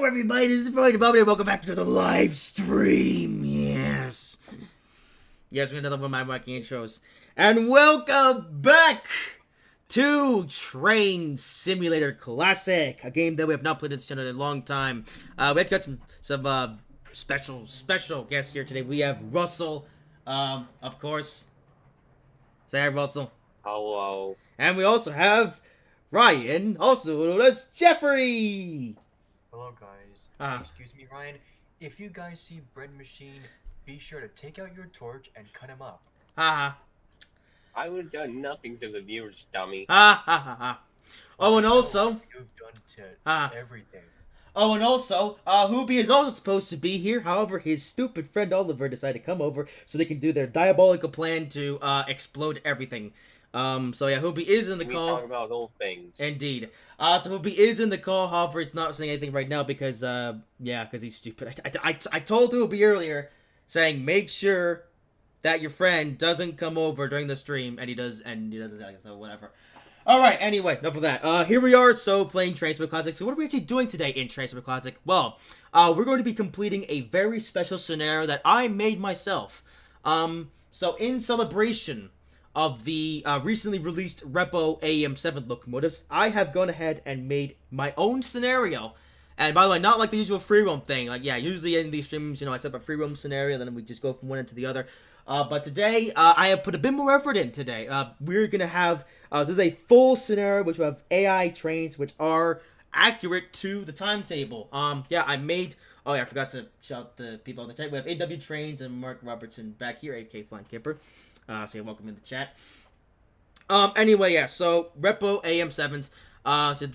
Hello everybody, this is Brody Bobby and welcome back to the live stream. Yes, another one of my wacky intros. And welcome back to Train Simulator Classic, a game that we have not played in this channel in a long time. We've got some special guests here today. We have Russell, of course. Say hi, Russell. Hello. And we also have Ryan, also known as Jeffrey. Hello guys. Excuse me, Ryan. If you guys see Bread Machine, be sure to take out your torch and cut him up. Haha. I would have done nothing to the viewers, dummy. Ha ha ha ha. Oh, and also, You've done to everything. Oh, and also, Hoobie is also supposed to be here. However, his stupid friend Oliver decided to come over so they can do their diabolical plan to explode everything. So yeah, Hoobie is in the call. We talk about old things. Indeed. So Hoobie is in the call. However, he's not saying anything right now because, because he's stupid. I told Hoobie earlier, saying make sure that your friend doesn't come over during the stream, and he doesn't. So whatever. All right. Anyway, enough of that. Here we are. So playing Train Simulator Classic. So what are we actually doing today in Train Simulator Classic? Well, we're going to be completing a very special scenario that I made myself. So in celebration of the recently released Repo AM7 locomotives, I have gone ahead and made my own scenario. And by the way, not like the usual free roam thing. Like, yeah, usually in these streams, I set up a free roam scenario, then we just go from one end to the other. But today, I have put a bit more effort in today. We're going to have, this is a full scenario, which will have AI trains, which are accurate to the timetable. I made, I forgot to shout the people on the chat. We have AW Trains and Mark Robertson back here, AK Flying Kipper. So you're welcome in the chat. Anyway, yeah, so Repo AM7s.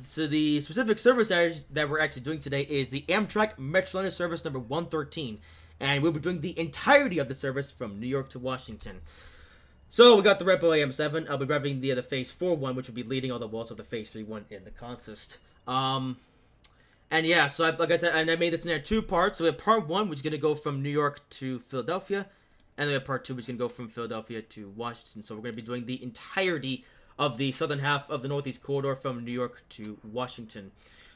So the specific service that we're actually doing today is the Amtrak Metroliner service number 113. And we'll be doing the entirety of the service from New York to Washington. So we got the Repo AM7. I'll be revving the Phase 4 one, which will be leading all the walls of the Phase 3 one in the consist. And yeah, so like I said, and I made this in two parts. So we have part 1, which is going to go from New York to Philadelphia. And then we have part 2, which is going to go from Philadelphia to Washington. So we're going to be doing the entirety of the southern half of the Northeast Corridor from New York to Washington.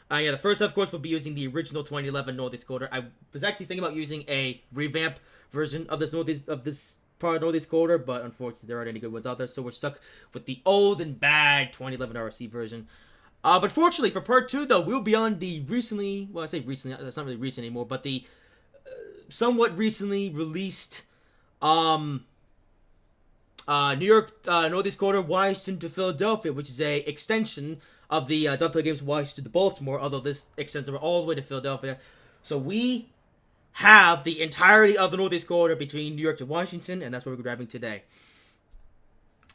The first half, of course, will be using the original 2011 Northeast Corridor. I was actually thinking about using a revamp version of this part of Northeast Corridor, but unfortunately, there aren't any good ones out there, so we're stuck with the old and bad 2011 RC version. But fortunately, for part 2, though, we'll be on the recently, well, I say recently, that's not really recent anymore, but the somewhat recently released New York Northeast Corridor, Washington to Philadelphia, which is a extension of the Dovetail Games Washington to Baltimore, although this extends over all the way to Philadelphia. So we have the entirety of the Northeast Corridor between New York to Washington, and that's what we're grabbing today.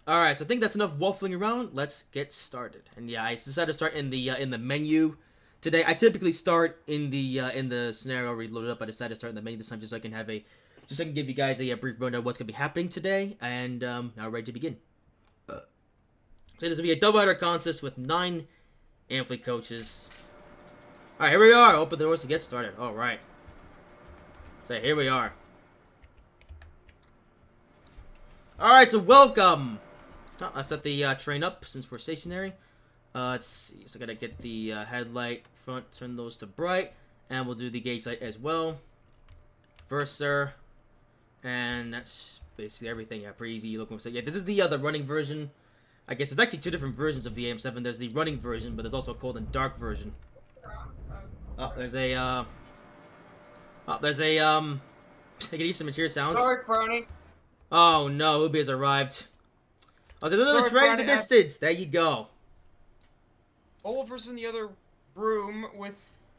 Alright, so I think that's enough waffling around. Let's get started. And yeah, I decided to start in the menu today. I typically start in the scenario already loaded up. I decided to start in the menu this time just so I can have just so I can give you guys a brief rundown of what's going to be happening today, and now ready to begin. So this will be a double-header consist with 9 Ampli coaches. Alright, here we are. Open the doors to get started. Alright. So here we are. Alright, so welcome. Oh, let's set the train up since we're stationary. Let's see. So I gotta get the headlight front, turn those to bright, and we'll do the gauge light as well. First, sir. And that's basically everything. Yeah, pretty easy looking. So yeah, this is the running version. I guess there's actually 2 different versions of the AM7. There's the running version, but there's also a cold and dark version. Oh, there's a I can use some material sounds. Sorry, Brownie. Oh no, Ubi has arrived. Oh, there's another train in the distance. There you go. Oliver's in the other room with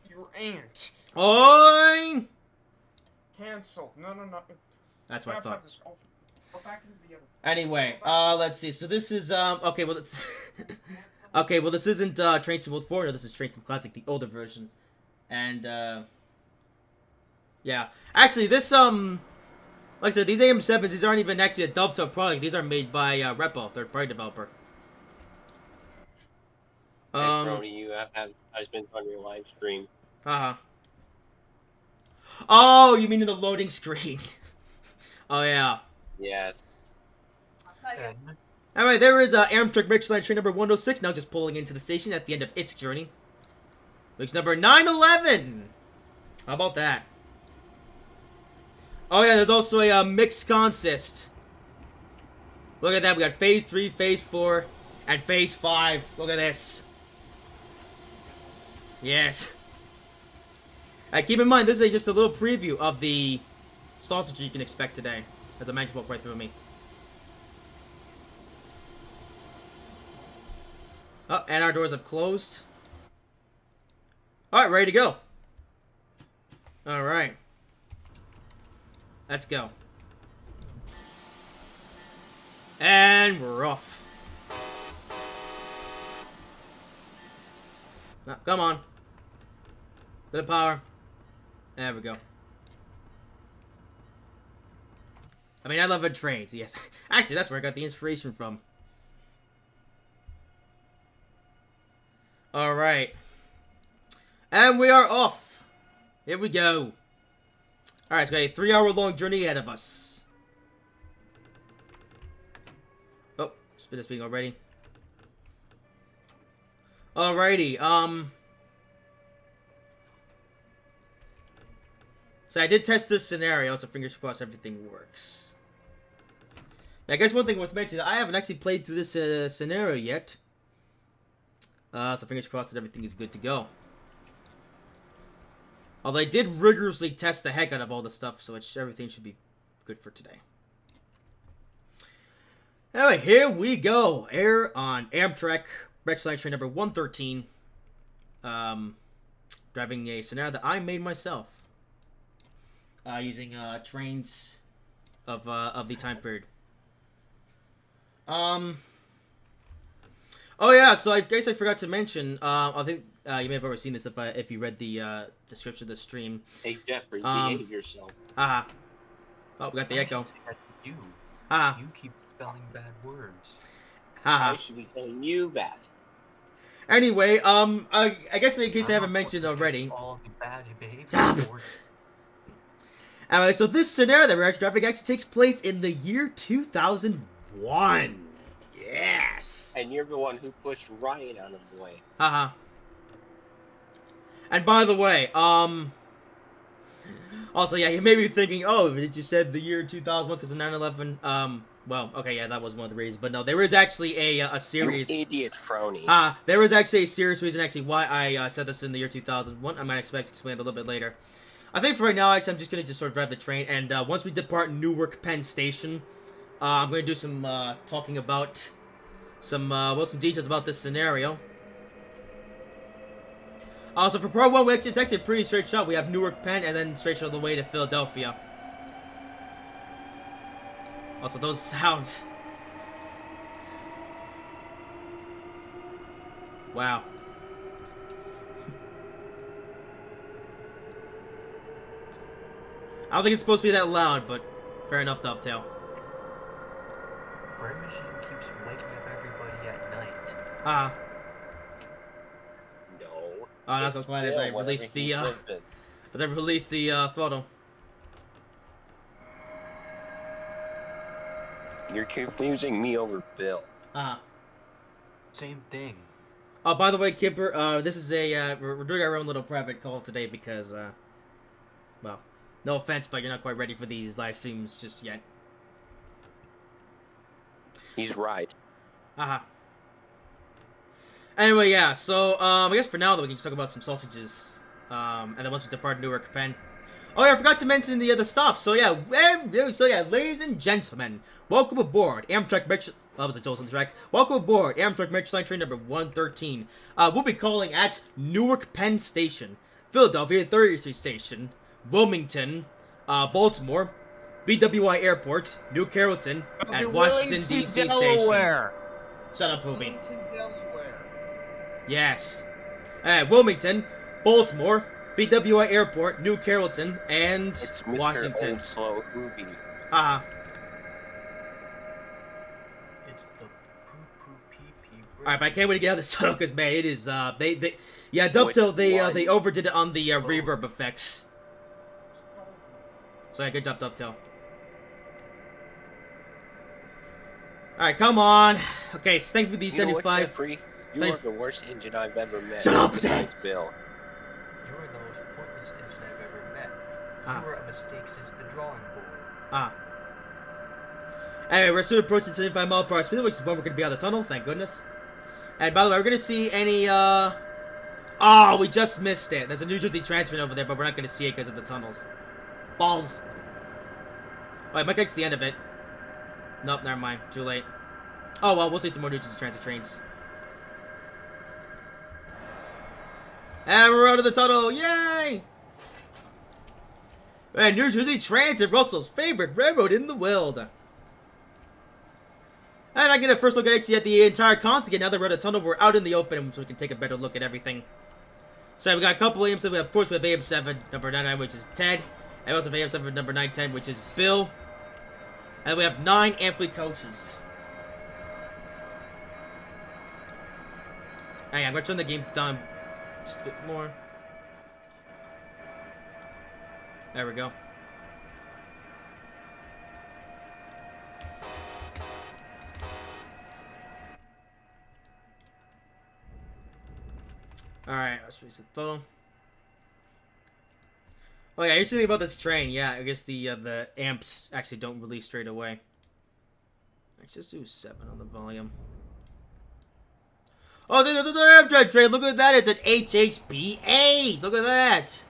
your aunt. Oi! Cancel. No. That's what I thought. Go back into the other. Anyway, let's see. So this is okay. Well, okay. Well, this isn't Train Sim World 4. No, this is Train Sim Classic, the older version. And yeah, actually, this like I said, these AM7s, these aren't even actually a Dovetail product. These are made by Repo, third-party developer. Hey, Brody, you have advertisements on your live stream. Oh, you mean in the loading screen? Oh yeah. Yes. Alright, there is Amtrak Metroliner train number 106 now just pulling into the station at the end of its journey. Which number 911! How about that? Oh yeah, there's also a mixed consist. Look at that. We got Phase 3, Phase 4, and Phase 5. Look at this. Yes. Keep in mind, this is just a little preview of the sausage you can expect today. As a man walked right through me. Oh, and our doors have closed. Alright, ready to go. Alright. Let's go. And we're off. Now, come on. Bit of power. There we go. I mean, I love trains, yes. Actually, that's where I got the inspiration from. Alright. And we are off. Here we go. Alright, so we got a 3-hour-long journey ahead of us. Oh, spit this being already. Alrighty, so I did test this scenario, so fingers crossed everything works. Now, I guess one thing worth mentioning, I haven't actually played through this scenario yet. So fingers crossed that everything is good to go. Although I did rigorously test the heck out of all the stuff, so everything should be good for today. Anyway, here we go. Air on Amtrak, Metroliner train number 113. Driving a scenario that I made myself. Using trains of the time period. Oh yeah, so I guess I forgot to mention. I think you may have already seen this if you read the description of the stream. Hey Jeffrey, behave yourself. Oh, we got the echo. You. Ah. You keep spelling bad words. I should be telling you that. Anyway, I guess in case I haven't mentioned already. All the bad behavior. Anyway, so this scenario that we're actually driving actually takes place in the year 2001. Yes. And you're the one who pushed Ryan out of the way. Haha. And by the way, also, yeah, you may be thinking, oh, did you said the year 2001 because of 9/11? Well, okay, yeah, that was one of the reasons, but no, there is actually a series. You idiot crony. There was actually a serious reason actually why I said this in the year 2001. I'm gonna explain it a little bit later. I think for right now, actually, I'm just gonna just sort of drive the train, and once we depart Newark Penn Station, I'm gonna do some talking about some details about this scenario. So for part 1, it's actually a pretty straight shot. We have Newark Penn, and then straight shot all the way to Philadelphia. Also, those sounds. Wow. I don't think it's supposed to be that loud, but fair enough, Dovetail. Bread machine keeps waking up everybody at night. No. Oh, that's what's going on as I release the throttle. You're confusing me over Bill. Same thing. Oh, by the way, Kipper, this is we're doing our own little private call today because, well, no offense, but you're not quite ready for these live streams just yet. He's right. Anyway, yeah, so, I guess for now, though, we can just talk about some sausages, and then once we depart Newark Penn. Oh, yeah, I forgot to mention the stop. So, yeah, ladies and gentlemen, welcome aboard Amtrak Metro... That was a Jolson track. Welcome aboard Amtrak Metroliner train number 113. We'll be calling at Newark Penn Station, Philadelphia 30th Street Station, Wilmington, Baltimore, BWI Airport, New Carrollton, and Washington D.C. Station. Shut up, Poopy. Yes. Wilmington, Baltimore, BWI Airport, New Carrollton, and It's Mr. Washington. Old Slow Hoobie. It's the poo-poo-pee-pee. Alright, but I can't wait to get out of this tunnel because, man, it is, yeah, Dovetail, they overdid it on the reverb effects. So, yeah, good job, Dovetail. Alright, come on. Okay, so thank you for the You know what, 75. Jeffrey? You are the worst engine I've ever met. Shut up, besides Bill. You are the most pointless engine I've ever met. Ah. You are a mistake since the drawing board. Ah. Anyway, we're soon approaching 75 mile per hour speed, which is when we're going to be out of the tunnel, thank goodness. And by the way, we're going to see any, Oh, we just missed it. There's a New Jersey transfer over there, but we're not going to see it because of the tunnels. Balls. Oh, it might catch the end of it. Nope, never mind. Too late. Oh, well, we'll see some more New Jersey transit trains. And we're out of the tunnel. Yay! And New Jersey Transit, Russell's favorite railroad in the world. And I get a first look at the entire console again. Now that we're out of the tunnel, we're out in the open, so we can take a better look at everything. So we got a couple of AM7. Of course, we have AM7 number 99, which is Ted. And we also have AM7 number 910, which is Bill. And we have 9 Amfleet coaches. Hang on, I'm going to turn the game down just a bit more. There we go. Alright, let's reset the total. Oh yeah, here's the thing about this train. Yeah, I guess the amps actually don't release straight away. Let's just do 7 on the volume. Oh, the Amtrak train! Look at that! It's an HHB8! Look at that!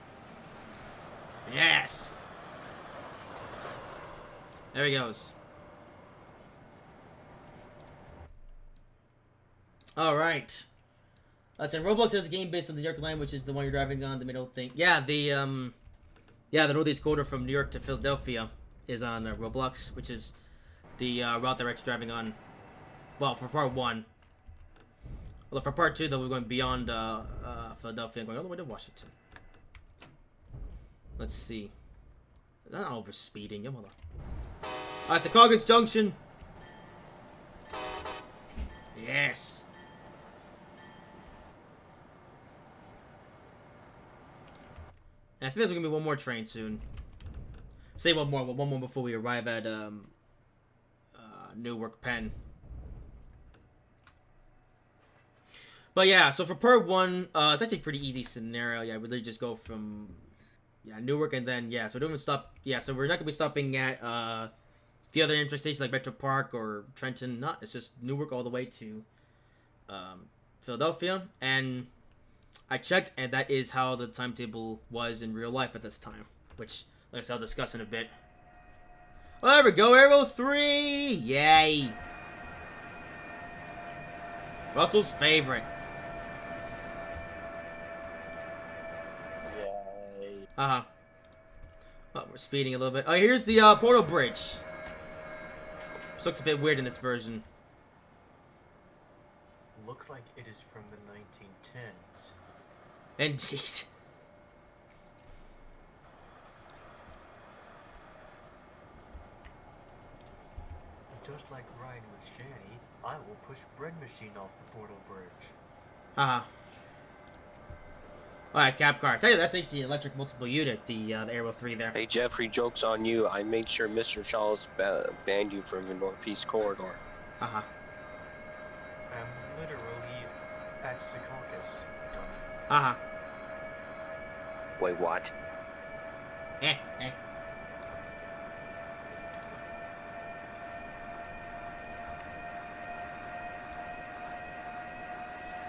Yes! There he goes. Alright. Let's say Roblox is a game based on the New York line, which is the one you're driving on, the middle thing. Yeah, the Northeast Corridor from New York to Philadelphia is on Roblox, which is the route that we're actually driving on. Well, for part 1. Well, for part 2, though, we're going beyond Philadelphia and going all the way to Washington. Let's see. I'm not over speeding. Come on. Alright, Secaucus Junction. Yes. And I think there's gonna be one more train soon. Say one more before we arrive at Newark Penn. But yeah, so for part 1, it's actually a pretty easy scenario. Yeah, we literally just go from Newark and then so we don't even stop. Yeah, so we're not gonna be stopping at the other interstations like Metro Park or Trenton. Not, it's just Newark all the way to Philadelphia. And I checked, and that is how the timetable was in real life at this time, which, like I said, I'll discuss in a bit. Well, there we go, Arrow 3! Yay! Russell's favorite. Yay. Uh-huh. Oh, we're speeding a little bit. Oh, here's the Portal Bridge. This looks a bit weird in this version. Looks like it is from the 1910s. Indeed. Just like riding with Shanny, I will push bread machine off the portal bridge. Uh-huh. Alright, cap car. Tell you, that's actually an electric multiple unit, the Arrow 3 there. Hey Jeffrey, joke's on you. I made sure Mr. Charles banned you from the Northeast Corridor. Uh-huh. I'm literally at Secaucus, dummy. Uh-huh. Wait, what? Eh.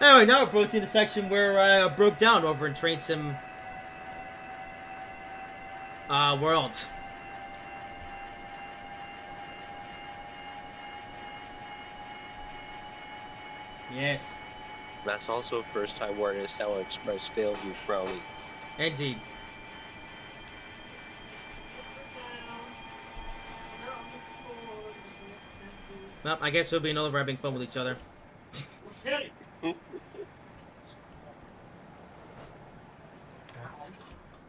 Anyway, now we're approaching the section where I broke down over in Train Sim World. Yes. That's also the first time where this Hell Express failed you, Frowny. Indeed. Well, I guess we'll be another having fun with each other.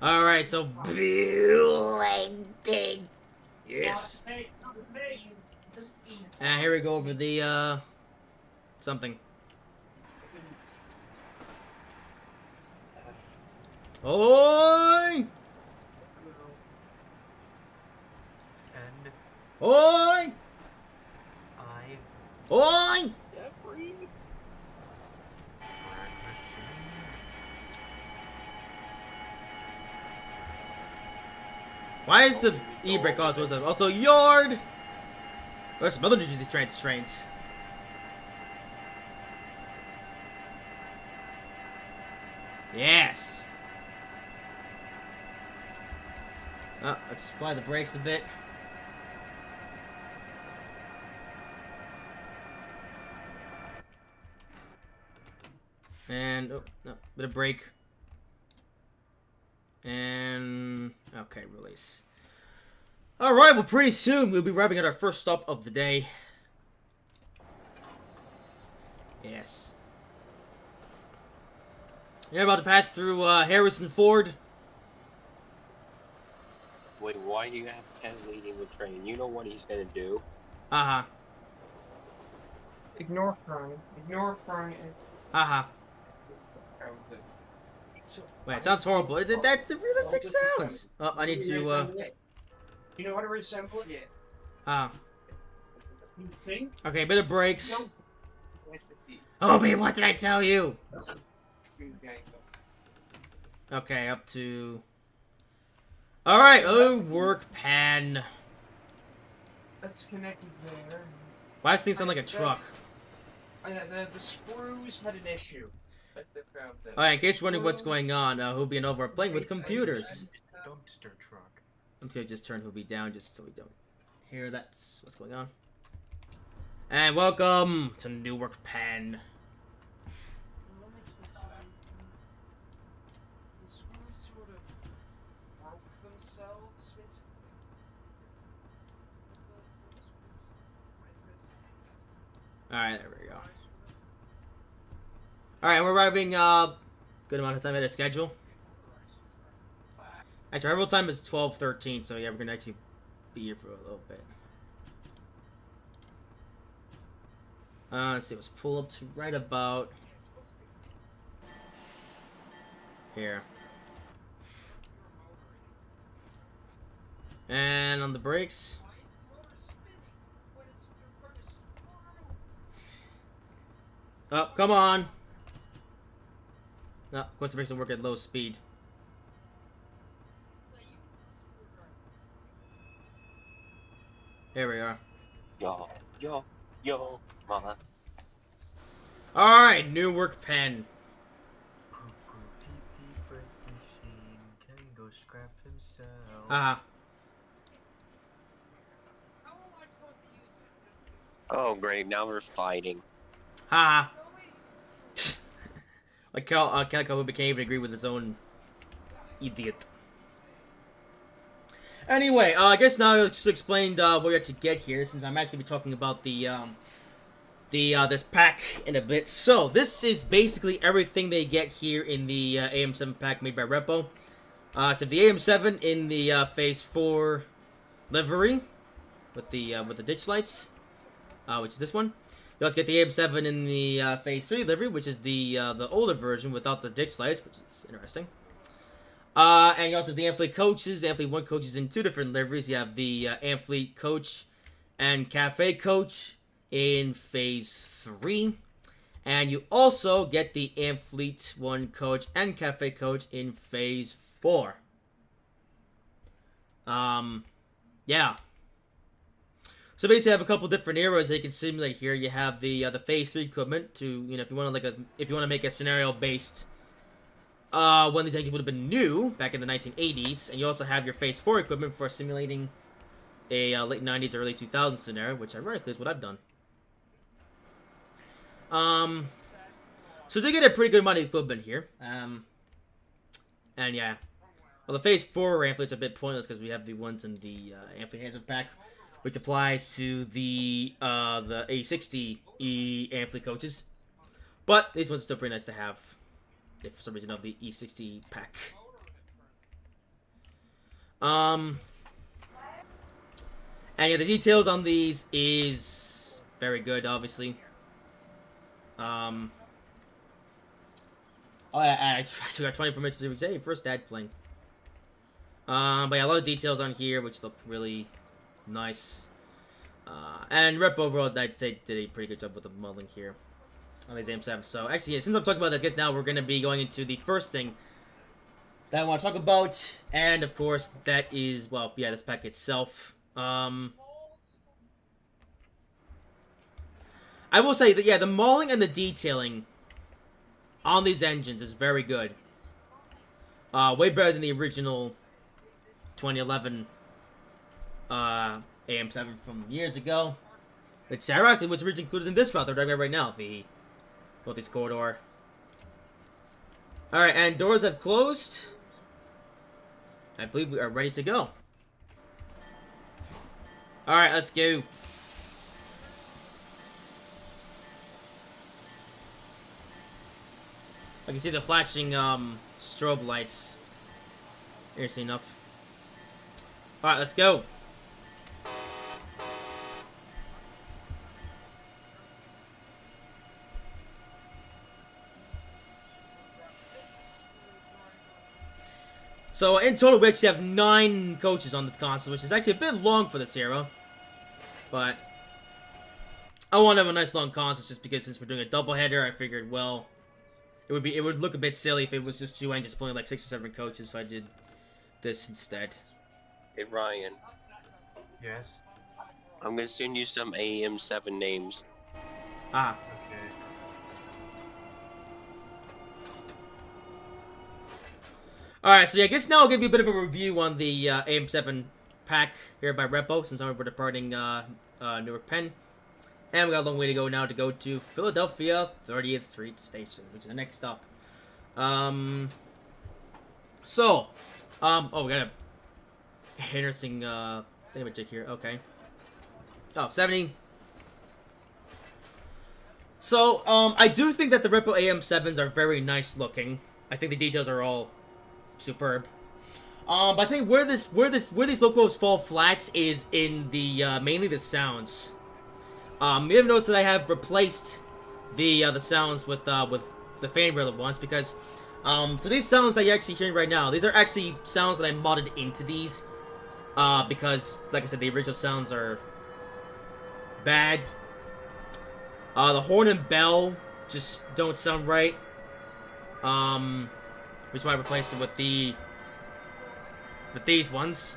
Alright, so building. Yes. And here we go over the something. Oi! And Oi! I Oi! Jeffrey? bread machine. Why is the e-brake also yard? There's some other New Jersey trains. Yes. Let's apply the brakes a bit. And oh no, bit of brake. And okay, release. All right, well, pretty soon we'll be arriving at our first stop of the day. Yes. You're about to pass through Harrison Ford. Wait, why do you have Ken leading the train? You know what he's gonna do. Uh-huh. Ignore Fern. Ignore Fern. Uh-huh. Wait, it sounds horrible. That's the realistic sounds. Oh, I need to, You know how to resemble it? You think? Okay, bit of brakes. Obi, what did I tell you? Okay, up to... Alright, work pan. That's connected there. Why does this thing sound like a truck? The screws had an issue. Alright, in case you're wondering what's going on, Hoobie and Over are playing with computers. Dumpster truck. I'm gonna just turn Hoobie down just so we don't hear that's what's going on. And welcome to Newark Penn. The screws sort of broke themselves, basically. Alright, there we go. Alright, we're arriving, good amount of time ahead of schedule. Actually, our arrival time is 12:13, so yeah, we're gonna actually be here for a little bit. Let's see, let's pull up to right about here. And on the brakes. Oh, come on! No, of course the brakes don't work at low speed. There we are. Yo, mama. Alright, Newark Penn. Can go scrap himself. Oh, great. Now we're fighting. Ha! Like Calico, who became even agree with his own idiot. Anyway, I guess now I just explained what we had to get here, since I'm actually going to be talking about this pack in a bit. So this is basically everything they get here in the AM7 pack made by Repo. So the AM7 in the Phase 4 livery with the ditch lights, which is this one. You also get the AM7 in the Phase 3 livery, which is the older version without the ditch lights, which is interesting. And you also have the Amfleet coaches. Amfleet 1 coaches in 2 different liveries. You have the Amfleet coach and cafe coach in Phase 3. And you also get the Amfleet 1 coach and cafe coach in Phase 4. Yeah. So basically, I have a couple different eras that you can simulate here. You have the Phase 3 equipment to, if you want to make a scenario based when these engines would have been new back in the 1980s, and you also have your Phase 4 equipment for simulating a late 90s, early 2000s scenario, which ironically is what I've done. So they get a pretty good amount of equipment here. And yeah, well, the Phase 4 Amfleet's a bit pointless because we have the ones in the Amfleet Hands-On pack, which applies to the A60E Amfleet coaches. But these ones are still pretty nice to have. If for some reason of the E60 pack. And yeah, the details on these is very good, obviously. Oh, I got 24 minutes to say first ad plane. But yeah, a lot of details on here which look really nice. And Rep overall, I'd say did a pretty good job with the modeling here on these AM7. So actually, yeah, since I'm talking about this, now we're going to be going into the first thing that I want to talk about, and of course, that is, well, yeah, this pack itself. I will say that, yeah, the mauling and the detailing on these engines is very good. Way better than the original 2011 AM7 from years ago. Which ironically was originally included in this route they're driving right now, the Northeast Corridor. Alright, and doors have closed. I believe we are ready to go. Alright, let's go. I can see the flashing strobe lights. Interesting enough. Alright, let's go. So, in total, we actually have 9 coaches on this console, which is actually a bit long for this era. But I want to have a nice long console just because since we're doing a doubleheader, I figured, well, it would look a bit silly if it was just 2 engines pulling like 6 or 7 coaches, so I did this instead. Hey Ryan, Yes. I'm gonna send you some AM7 names. Ah. Okay. Alright, so yeah, I guess now I'll give you a bit of a review on the AM7 pack here by Repo, since we're departing Newark Penn. And we got a long way to go now to go to Philadelphia 30th Street Station, which is the next stop. Oh, we got a interesting thingamajig here. Okay. Oh, 70. So, I do think that the Repo AM7s are very nice looking. I think the details are all superb. But I think where these locos fall flat is in the mainly the sounds. You have noticed that I have replaced the sounds with the fan railer ones because so these sounds that you're actually hearing right now, these are actually sounds that I modded into these because like I said, the original sounds are bad. The horn and bell just don't sound right. Which is why I replaced it with these ones.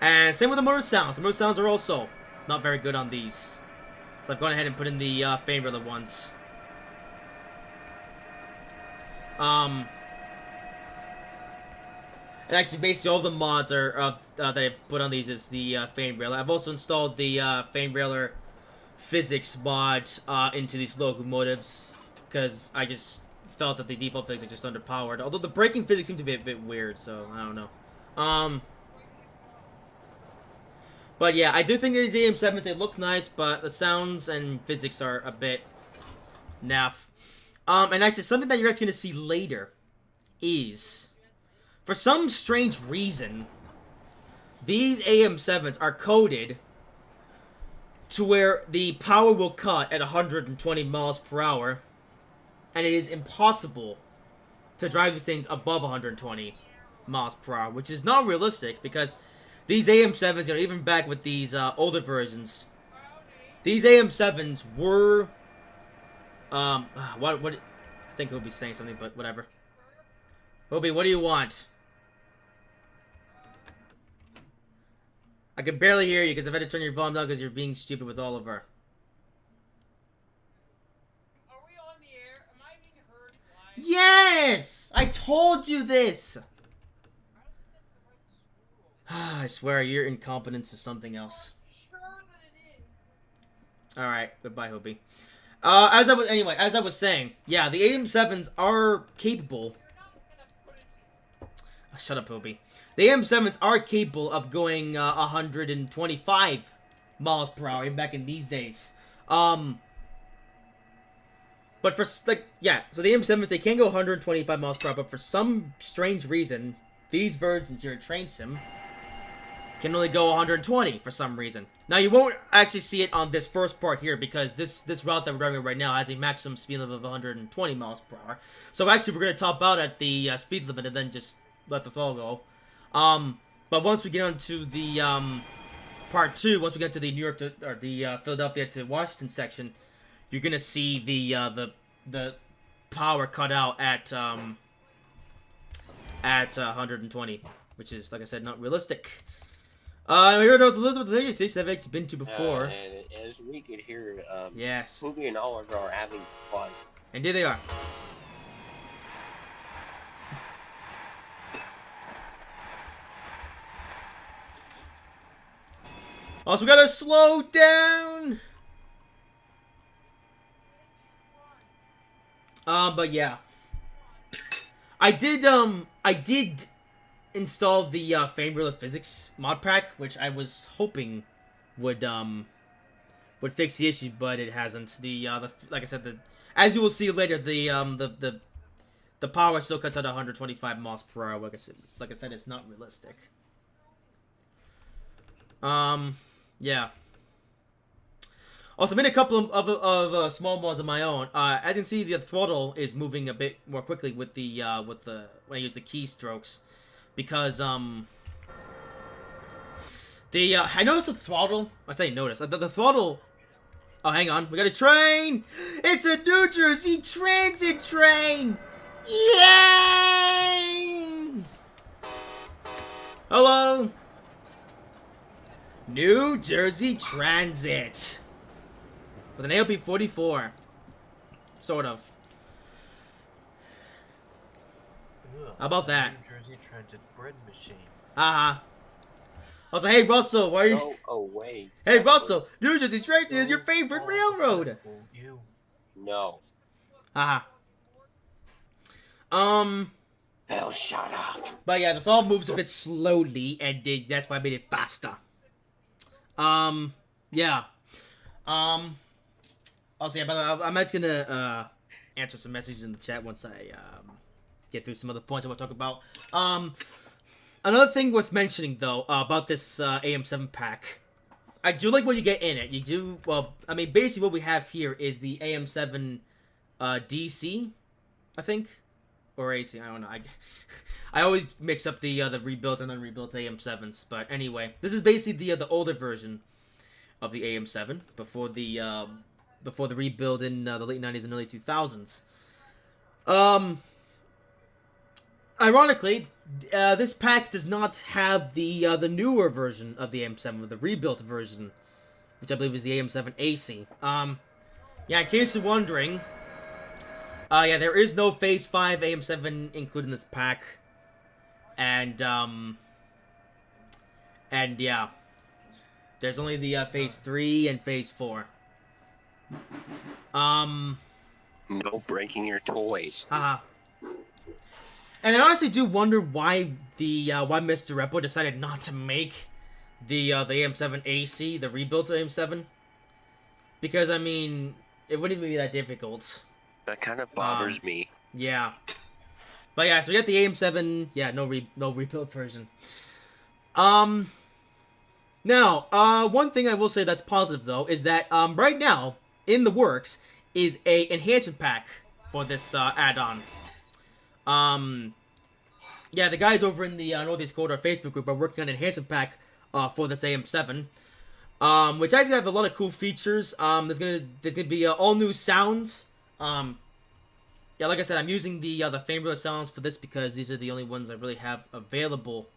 And same with the motor sounds. The motor sounds are also not very good on these. So I've gone ahead and put in the fan railer ones. And actually, basically all the mods are that I put on these is the fan railer. I've also installed the fan railer physics mod into these locomotives because I just felt that the default physics are just underpowered. Although the braking physics seem to be a bit weird, so I don't know. But yeah, I do think the AM7s, they look nice, but the sounds and physics are a bit naff. And actually, something that you're actually going to see later is, for some strange reason, these AM7s are coded to where the power will cut at 120 miles per hour, and it is impossible to drive these things above 120 miles per hour, which is not realistic because these AM7s, you know, even back with these older versions, these AM7s were, what, I think he'll be saying something, but whatever. Obi, what do you want? I can barely hear you because I've had to turn your volume down because you're being stupid with Oliver. Are we on the air? Am I being heard live? Yes! I told you this! I swear, your incompetence is something else. Sure that it is. Alright, goodbye, Hobie. As I was saying, yeah, the AM7s are capable. Shut up, Hobie. The AM7s are capable of going 125 miles per hour, even back in these days. But for, like, yeah, so the AM7s, they can go 125 miles per hour, but for some strange reason, these versions here at Train Sim can only go 120 for some reason. Now, you won't actually see it on this first part here because this route that we're driving right now has a maximum speed limit of 120 miles per hour. So actually, we're going to top out at the speed limit and then just let the throttle go. But once we get onto the part 2, once we get to the New York or the Philadelphia to Washington section, you're going to see the power cut out at at 120, which is, like I said, not realistic. We heard about Elizabeth the station that I've actually been to before. And as we could hear, Yes. Poopy and Oliver are having fun. Indeed they are. Also, we gotta slow down! But yeah. I did install the Fame Real Physics mod pack, which I was hoping would fix the issue, but it hasn't. Like I said, as you will see later, the power still cuts out 125 miles per hour. Like I said, it's not realistic. Yeah. Also, made a couple of small mods of my own. As you can see, the throttle is moving a bit more quickly with the when I use the keystrokes, because I noticed the throttle. I say notice the throttle. Oh, hang on, we got a train. It's a New Jersey Transit train. Yay! Hello. New Jersey Transit. With an ALP 44. Sort of. Ugh, How about a that? New Jersey Transit bread machine. Haha. Also, hey Russell, why are you... Go away. Hey Russell, New Jersey Transit is your favorite railroad. You. No. Haha. Phil, shut up. But yeah, the throttle moves a bit slowly, and that's why I made it faster. Yeah. Also, yeah, by the way, I'm actually gonna, answer some messages in the chat once I, get through some other points I want to talk about. Another thing worth mentioning, though, about this, AM7 pack. I do like what you get in it. You do, well, I mean, basically what we have here is the AM7, DC, I think? Or AC, I don't know. I always mix up the rebuilt and unrebuilt AM7s, but anyway, this is basically the older version of the AM7 before the rebuild in the late 90s and early 2000s. Ironically, this pack does not have the newer version of the AM7, the rebuilt version, which I believe is the AM7 AC. Yeah, in case you're wondering, yeah, there is no Phase 5 AM7 included in this pack. And yeah. There's only the Phase 3 and Phase 4. No breaking your toys. Haha. And I honestly do wonder why why Mr. Repo decided not to make the AM7 AC, the rebuilt AM7. Because, I mean, it wouldn't even be that difficult. That kind of bothers me. Yeah. But yeah, so we got the AM7, yeah, no rebuilt version. Now, one thing I will say that's positive, though, is that, right now, in the works, is a enhancement pack for this, add-on. Yeah, the guys over in the, Northeast Corridor Facebook group are working on an enhancement pack, for this AM7. Which actually have a lot of cool features. There's gonna be, all new sounds. Yeah, like I said, I'm using the Fame Real sounds for this because these are the only ones I really have available.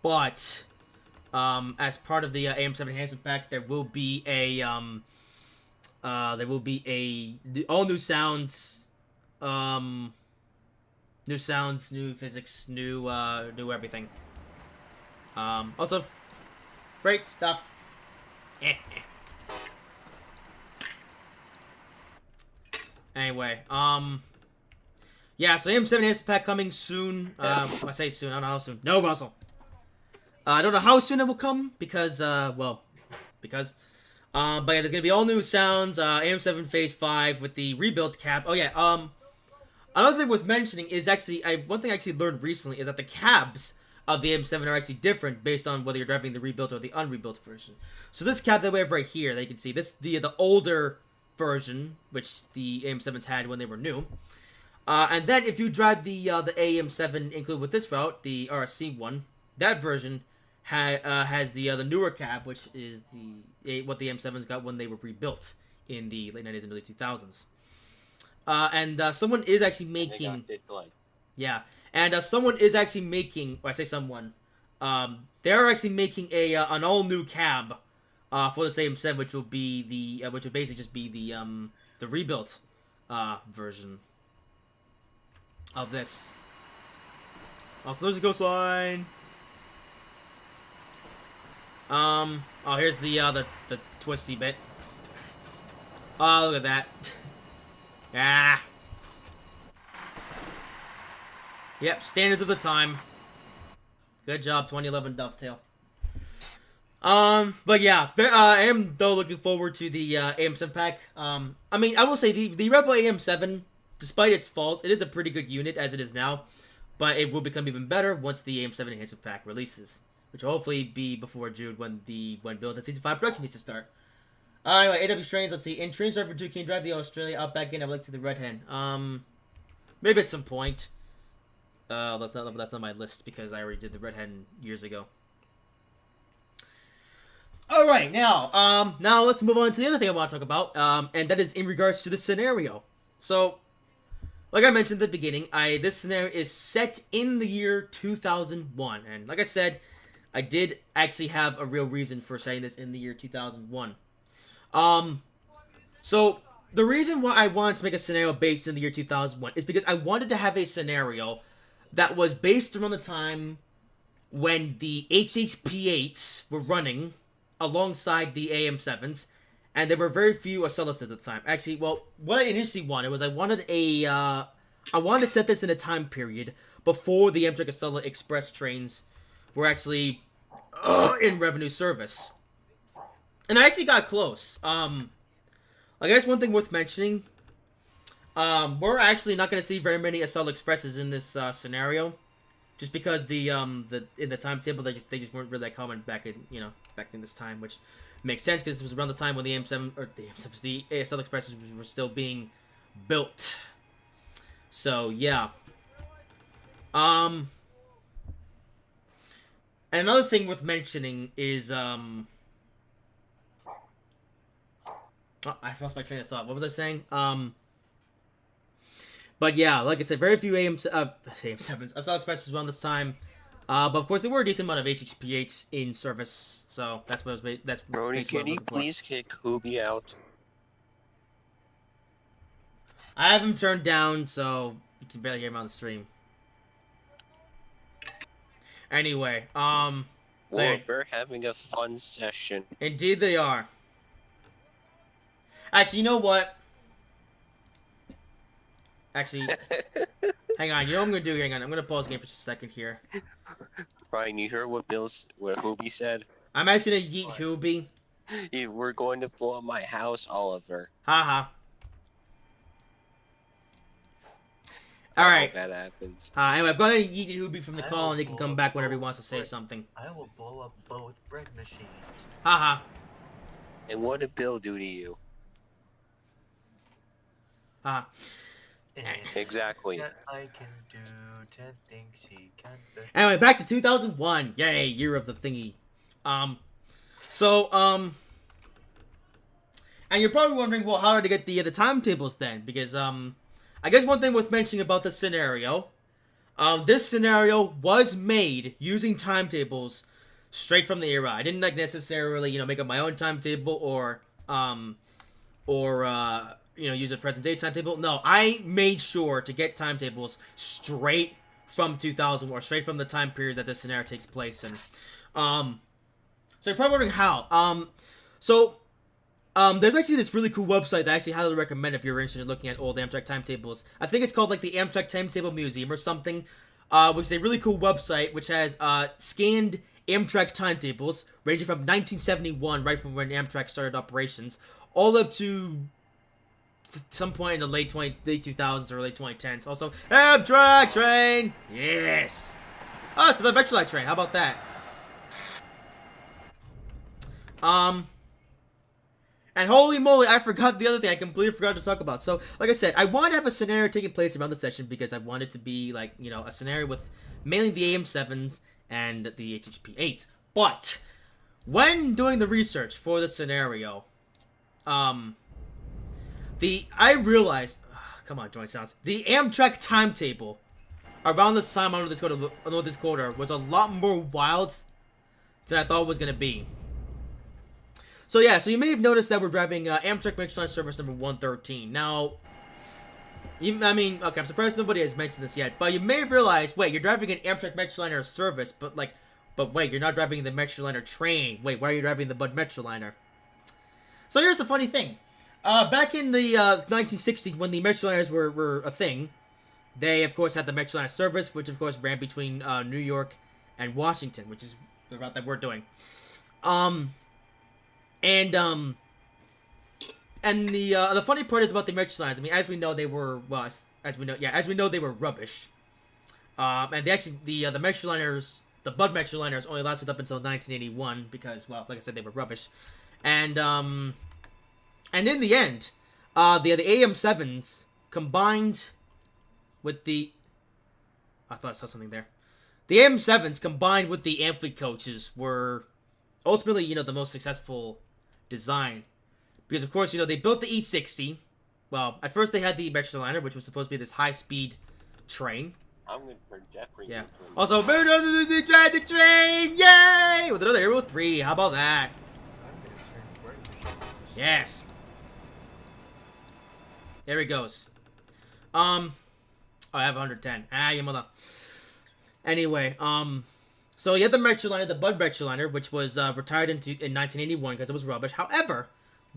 But, as part of the AM7 enhancement pack, there will be a all new sounds, new physics, new everything. Also, freight stuff. Anyway, yeah, so AM7 enhancement pack coming soon. I say soon, I don't know how soon. No, Russell. I don't know how soon it will come, because, but yeah, there's gonna be all new sounds, AM7 Phase 5 with the rebuilt cab. Oh, yeah, another thing worth mentioning is actually, one thing I actually learned recently is that the cabs of the AM7 are actually different based on whether you're driving the rebuilt or the unrebuilt version. So this cab that we have right here, that you can see, this the older version, which the AM7s had when they were new. And then if you drive the AM7 included with this route, the RC one, that version has the newer cab, which is what the AM7s got when they were rebuilt in the late 90s and early 2000s. And someone is actually making... They got Yeah, And someone is actually making, or I say someone, they're actually making an all new cab for the same set, which will be which will basically just be the rebuilt version of this. Also, there's a ghost line. Oh, here's the twisty bit. Oh, look at that. Ah. Yep, standards of the time. Good job, 2011 Dovetail. But yeah, I am though looking forward to the AM7 pack. I mean, I will say the Rebel AM7, despite its faults, it is a pretty good unit as it is now, but it will become even better once the AM7 Enhancement Pack releases, which will hopefully be before June when builds at Season 5 production needs to start. Anyway, AW Trains, let's see. In Trains Driver 2, can you drive the Australia Outback in? I would like to see the Red Hen. Maybe at some point. That's not my list because I already did the Red Hen years ago. Alright, now let's move on to the other thing I want to talk about, and that is in regards to the scenario. So, like I mentioned at the beginning, this scenario is set in the year 2001, and like I said, I did actually have a real reason for saying this in the year 2001. So, the reason why I wanted to make a scenario based in the year 2001 is because I wanted to have a scenario that was based around the time when the HHP8s were running alongside the AM7s, and there were very few Acelas at the time. Actually, well, what I initially wanted was I wanted to set this in a time period before the Amtrak Acela Express trains were actually in revenue service. And I actually got close. I guess one thing worth mentioning, we're actually not going to see very many Acela Expresses in this scenario, just because in the timetable they just weren't really that common back in this time, which makes sense because it was around the time when the the Acela Expresses were still being built. So yeah. And another thing worth mentioning is oh, I lost my train of thought. What was I saying? But yeah, like I said, very few AM7s, Acela Expresses around this time. But of course, there were a decent amount of HHP8s in service, so that's what that's. Brody, can you please kick Hoobie out? I have him turned down, so you can barely hear him on the stream. Anyway, We're having a fun session. Indeed they are. Actually, you know what? Actually, hang on. You know what I'm gonna do? Hang on. I'm gonna pause the game for just a second here. Ryan, you heard what Hoobie said? I'm actually gonna yeet Hoobie. We're going to blow up my house, Oliver. Haha. Alright. That happens. Anyway, I'm gonna yeet Hoobie from the call and he can come back whenever he wants to say something. I will blow up both bread machines. Haha. And what did Bill do to you? Haha. Exactly. I can do 10 things he can't do. Anyway, back to 2001. Yay, year of the thingy. And you're probably wondering, well, how did I get the timetables then? Because, I guess one thing worth mentioning about this scenario, this scenario was made using timetables straight from the era. I didn't, necessarily, make up my own timetable or use a present day timetable. No, I made sure to get timetables straight from 2000 or straight from the time period that this scenario takes place in. So you're probably wondering how. There's actually this really cool website that I actually highly recommend if you're interested in looking at old Amtrak timetables. I think it's called the Amtrak Timetable Museum or something, which is a really cool website which has scanned Amtrak timetables ranging from 1971, right from when Amtrak started operations, all up to some point in the late 2000s or late 2010s. Also, Amtrak train! Yes! Oh, it's the Metroliner train. How about that? And holy moly, I forgot the other thing I completely forgot to talk about. So, like I said, I want to have a scenario taking place around the session because I want it to be, a scenario with mainly the AM7s and the HHP8s. But, when doing the research for the scenario, I realized, come on, Joint Sounds, the Amtrak timetable around this time on this quarter was a lot more wild than I thought it was gonna be. So yeah, so you may have noticed that we're driving Amtrak Metroliner service number 113. Now, okay, I'm surprised nobody has mentioned this yet, but you may have realized, wait, you're driving an Amtrak Metroliner service, but wait, you're not driving the Metroliner train. Wait, why are you driving the Bud Metroliner? So here's the funny thing. Back in the 1960s, when the Metroliners were a thing, they, of course, had the Metroliner service, which, of course, ran between New York and Washington, which is the route that we're doing. And the funny part is about the Metroliners. I mean, as we know, they were they were rubbish. And the Metroliners, the Bud Metroliners, only lasted up until 1981 because, well, like I said, they were rubbish. And in the end, the AM7s combined with the... I thought I saw something there. The AM7s combined with the Ampli coaches were ultimately, the most successful design. Because, of course, they built the E60. Well, at first they had the Metroliner, which was supposed to be this high-speed train. I'm going to project for you. Yeah. Also, drive the train! Yay! With another Hero 3. How about that? Yes. There he goes. Oh, I have 110. You mother. Anyway, so you had the Metroliner, the Bud Metroliner, which was retired in 1981 because it was rubbish. However,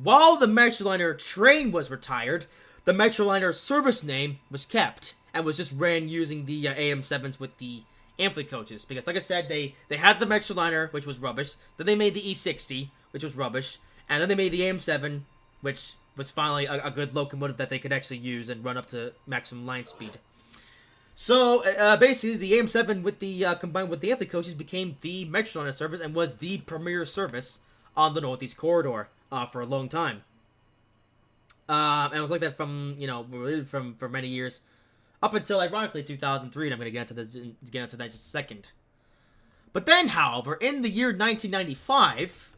while the Metroliner train was retired, the Metroliner service name was kept and was just ran using the AM7s with the Ampli coaches. Because, like I said, they had the Metroliner, which was rubbish. Then they made the E60, which was rubbish. And then they made the AM7, which was finally a good locomotive that they could actually use and run up to maximum line speed. So, basically, the AM7 with the combined with the Ampli coaches became the Metroliner service and was the premier service on the Northeast Corridor for a long time. And it was like that from, for many years. Up until, ironically, 2003, and I'm going to get into that in just a second. But then, however, in the year 1995...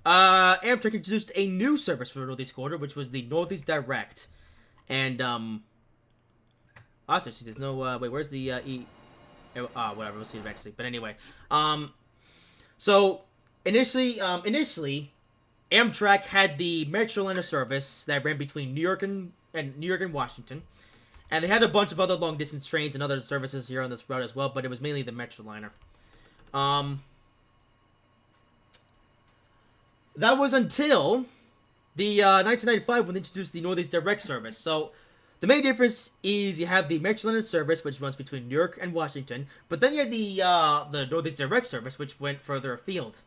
Amtrak introduced a new service for the Northeast Corridor, which was the Northeast Direct. And, also, there's no, wait, where's the, whatever, we'll see eventually. But anyway, so, initially, Amtrak had the Metroliner service that ran between New York and Washington. And they had a bunch of other long-distance trains and other services here on this route as well, but it was mainly the Metroliner. That was until the 1995 when they introduced the Northeast Direct service. So, the main difference is you have the Metroliner service, which runs between New York and Washington, but then you had the Northeast Direct service, which went further afield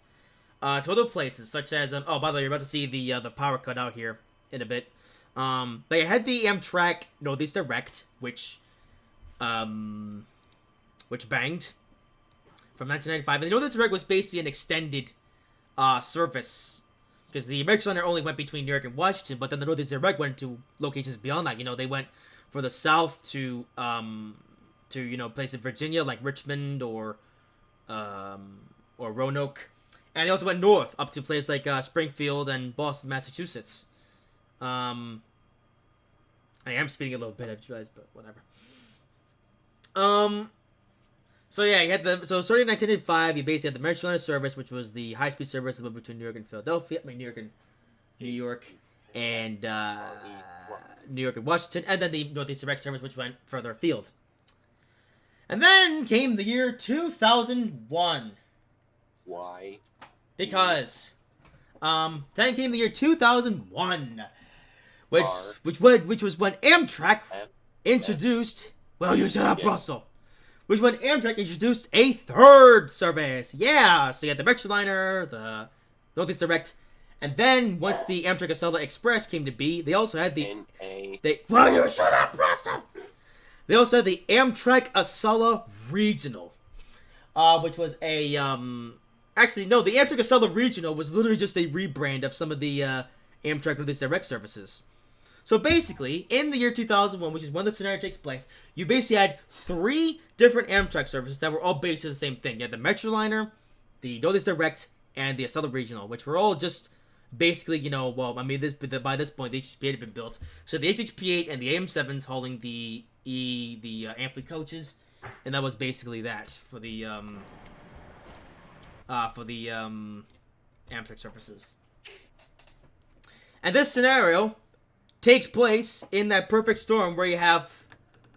to other places, such as oh, by the way, you're about to see the power cut out here in a bit. They had the Amtrak Northeast Direct, which banged from 1995, and the Northeast Direct was basically an extended service, because the Metroliner only went between New York and Washington, but then the Northeast Direct went to locations beyond that. They went for the south to places in Virginia like Richmond or Roanoke, and they also went north up to places like Springfield and Boston, Massachusetts. I am speaking a little bit, I've realized, but whatever. So yeah, you had starting in 1985, you basically had the Metroliner service, which was the high-speed service that went between New York and Philadelphia. New York and Washington, and then the Northeast Direct service, which went further afield. And then came the year 2001. Why? Because, then came the year 2001, which was when Amtrak introduced. Well, you shut up, Russell. Which when Amtrak introduced a third service. Yeah, so you had the Metroliner, the Northeast Direct, and then once the Amtrak Acela Express came to be, they also had well, you shut up, Russell! They also had the Amtrak Acela Regional, which was a, actually, no, the Amtrak Acela Regional was literally just a rebrand of some of the Amtrak Northeast Direct services. So basically, in the year 2001, which is when the scenario takes place, you basically had 3 different Amtrak services that were all basically the same thing. You had the Metroliner, the Northeast Direct, and the Acela Regional, which were all just basically, by this point, the HHP8 had been built. So the HHP8 and the AM7s hauling the Ampli coaches, And that was basically that for the Amtrak services. And this scenario takes place in that perfect storm where you have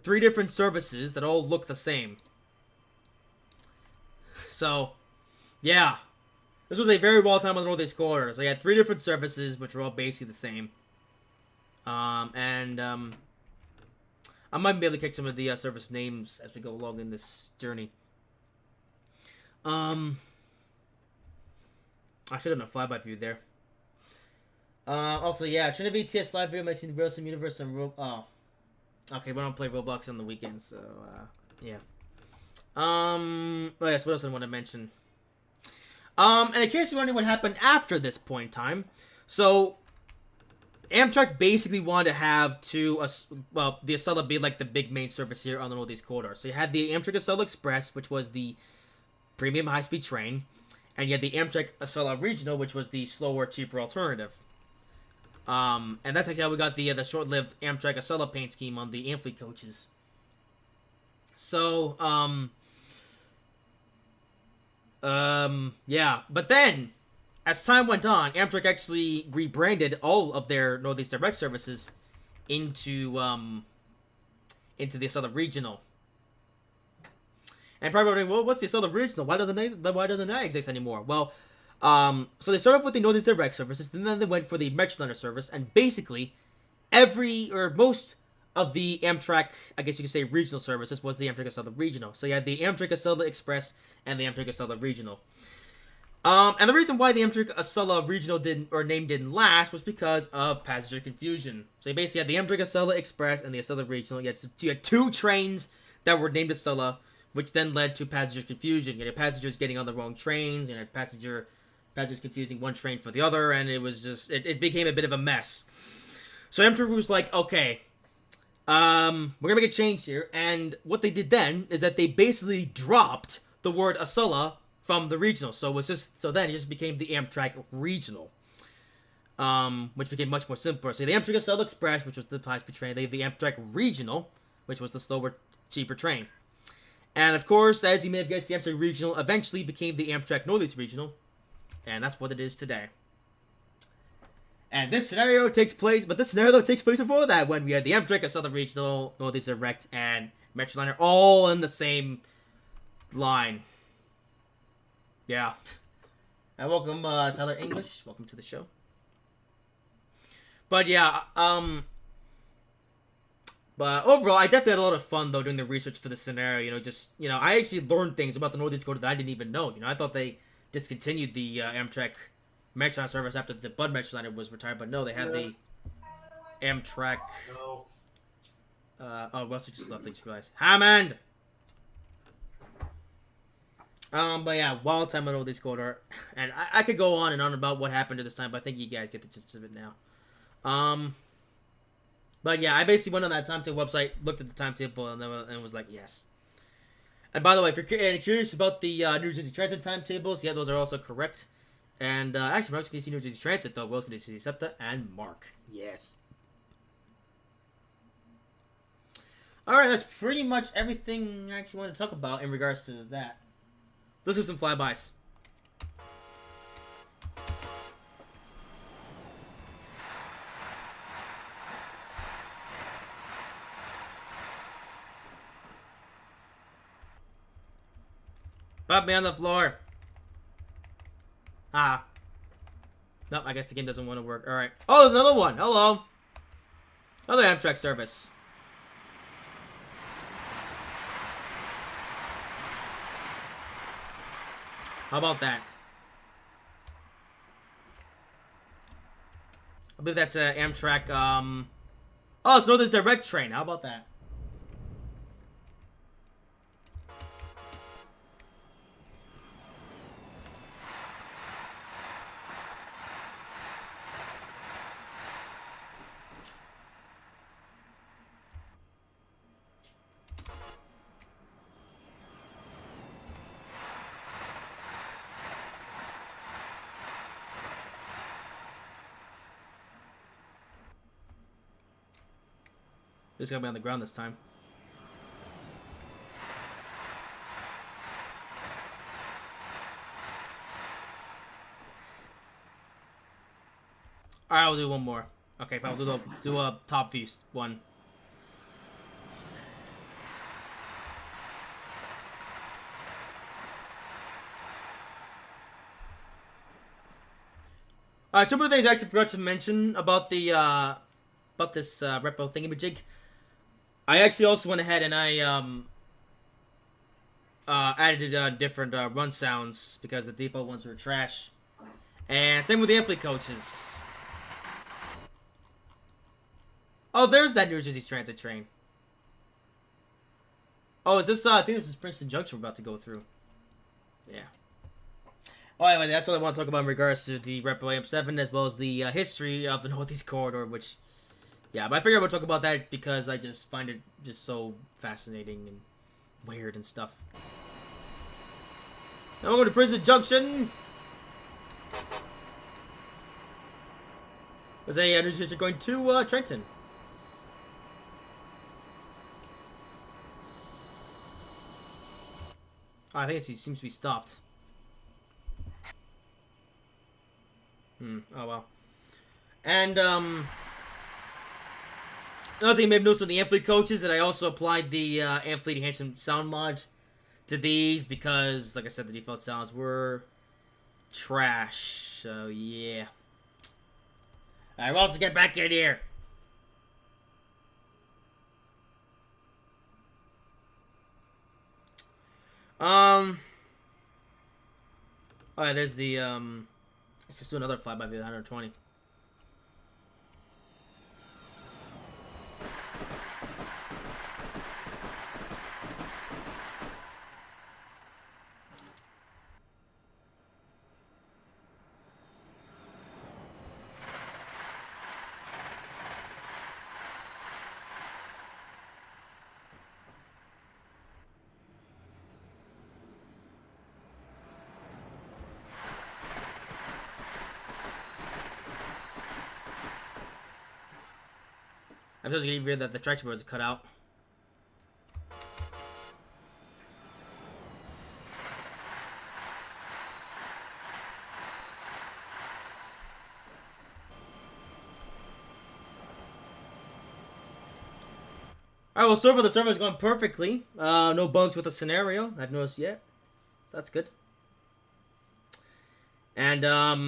3 different services that all look the same. So, yeah. This was a very wild time on the Northeast Corridor. So you had 3 different services, which were all basically the same. I might be able to kick some of the service names as we go along in this journey. I should have done a flyby view there. Also, yeah, Trinity TS live video mentioning the Real Sim Universe and okay, we don't play Roblox on the weekends, so yeah. Oh yes, what else I want to mention? And in case you're wondering what happened after this point in time, so Amtrak basically wanted to have the Acela be like the big main service here on the Northeast Corridor. So you had the Amtrak Acela Express, which was the premium high-speed train, and you had the Amtrak Acela Regional, which was the slower, cheaper alternative. And that's actually how we got the short-lived Amtrak Acela paint scheme on the Amfleet coaches. So, yeah. But then, as time went on, Amtrak actually rebranded all of their Northeast Direct services into the Acela Regional. And probably wondering, well, what's the Acela Regional? Why doesn't that exist anymore? Well, so they started off with the Northeast Direct services, and then they went for the Metroliner service, and basically most of the Amtrak, I guess you could say, regional services was the Amtrak Acela Regional. So you had the Amtrak Acela Express and the Amtrak Acela Regional. And the reason why the Amtrak Acela Regional name didn't last was because of passenger confusion. So you basically had the Amtrak Acela Express and the Acela Regional. You had 2 trains that were named Acela, which then led to passenger confusion. You had passengers getting on the wrong trains, and passengers confusing one train for the other, and it was just it became a bit of a mess. So Amtrak was like, okay, we're gonna make a change here, and what they did then is that they basically dropped the word Acela from the regional. So then it just became the Amtrak Regional, which became much more simpler. So the Amtrak Acela Express, which was the high-speed train, they had the Amtrak Regional, which was the slower, cheaper train. And of course, as you may have guessed, the Amtrak Regional eventually became the Amtrak Northeast Regional, and that's what it is today. And this scenario takes place before that, when we had the Amtrak Acela Regional, Northeast Direct, and Metroliner all in the same line. Yeah. And welcome, Tyler English. Welcome to the show. But yeah, but overall, I definitely had a lot of fun, though, doing the research for this scenario. I actually learned things about the Northeast Corridor that I didn't even know. I thought they discontinued the Amtrak Metroliner service after the Bud Metroliner was retired, but no, they had the Amtrak. No. Russell just left. I just realized. Hammond. But yeah, wild time on Northeast Corridor, and I could go on and on about what happened at this time, but I think you guys get the gist of it now. But yeah, I basically went on that timetable website, looked at the timetable, and was like, yes. And by the way, if you're curious about the New Jersey Transit timetables, yeah, those are also correct. And actually, we're also going to see New Jersey Transit, though. We're also going to see SEPTA and Mark. Yes. Alright, that's pretty much everything I actually want to talk about in regards to that. Let's do some flybys. Pop me on the floor. Ah. Nope, I guess the game doesn't want to work. Alright. Oh, there's another one. Hello. Another Amtrak service. How about that? I believe that's Amtrak, Oh, it's Northern Direct train. How about that? This is gonna be on the ground this time. Alright, I'll do one more. Okay, fine, I'll do a top view one. Two more things I actually forgot to mention about the about this repo thingamajig. I actually also went ahead and I added different run sounds because the default ones were trash. And same with the Amtrak coaches. Oh, there's that New Jersey Transit train. Oh, is this, I think this is Princeton Junction we're about to go through. Yeah. Oh, anyway, that's all I want to talk about in regards to the Repo AM7, as well as the history of the Northeast Corridor, which, yeah, but I figured I would talk about that because I just find it just so fascinating and weird and stuff. Now we're going to Princeton Junction. As a New Jersey going to Trenton. Oh, I think he seems to be stopped. Oh well. And another thing you may have noticed on the Amfleet coaches that I also applied the Amfleet Enhancement Sound mod to these because, like I said, the default sounds were trash. So yeah. Alright, we'll also get back in here. Oh yeah, there's the let's just do another flyby via 120. I'm supposed to get rid that the traction boards cut out. Alright, well, so far the server is going perfectly. No bugs with the scenario, I've noticed yet. So that's good. And,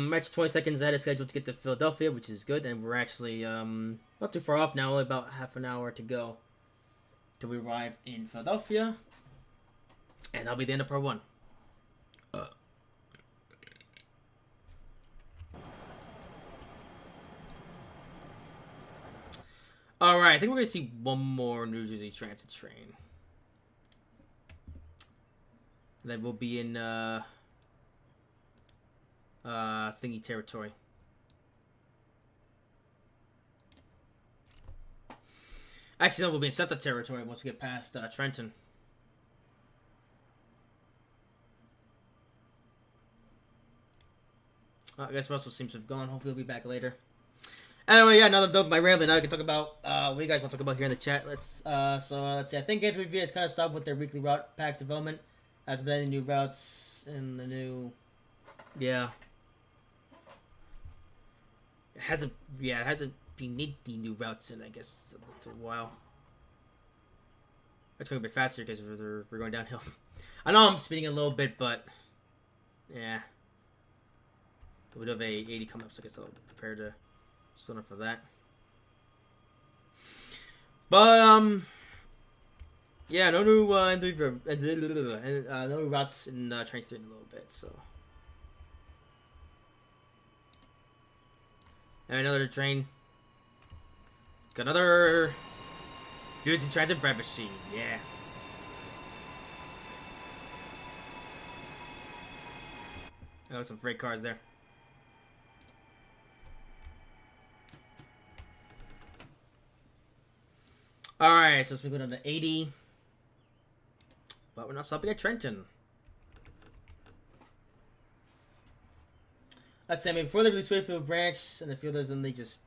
match 20 seconds ahead of schedule to get to Philadelphia, which is good. And we're actually, not too far off now, only about half an hour to go till we arrive in Philadelphia. And that'll be the end of part 1. Alright, I think we're going to see one more New Jersey Transit train. Then we'll be in, thingy territory. Actually, no, we'll be in SEPTA territory once we get past Trenton. I guess Russell seems to have gone. Hopefully he'll be back later. Anyway, yeah, now that I'm done with my rambling, now I can talk about what you guys want to talk about here in the chat. Let's see. I think N3V has kind of stopped with their weekly route pack development. Hasn't been any new routes in the new, yeah. It hasn't been need the new routes in, I guess, a little while. It's going a bit faster because we're going downhill. I know I'm speeding a little bit, but yeah. We do have a 80 coming up, so I guess I'll prepare to still enough for that. But yeah, no new N3 no new routes in train state in a little bit, so. And another train. Got another New Jersey Transit bread machine, yeah. Oh, some freight cars there. Alright, so let's go down to 80. But we're not stopping at Trenton. Let's say, I mean, before they release Wayfield Branch and the fielders, then they just...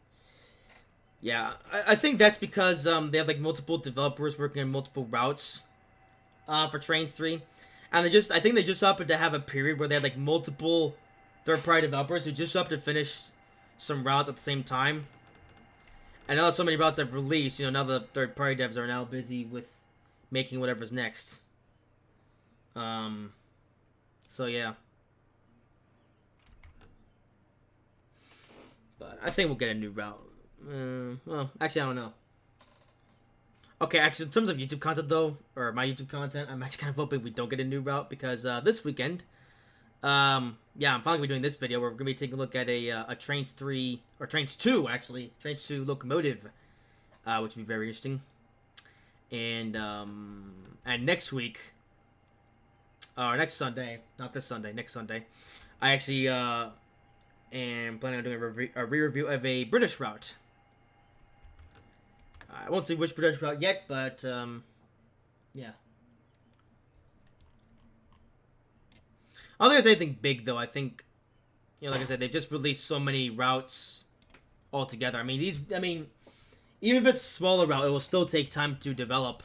Yeah, I think that's because they have, like, multiple developers working on multiple routes for Trains 3. And I think they just opted to have a period where they had, like, multiple third-party developers who just opted to finish some routes at the same time. And now so many routes I've released, you know, now the third-party devs are now busy with making whatever's next. So yeah. But I think we'll get a new route. Well, actually, I don't know. Okay, actually, in terms of YouTube content, though, or my YouTube content, I'm actually kind of hoping we don't get a new route because this weekend, yeah, I'm finally gonna be doing this video where we're gonna be taking a look at a Trains 3 or Trains 2 actually, Trains 2 locomotive, which will be very interesting. And next week, or next Sunday, not this Sunday, next Sunday, I actually am planning on doing a re-review of a British route. I won't say which British route yet, but yeah. I don't think it's anything big though. I think, you know, like I said, they've just released so many routes altogether. I mean, even if it's a smaller route, it will still take time to develop.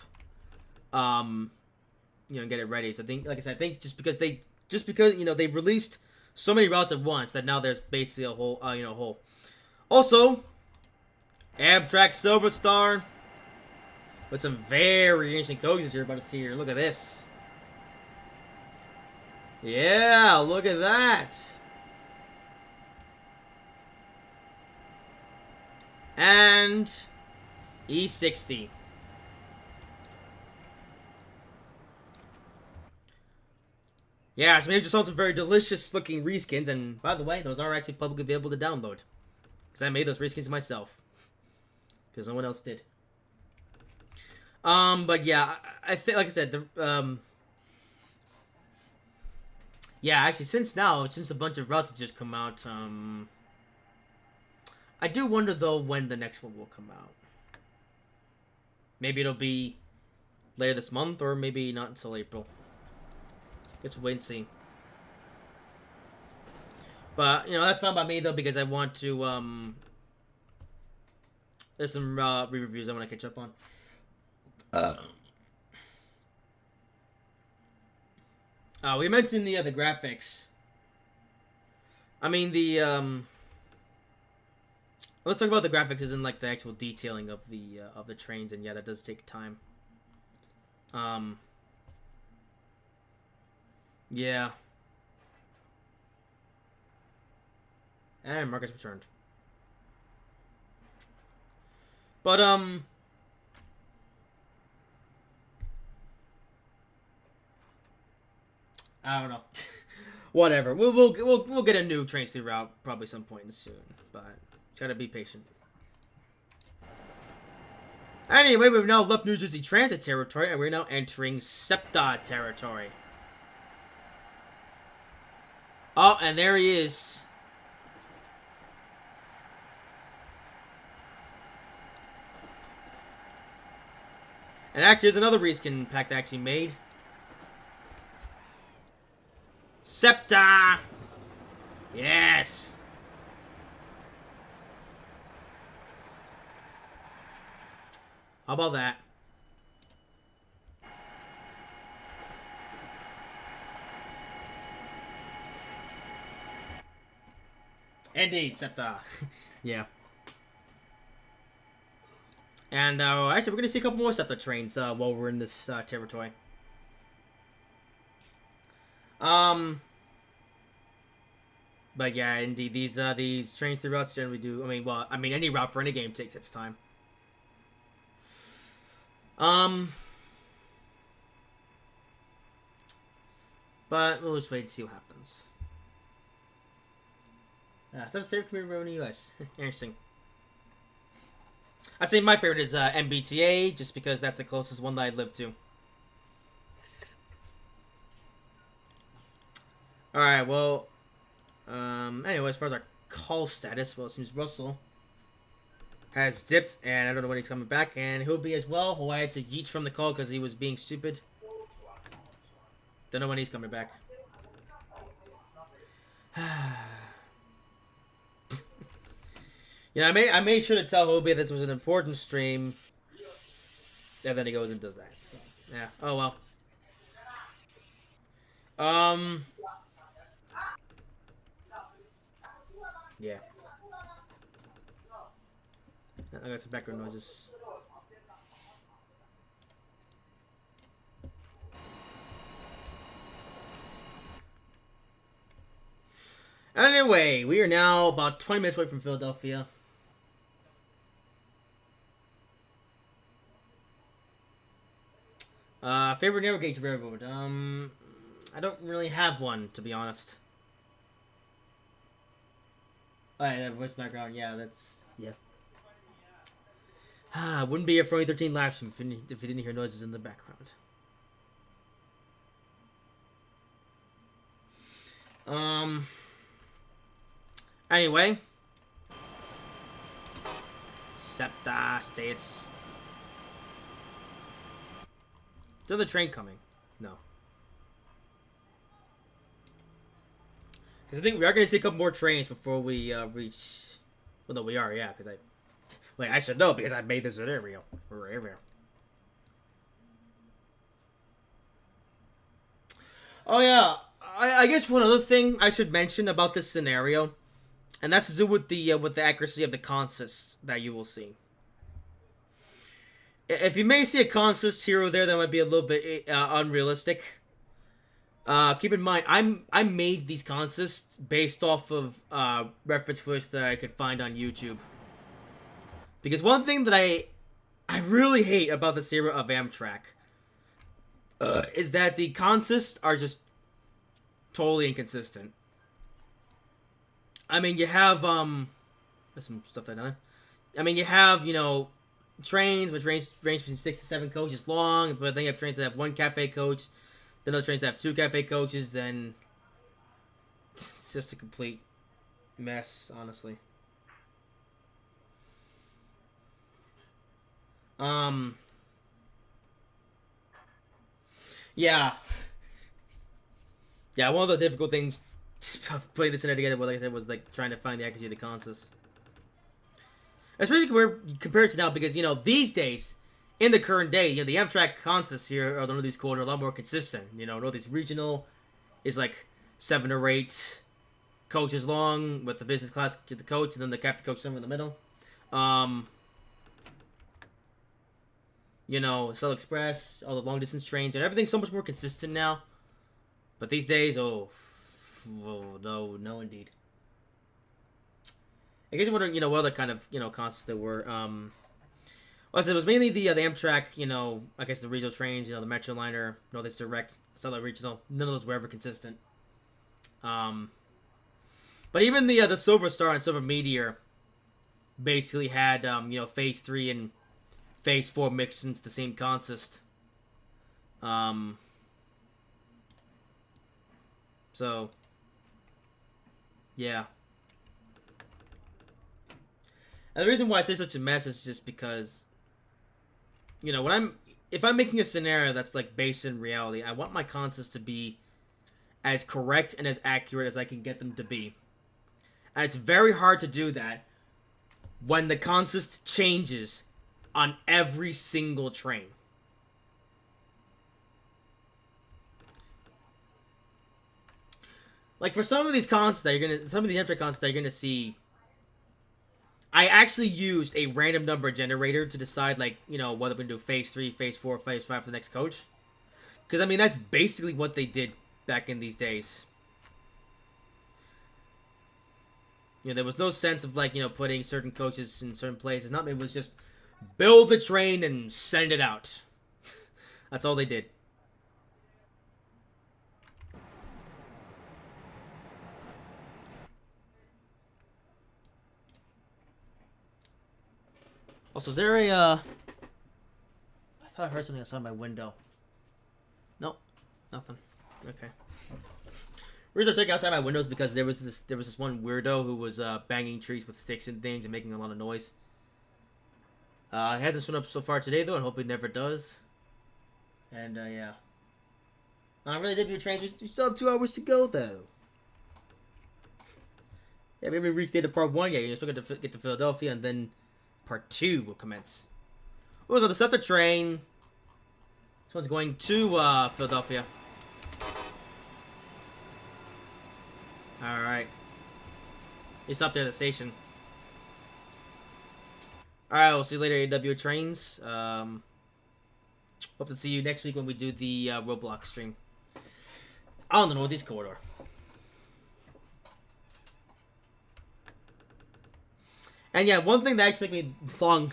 You know, and get it ready. So I think, like I said, I think just because you know they released so many routes at once that now there's basically a whole hole. Also, Amtrak Silver Star with some very interesting coaches you're about to see here. Look at this. Yeah, look at that. And E60. Yeah, so maybe just saw some very delicious looking reskins, and by the way, those are actually publicly available to download. Because I made those reskins myself. Because no one else did. But yeah, I think, like I said, yeah, actually, since a bunch of routes have just come out, I do wonder, though, when the next one will come out. Maybe it'll be later this month, or maybe not until April. Guess we'll wait and see. But, you know, that's fine by me, though, because I want to, there's some re-reviews I want to catch up on. We mentioned the graphics. I mean, let's talk about the graphics as in, like, the actual detailing of the trains, and yeah, that does take time. Yeah. And Marcus returned. But, I don't know. Whatever. We'll get a new Trains 3 route probably some point soon, but gotta be patient. Anyway, we've now left New Jersey Transit territory, and we're now entering SEPTA territory. Oh, and there he is. And actually, there's another reskin pack that actually made. SEPTA! Yes! How about that? Indeed, SEPTA. Yeah. And actually, we're gonna see a couple more SEPTA trains while we're in this territory. But yeah, indeed, these trains through routes generally do. I mean, any route for any game takes its time. But we'll just wait and see what happens. So that's the favorite community road in the U.S. Interesting. I'd say my favorite is MBTA, just because that's the closest one that I live to. Alright, well... anyway, as far as our call status, well, it seems Russell has dipped, and I don't know when he's coming back, and he'll be as well, who I had to yeet from the call because he was being stupid. Don't know when he's coming back. Yeah, I made sure to tell Hobie this was an important stream, and then he goes and does that. So yeah. Oh well. Yeah. I got some background noises. Anyway, we are now about 20 minutes away from Philadelphia. Favorite narrow gauge railroad? I don't really have one, to be honest. Oh, yeah, that voice background. Yeah, that's... Yeah. Wouldn't be here for only 13 laps if you didn't hear noises in the background. Anyway. SEPTA states. Is the train coming? No. Because I think we are going to see a couple more trains before we reach... Well, no, we are, yeah, because I... Wait, I should know because I made this scenario. Oh, yeah. I guess one other thing I should mention about this scenario, and that's to do with the accuracy of the consists that you will see. If you may see a consist here or there that might be a little bit unrealistic, keep in mind I made these consists based off of reference footage that I could find on YouTube. Because one thing that I really hate about this era of Amtrak is that the consists are just totally inconsistent. I mean, you have there's some stuff that I done. I mean, you have, you know, trains which range between 6 to 7 coaches long, but then you have trains that have 1 cafe coach, then other trains that have 2 cafe coaches, then it's just a complete mess, honestly. Yeah. Yeah, one of the difficult things of putting this in together, like I said, was like trying to find the accuracy of the consists. Especially compared to now, because, you know, these days, in the current day, you know, the Amtrak consists here, or the Northeast Corridor, are a lot more consistent. You know, Northeast Regional is like 7 or 8 coaches long, with the business class to the coach, and then the cafe coach somewhere in the middle. You know, Cell Express, all the long distance trains, and everything's so much more consistent now. But these days, oh no, indeed. I guess you're wondering, you know, what other kind of, you know, consists there were. Well, I said it was mainly the Amtrak, you know, I guess the regional trains, you know, the Metroliner, Northeast Direct, Southern Regional. None of those were ever consistent. But even the Silver Star and Silver Meteor basically had, you know, Phase 3 and Phase 4 mixed into the same consist. So, yeah. And the reason why I say such a mess is just because, you know, if I'm making a scenario that's like based in reality, I want my consists to be as correct and as accurate as I can get them to be. And it's very hard to do that when the consist changes on every single train. Like, for some of these consists that some of the Amtrak consists that you're gonna see, I actually used a random number generator to decide, like, you know, whether we're gonna do Phase 3, Phase 4, Phase 5 for the next coach. Because, I mean, that's basically what they did back in these days. You know, there was no sense of, like, you know, putting certain coaches in certain places. Nothing. It was just build the train and send it out. That's all they did. Also, is there a, I thought I heard something outside my window. Nope. Nothing. Okay. The reason I'm taking outside my window is because there was this one weirdo who was, banging trees with sticks and things and making a lot of noise. It hasn't shown up so far today, though, and hope it never does. And, yeah. I really did your trains. We still have 2 hours to go, though. Yeah, we haven't reached the end of part 1 yet. You're still going to get to Philadelphia, and then part 2 will commence. Oh, so the SEPTA train. This one's going to Philadelphia. Alright. He stopped there at the station. Alright, we'll see you later, AW Trains. Hope to see you next week when we do the Roblox stream on the Northeast Corridor. And yeah, one thing that actually took me long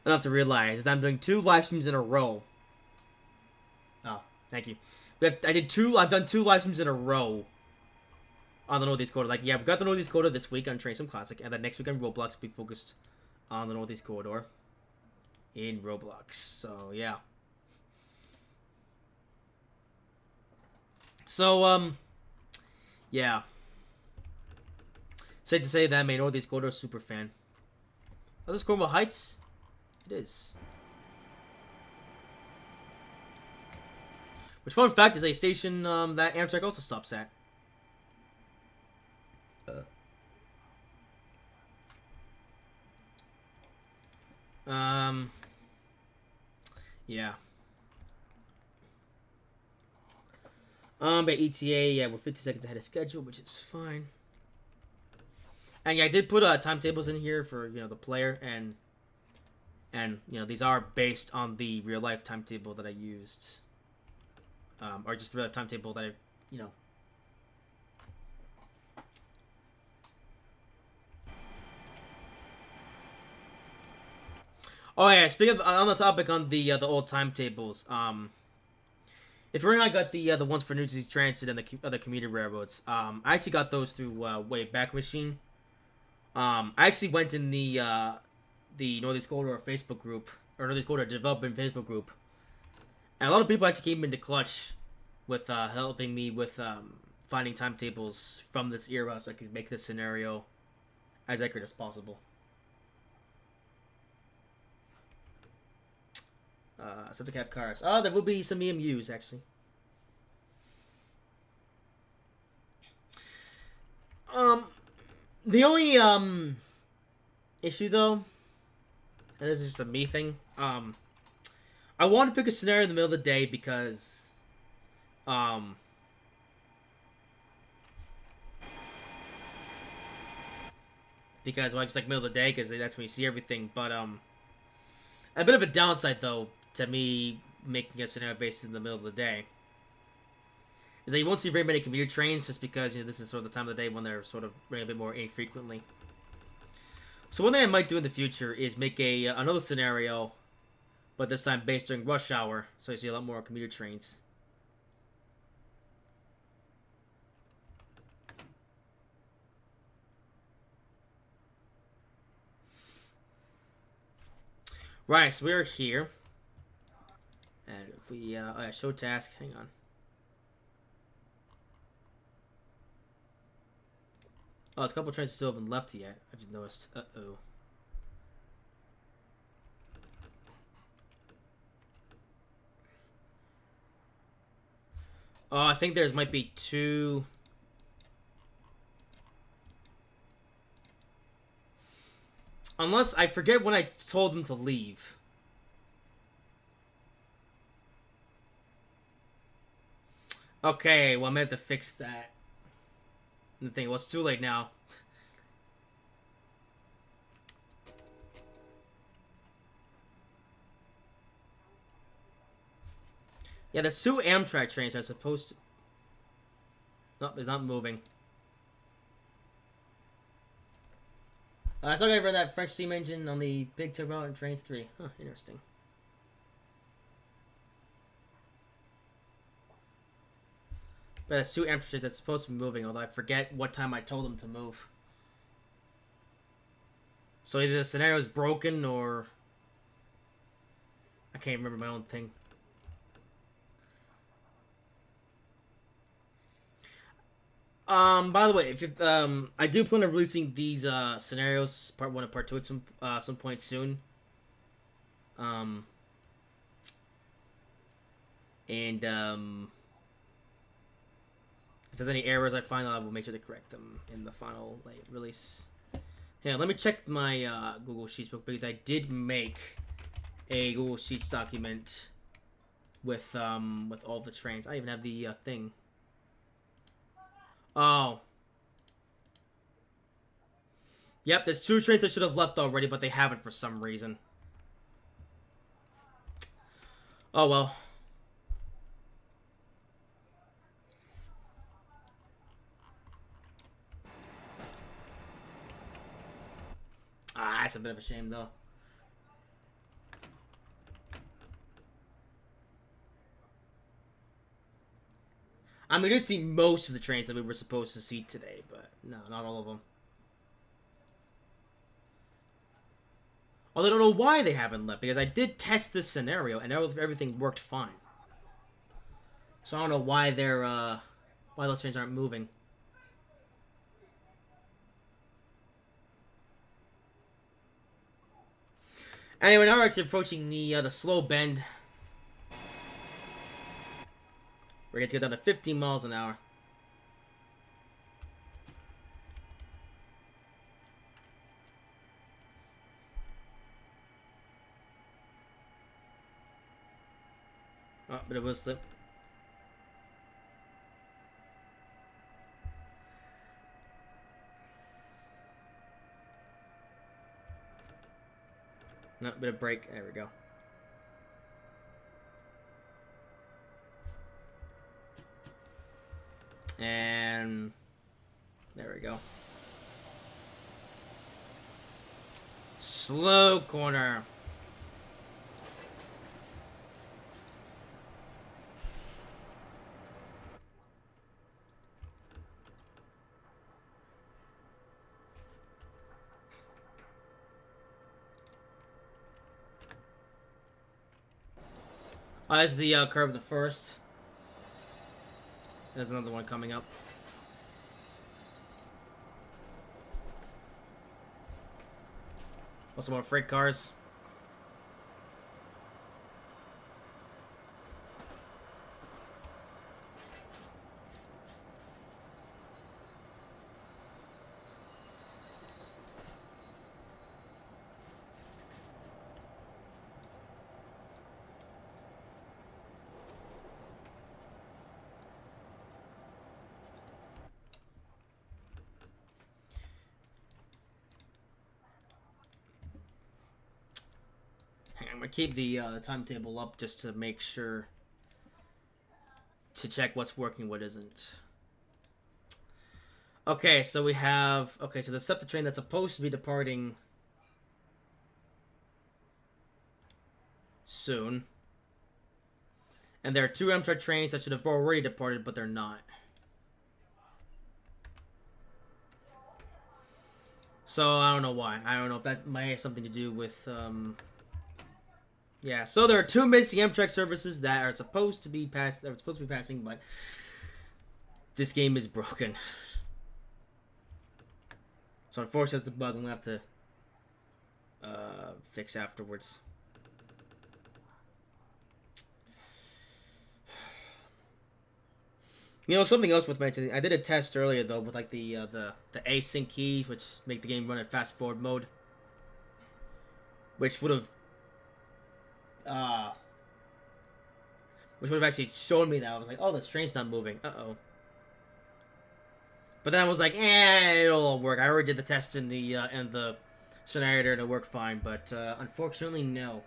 enough to realize is that I'm doing 2 live streams in a row. Oh, thank you. I've done 2 live streams in a row on the Northeast Corridor. Like, yeah, we got the Northeast Corridor this week on Train Sim Classic, and then next week on Roblox will be focused on the Northeast Corridor in Roblox. So, yeah. So, yeah. Safe to say that I'm a Northeast Corridor super fan. Is this Cornwall Heights? It is. Which, fun fact, is a station that Amtrak also stops at. Yeah. By ETA, yeah, we're 50 seconds ahead of schedule, which is fine. And yeah, I did put timetables in here for, you know, the player, and you know, these are based on the real life timetable that I used. Or just the real life timetable that I, you know. Oh yeah, speaking of, on the topic on the old timetables, if you're not got the ones for New Jersey Transit and the other commuter railroads, I actually got those through Wayback Machine. I actually went in the Northeast Corridor Facebook group, or Northeast Corridor Development Facebook group, and a lot of people actually came into clutch with helping me with finding timetables from this era, so I could make this scenario as accurate as possible. Subject have cars. Oh, there will be some EMUs actually. The only issue though, and this is just a me thing. I want to pick a scenario in the middle of the day because well, just like middle of the day, because that's when you see everything. But a bit of a downside though to me making a scenario based in the middle of the day is that you won't see very many commuter trains, just because, you know, this is sort of the time of the day when they're sort of running a bit more infrequently. So one thing I might do in the future is make another scenario, but this time based during rush hour, so you see a lot more commuter trains. Right, so we're here. And if we, show task, hang on. Oh, it's a couple trains still haven't left yet. I've just noticed. Uh-oh. Oh, I think there's might be 2... Unless, I forget when I told them to leave. Okay, well, I'm gonna have to fix that. The thing, well, it's too late now. Yeah, the 2 Amtrak trains are supposed to... Nope, it's not moving. I saw I read that French steam engine on the Big Turbo and Trains 3. Huh, interesting. But that's 2 Amtrak trains that's supposed to be moving, although I forget what time I told them to move. So either the scenario is broken, or... I can't remember my own thing. By the way, if I do plan on releasing these scenarios, part 1 and part 2 at some point soon. If there's any errors I find, I will make sure to correct them in the final release. Yeah, let me check my Google Sheets book, because I did make a Google Sheets document with all the trains. I even have the thing. Oh. Yep, there's 2 trains that should have left already, but they haven't for some reason. Oh well. Ah, it's a bit of a shame, though. I mean, we did see most of the trains that we were supposed to see today, but no, not all of them. Although I don't know why they haven't left, because I did test this scenario, and everything worked fine. So I don't know why why those trains aren't moving. Anyway, now we're actually approaching the slow bend. We're going to go down to 15 miles an hour. Oh, but it will slip. No, bit of brake. There we go. And there we go. Slow corner. Oh, that's the curve of the first. There's another one coming up. Also more freight cars. I'm gonna keep the timetable up just to make sure to check what's working, what isn't. Okay, so we have so the SEPTA train that's supposed to be departing soon, and there are 2 Amtrak trains that should have already departed, but they're not. So I don't know why. I don't know if that might have something to do with yeah, so there are 2 missing Amtrak services that are supposed to be passing, but this game is broken. So unfortunately, it's a bug I'm gonna have to fix afterwards. You know, something else worth mentioning. I did a test earlier though with like the async keys, which make the game run in fast forward mode, which would have actually shown me that. I was like, oh, this train's not moving. Uh-oh. But then I was like, it'll all work. I already did the test in the scenario and it worked fine, but unfortunately, no.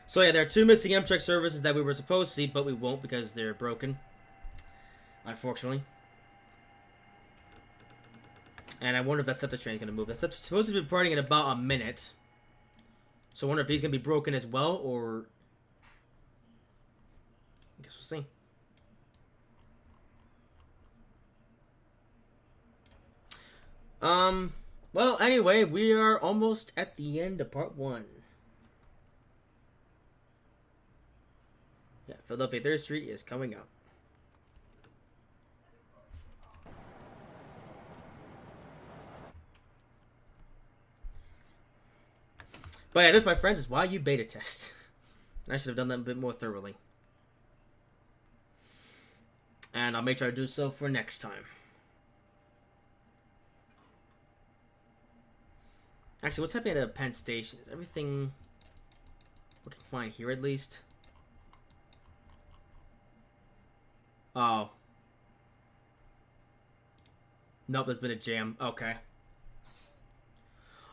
So yeah, there are 2 missing Amtrak services that we were supposed to see, but we won't because they're broken. Unfortunately. And I wonder if that SEPTA train is going to move. That's supposed to be departing in about a minute. So I wonder if he's going to be broken as well, or... I guess we'll see. Well, anyway, we are almost at the end of part 1. Yeah, Philadelphia 3rd Street is coming up. But yeah, this, my friends, is why you beta test. And I should have done that a bit more thoroughly. And I'll make sure I do so for next time. Actually, what's happening at Penn Station? Is everything looking fine here at least? Oh. Nope, there's been a jam. Okay.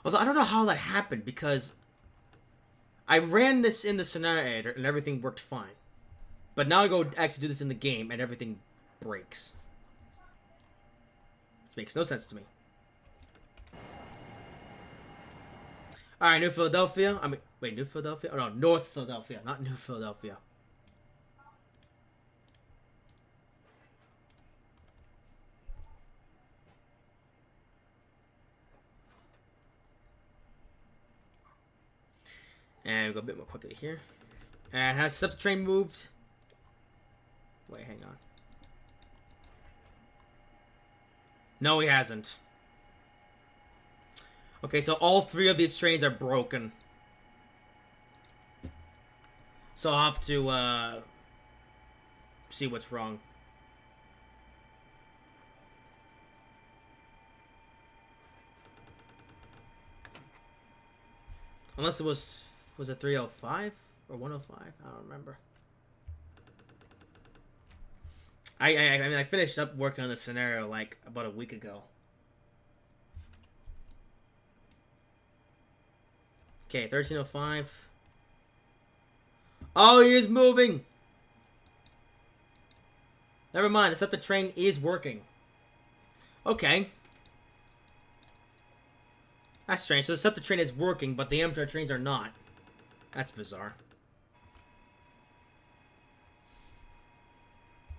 Although I don't know how that happened because I ran this in the scenario editor and everything worked fine. But now I go actually do this in the game and everything breaks. Which makes no sense to me. Alright, New Philadelphia. I mean, wait, New Philadelphia? Oh no, North Philadelphia, not New Philadelphia. And we'll go a bit more quickly here. And has the train moved? Wait, hang on. No, he hasn't. Okay, so all 3 of these trains are broken. So I'll have to, see what's wrong. Unless it was it 305 or 105? I don't remember. I mean, I finished up working on the scenario like about a week ago. Okay, 1305. Oh, he is moving! Never mind, except the train is working. Okay. That's strange. So the SEPTA train is working, but the Amtrak trains are not. That's bizarre.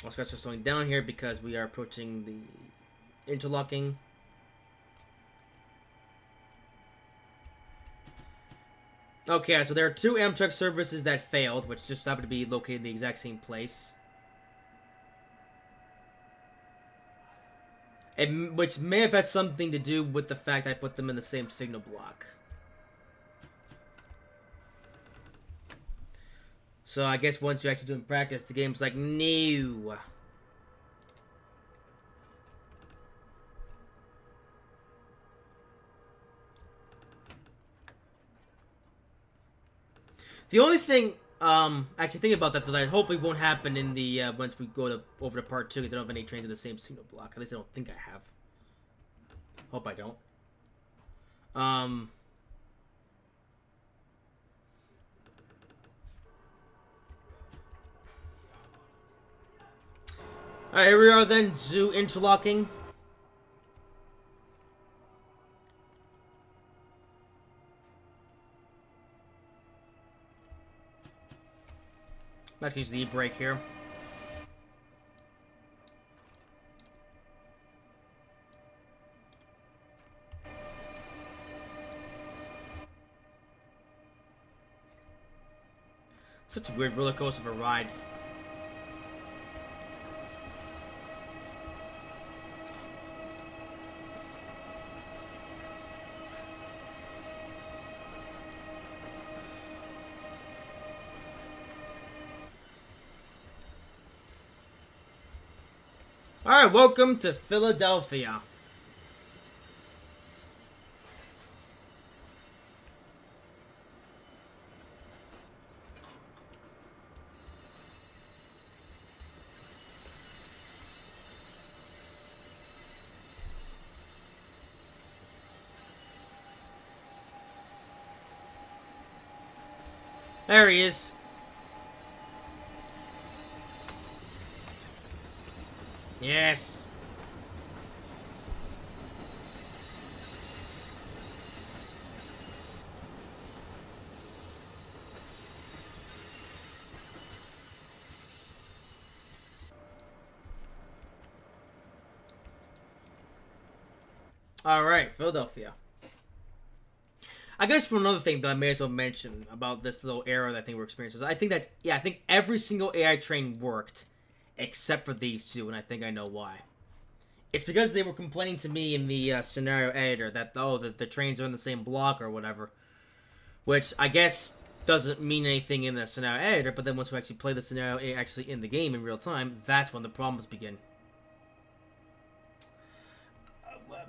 Let's start slowing down here because we are approaching the interlocking. Okay, so there are 2 Amtrak services that failed, which just happened to be located in the exact same place. Which may have had something to do with the fact I put them in the same signal block. So I guess once you actually do it in practice, the game's like, no. The only thing, actually thinking about that hopefully won't happen in the, once we go over to part 2, because I don't have any trains in the same signal block. At least I don't think I have. Hope I don't. Alright, here we are then, zoo interlocking. Let's use the e-brake here. Such a weird roller coaster of a ride. Alright, welcome to Philadelphia. There he is. Yes. Alright, Philadelphia. I guess for another thing that I may as well mention about this little error that I think we're experiencing, I think that's, yeah, I think every single AI train worked except for these 2, and I think I know why. It's because they were complaining to me in the scenario editor that, oh, the trains are in the same block or whatever, which I guess doesn't mean anything in the scenario editor, but then once we actually play the scenario actually in the game in real time, that's when the problems begin.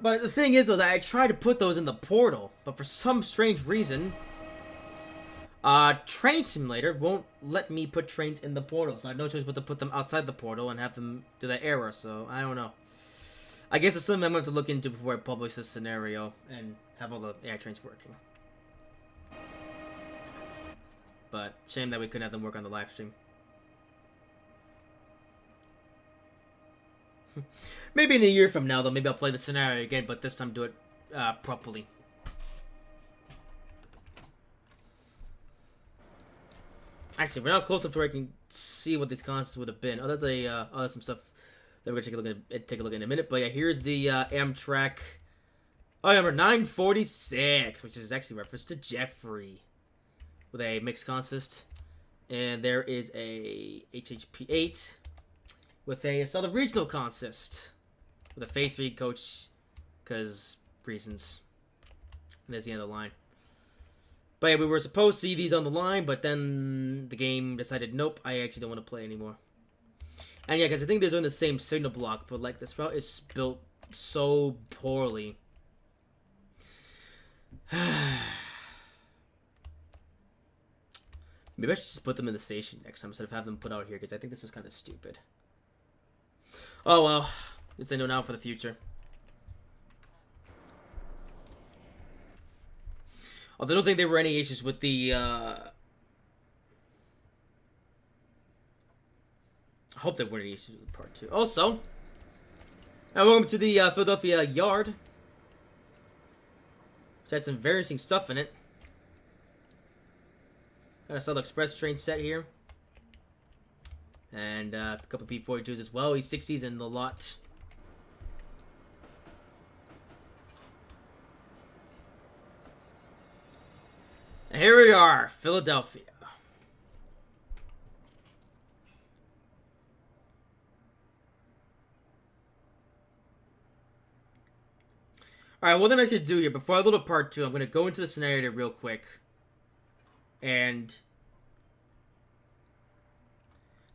But the thing is, though, that I tried to put those in the portal, but for some strange reason, Train Simulator won't let me put trains in the portal, so I have no choice but to put them outside the portal and have them do that error, so I don't know. I guess it's something I'm going to look into before I publish this scenario and have all the AI trains working. But shame that we couldn't have them work on the live stream. Maybe in a year from now, though, maybe I'll play the scenario again, but this time do it properly. Actually, we're now close up to where I can see what these concepts would have been. Oh, there's a there's some stuff that we're gonna take a look at in a minute. But yeah, here's the Amtrak. Oh, number 946, which is actually reference to Jeffrey, with a mixed consist, and there is a HHP 8 with a Southern Regional consist with a Phase 3 coach, because reasons. And there's the end of the line. But yeah, we were supposed to see these on the line, but then the game decided, nope, I actually don't want to play anymore. And yeah, because I think they're in the same signal block, but like this route is built so poorly. Maybe I should just put them in the station next time instead of have them put out here, because I think this was kind of stupid. Oh well, at least I know now for the future. Although I don't think there were any issues with the, I hope there weren't any issues with part 2. Also, welcome to the Philadelphia Yard. Which had some very interesting stuff in it. Got a Southern Express train set here. And a couple of P-42s as well. E-60s in the lot. And here we are, Philadelphia. Alright, what I'm going to do here, before I go to part 2, I'm going to go into the scenario real quick. And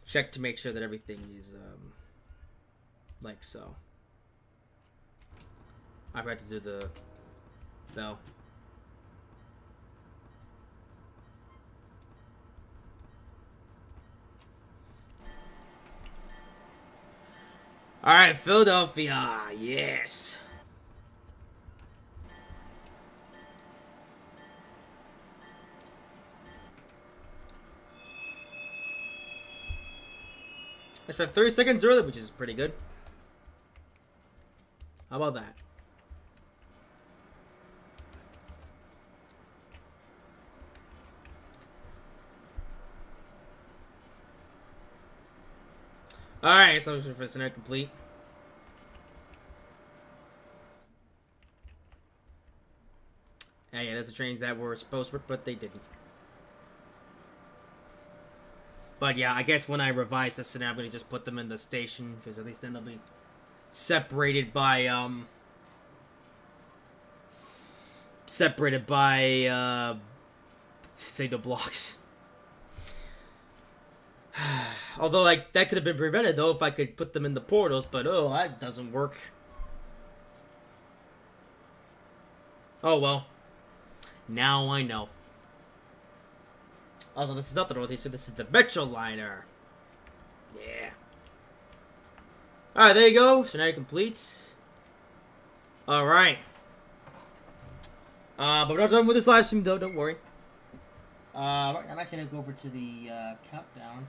check to make sure that everything is, like so. I forgot to do the bell. Alright, Philadelphia, yes. I tried 30 seconds early, which is pretty good. How about that? Alright, so for the scenario complete. And yeah, there's the trains that were supposed to work, but they didn't. But yeah, I guess when I revise this scenario, I'm going to just put them in the station, because at least then they'll be separated by, signal blocks. Although, like, that could have been prevented, though, if I could put them in the portals, but, oh, that doesn't work. Oh, well. Now I know. Also, this is not the Northeast, so this is the Metroliner. Yeah. Alright, there you go. Scenario complete. Alright. But we're not done with this live stream, though, don't worry. Right, I'm actually going to go over to the countdown.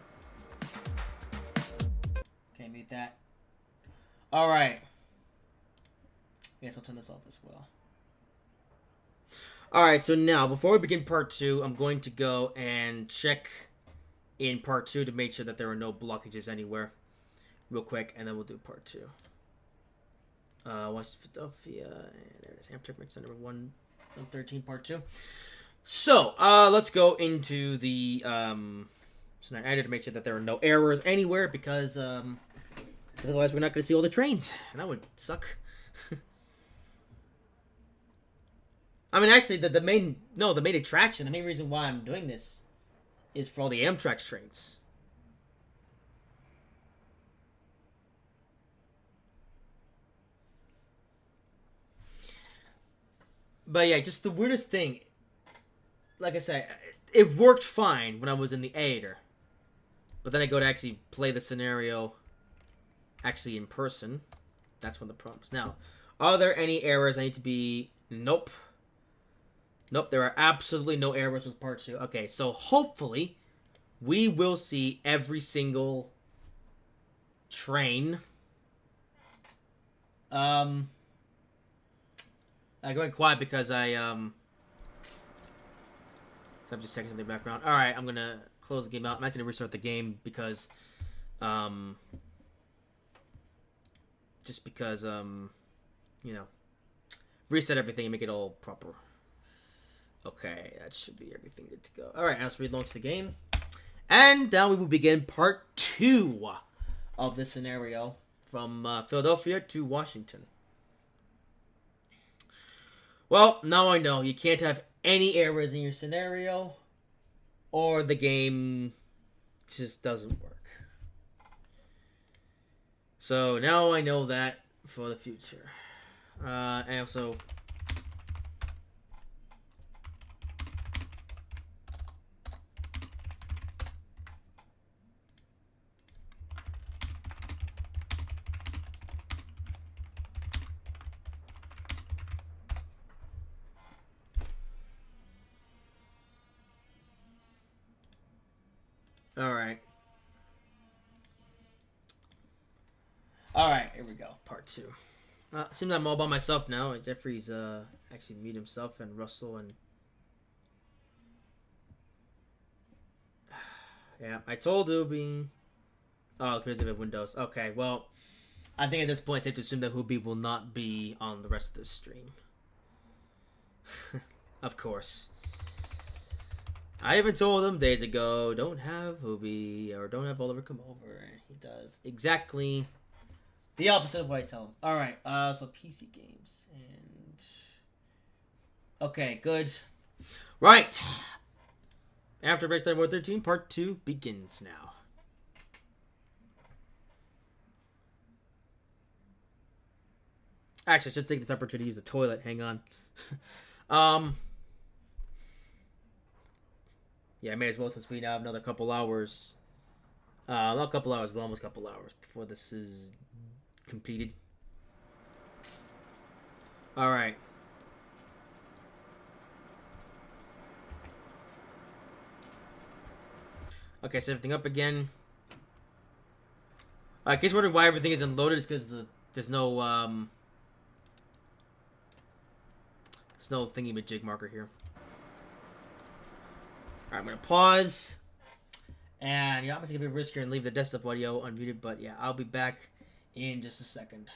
Okay, mute that. Alright. Yes, I'll turn this off as well. Alright, so now, before we begin part 2, I'm going to go and check in part 2 to make sure that there are no blockages anywhere. Real quick, and then we'll do part 2. Washington, Philadelphia, and there it is. Amtrak Mix number 113, part 2. So, let's go into the scenario editor to make sure that there are no errors anywhere, because otherwise we're not going to see all the trains, and that would suck. I mean, actually, the main attraction, the main reason why I'm doing this is for all the Amtrak trains. But yeah, just the weirdest thing, like I said, it worked fine when I was in the editor. But then I go to actually play the scenario actually in person. That's one of the prompts. Now, are there any errors I need to be... Nope. Nope, there are absolutely no errors with part 2. Okay, so hopefully we will see every single train. I went quiet because I'm just checking something in the background. Alright, I'm gonna close the game out. I'm not gonna restart the game because just because you know, reset everything and make it all proper. Okay, that should be everything good to go. Alright, let's relaunch the game. And now we will begin part 2 of this scenario from Philadelphia to Washington. Well, now I know you can't have any errors in your scenario or the game just doesn't work. So now I know that for the future. And also... Alright. Alright, here we go. Part 2. Seems I'm all by myself now. Jeffrey's actually muted himself, and Russell and... Yeah, I told Ubi... Oh, because of Windows. Okay, well... I think at this point it's safe to assume that Hubi will not be on the rest of this stream. Of course. I even told him days ago, don't have Hubi, or don't have Oliver come over, and he does exactly the opposite of what I tell him. Alright, so PC games, and... Okay, good. Right! After Breakside War 13, Part 2 begins now. Actually, I should take this opportunity to use the toilet. Hang on. Yeah, I may as well since we now have another couple hours. Not a couple hours, but almost a couple hours before this is completed. Alright. Okay, set everything up again. In case you're wondering why everything isn't loaded, it's because there's no thingy-majig marker here. Alright, I'm gonna pause. And yeah, I'm gonna take a bit of risk here and leave the desktop audio unmuted, but yeah, I'll be back in just a second.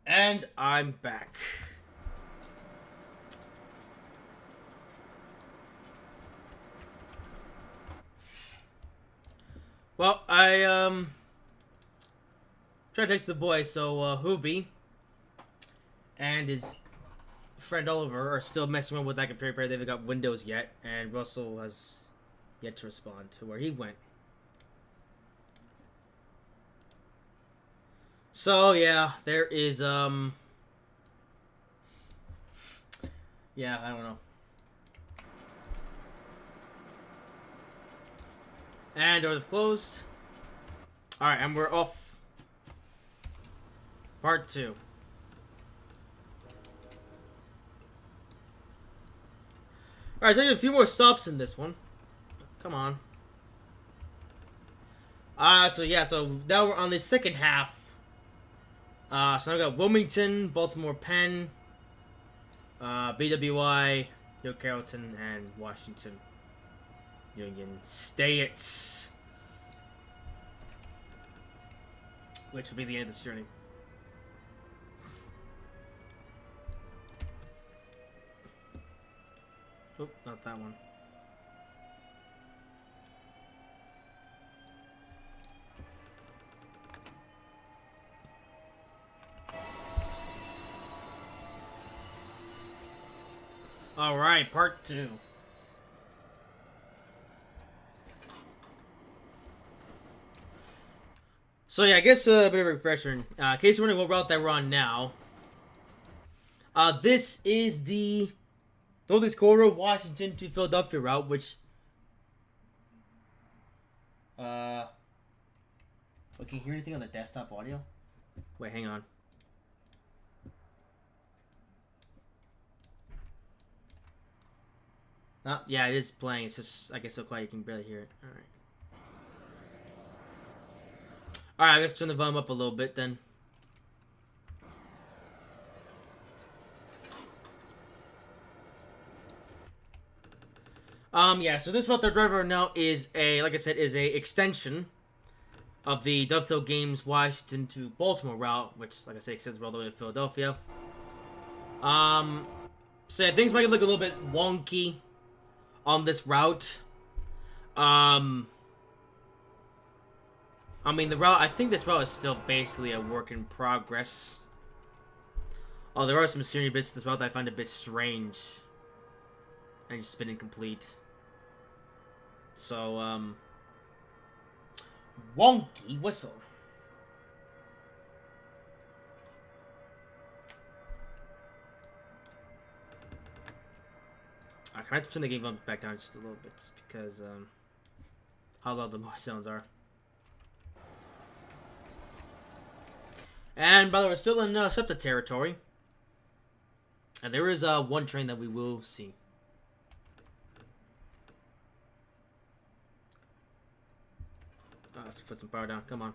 And I'm back. Well, I tried to text the boy, so Hubi and his friend Oliver are still messing around with that computer repair. They haven't got Windows yet, and Russell has yet to respond to where he went. So yeah, there is yeah, I don't know. And doors closed. Alright, and we're off. Part 2. Alright, so there's a few more stops in this one. Come on. So now we're on the second half. So now we got Wilmington, Baltimore Penn, BWI, York Carrollton, and Washington Union States. Which will be the end of this journey. Oh, not that one. Alright, part 2. So yeah, I guess a bit of a refresher. In case you're wondering what route that we're on now. This is the Northeast Corridor, Washington to Philadelphia route, which... can you hear anything on the desktop audio? Wait, hang on. Oh, yeah, it is playing. It's just, I guess, so quiet you can barely hear it. Alright. Alright, let's turn the volume up a little bit then. Yeah, so this route they're driving right now is like I said, is a extension of the Dovetail Games Washington to Baltimore route, which, like I said, extends all the way to Philadelphia. So yeah, things might look a little bit wonky on this route. I mean, I think this route is still basically a work in progress. Oh, there are some scenery bits to this route that I find a bit strange. And just a bit incomplete. So, wonky whistle. I have to turn the game volume back down just a little bit, because, how loud the noise sounds are. And, by the way, we're still in SEPTA territory. And there is one train that we will see. Let's put some power down. Come on.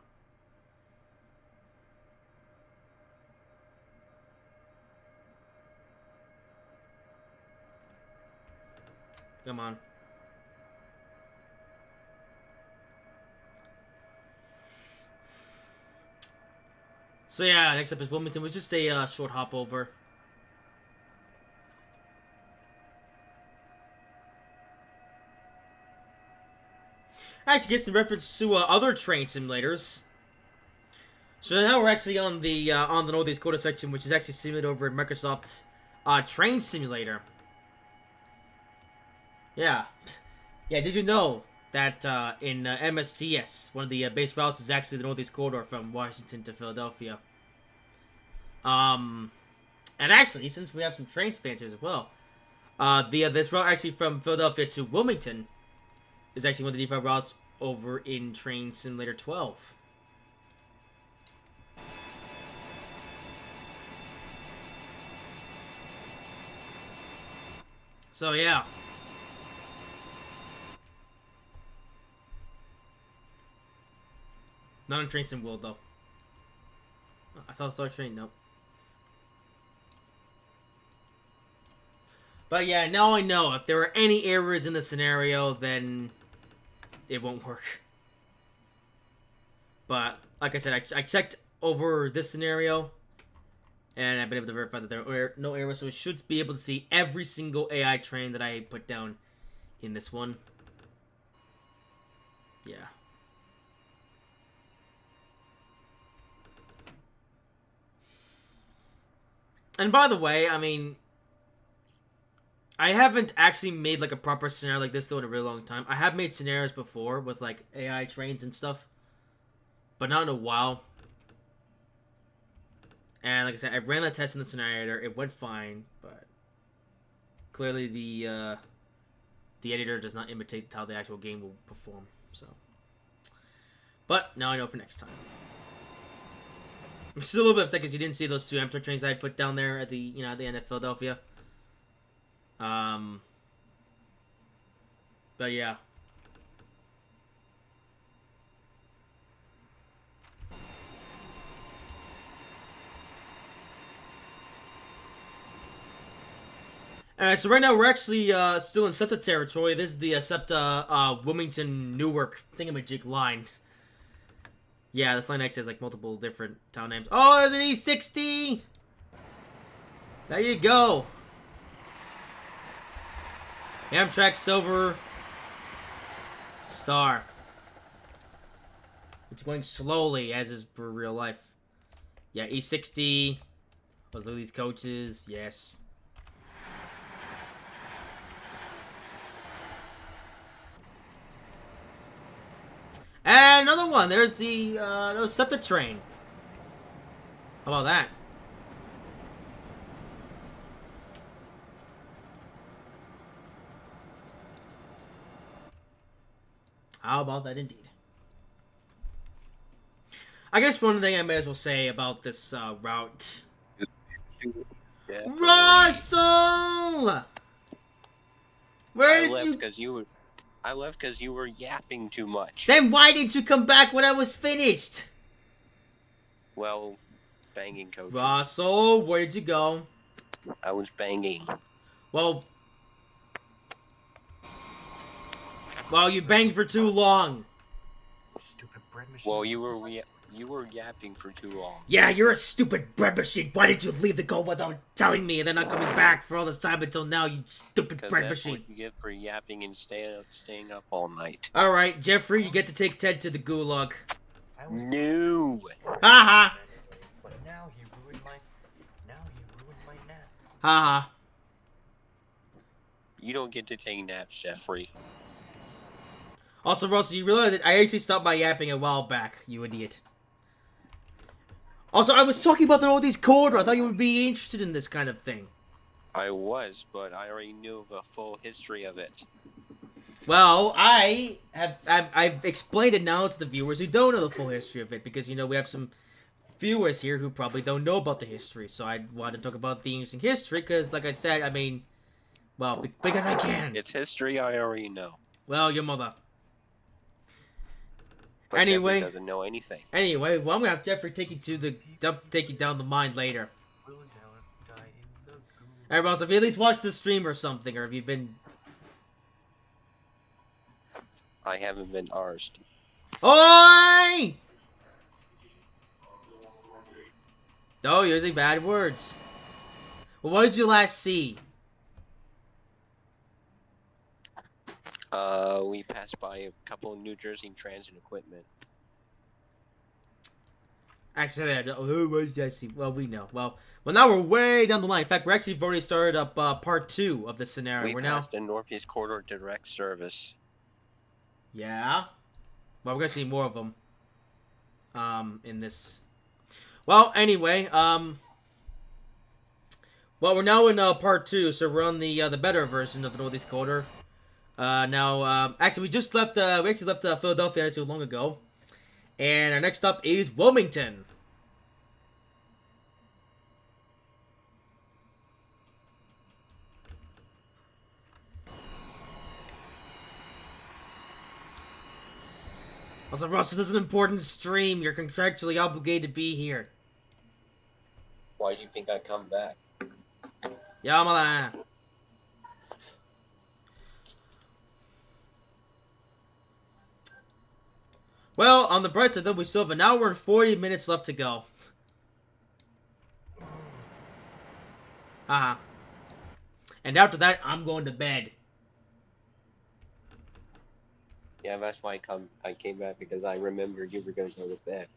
Come on. So yeah, next up is Wilmington. It was just a short hop over. Actually gets some reference to other train simulators. So now we're actually on the Northeast Corridor section, which is actually simulated over in Microsoft Train Simulator. Yeah. Yeah, did you know that in MSTS, one of the base routes is actually the Northeast Corridor from Washington to Philadelphia? And actually, since we have some train sponsors as well, this route actually from Philadelphia to Wilmington is actually one of the default routes over in Train Simulator 12. So yeah. Not in Train Sim World though. I thought I saw a train, nope. But yeah, now I know if there are any errors in the scenario, then it won't work. But like I said, I checked over this scenario, and I've been able to verify that there are no errors, so it should be able to see every single AI train that I put down in this one. Yeah. And by the way, I mean, I haven't actually made like a proper scenario like this though in a really long time. I have made scenarios before with like AI trains and stuff, but not in a while. And like I said, I ran that test in the scenario editor. It went fine, but clearly the editor does not imitate how the actual game will perform. So But now I know for next time. I'm still a little bit upset because you didn't see those 2 Amtrak trains that I put down there at the, at the end of Philadelphia. But yeah. Alright, so right now we're actually still in SEPTA territory. This is the SEPTA Wilmington Newark thingamajig line. Yeah, this line actually has like multiple different town names. Oh, there's an E60! There you go. Amtrak Silver Star. It's going slowly, as is for real life. Yeah, E60. Look at these coaches. Yes. And another one. There's the SEPTA train. How about that? How about that indeed? I guess one thing I may as well say about this route. Yeah, Russell! Where did you... I left because you were yapping too much. Then why didn't you come back when I was finished? Well, banging coaches. Russell, where did you go? I was banging. Well, you banged for too long. Stupid bread machine. Well, you were yapping for too long. Yeah, you're a stupid bread machine. Why did you leave the goal without telling me and then not coming back for all this time until now, you stupid bread That's machine? what you get for yapping and staying up all night. Alright, Jeffrey, you get to take Ted to the gulag. No. Haha. But now he ruined my nap. Haha. You don't get to take naps, Jeffrey. Also, Russell, you realize that I actually stopped my yapping a while back, you idiot. Also, I was talking about all these corridors. I thought you would be interested in this kind of thing. I was, but I already knew the full history of it. Well, I've explained it now to the viewers who don't know the full history of it, because, we have some viewers here who probably don't know about the history, so I wanted to talk about the interesting history, because, like I said, well, because I can. It's history I already know. Well, your mother. But Anyway. Jeffrey doesn't know anything. Anyway, well, I'm gonna have Jeffrey take you down the mine later. Alright, Ross, have you at least watched the stream or something, or have you been... I haven't been arsed. Oi! Oh, using bad words. Well, what did you last see? We passed by a couple of New Jersey transit equipment. Actually, I don't. Who was that? See? Well, we know. Well, now we're way down the line. In fact, we're actually already started up part 2 of the scenario. We passed the Northeast Corridor direct service. Yeah. Well, we're gonna see more of them. In this. Well, anyway. Well, we're now in part 2, so we're on the better version of the Northeast Corridor. Now, actually, we left Philadelphia not too long ago. And our next stop is Wilmington. Also, Russell, this is an important stream. You're contractually obligated to be here. Why do you think I come back? Yamala. Well, on the bright side, though, we still have an hour and 40 minutes left to go. And after that, I'm going to bed. Yeah, that's why I came back, because I remembered you were going to go to bed.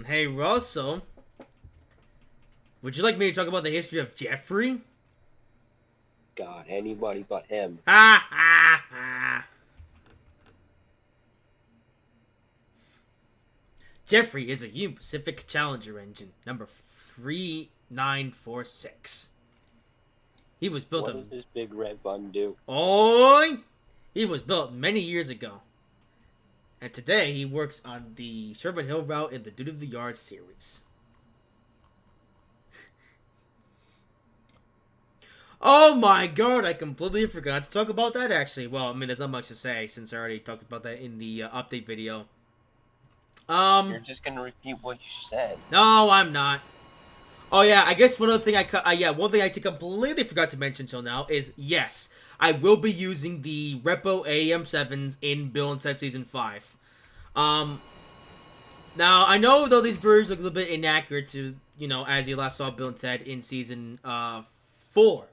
Hey, Russell. Would you like me to talk about the history of Jeffrey? God, anybody but him. Jeffrey is a Union Pacific Challenger engine, number 3946. He was built What does this big red button do? Oi! He was built many years ago. And today he works on the Sherman Hill route in the Dude of the Yard series. Oh my god, I completely forgot to talk about that actually. Well, I mean, there's not much to say since I already talked about that in the update video. You're just gonna repeat what you said. No, I'm not. Oh yeah, I guess one other thing one thing I completely forgot to mention till now is, yes, I will be using the Repo AM7s in Bill and Ted Season 5. Now, I know though these versions look a little bit inaccurate to, as you last saw Bill and Ted in Season 4.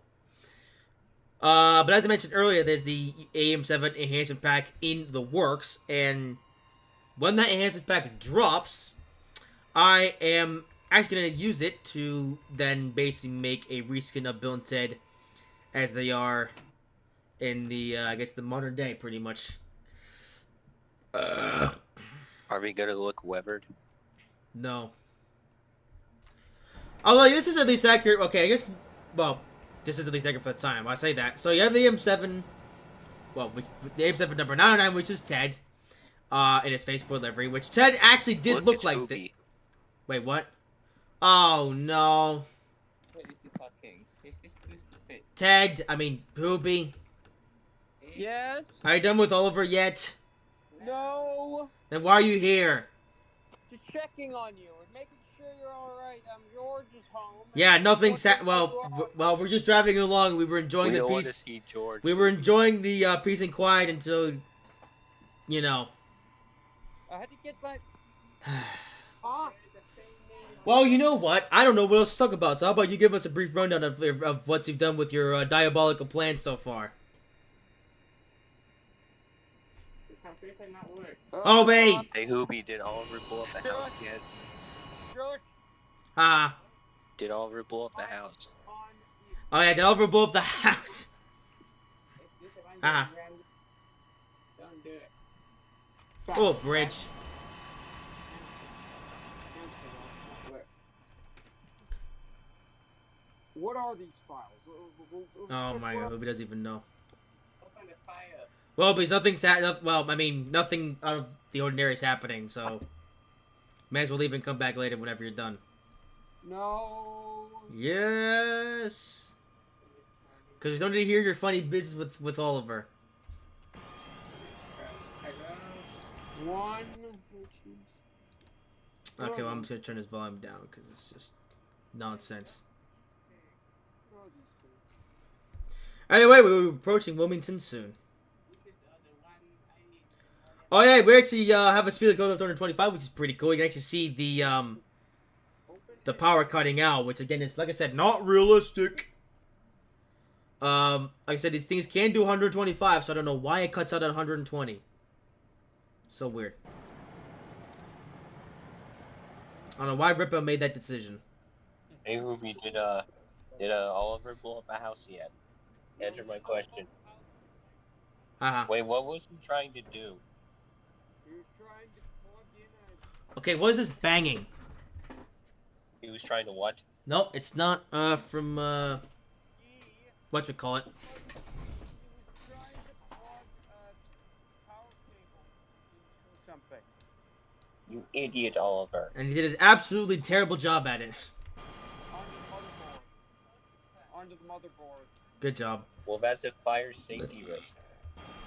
But as I mentioned earlier, there's the AM7 enhancement pack in the works, and when that enhancement pack drops, I am actually going to use it to then basically make a reskin of Bill and Ted as they are in the, I guess, the modern day, pretty much. Are we gonna look weathered? No. Although this is at least accurate. Okay, I guess, well, this is at least accurate for the time. I say that. So you have the AM7, well, the AM7 number 99, which is Ted, in his Phase 4 livery, which Ted actually did look like the... Wait, what? Oh, no. What is he talking? He's just too stupid. Ted, I mean, Poopy. Yes? Are you done with Oliver yet? No? Then why are you here? Just checking on you and making sure you're alright. George is home. Yeah, nothing's well, we're just driving along. We were enjoying the peace. We were enjoying the peace and quiet until, I had to get my... Huh? Well, you know what? I don't know what else to talk about, so how about you give us a brief rundown of what you've done with your diabolical plan so far? The computer not work. Oh, wait! Hey, Hoobie, did Oliver blow up the house yet? George, Ah. Did Oliver blow up the house? Oh, yeah, did Oliver blow up the house? It's just one Ah. grand. Don't do it. Oh, bridge. what are these files? Oh my god, Hoobie doesn't even know. Open the fire. Well, because nothing out of the ordinary is happening, so... May as well leave and come back later whenever you're done. No. Yes! Because we don't need to hear your funny business with Oliver. Hello? One. Okay, well, I'm just gonna turn this volume down, because it's just nonsense. What are these things? Anyway, we're approaching Wilmington soon. This is the one I need. Oh yeah, we actually have a speed that's going up to 125, which is pretty cool. You can actually see the power cutting out, which again is, like I said, not realistic. Like I said, these things can do 125, so I don't know why it cuts out at 120. So weird. I don't know why Ripper made that decision. Hey, Hoobie, did Oliver blow up a house yet? Answer my question. Haha. Wait, what was he trying to do? He was trying to plug in a... Okay, what is this banging? He was trying to what? Nope, it's not from whatchamacallit. He was trying to plug a power cable into something. You idiot, Oliver. And he did an absolutely terrible job at it. Onto the motherboard. Good job. Well, that's a fire safety risk.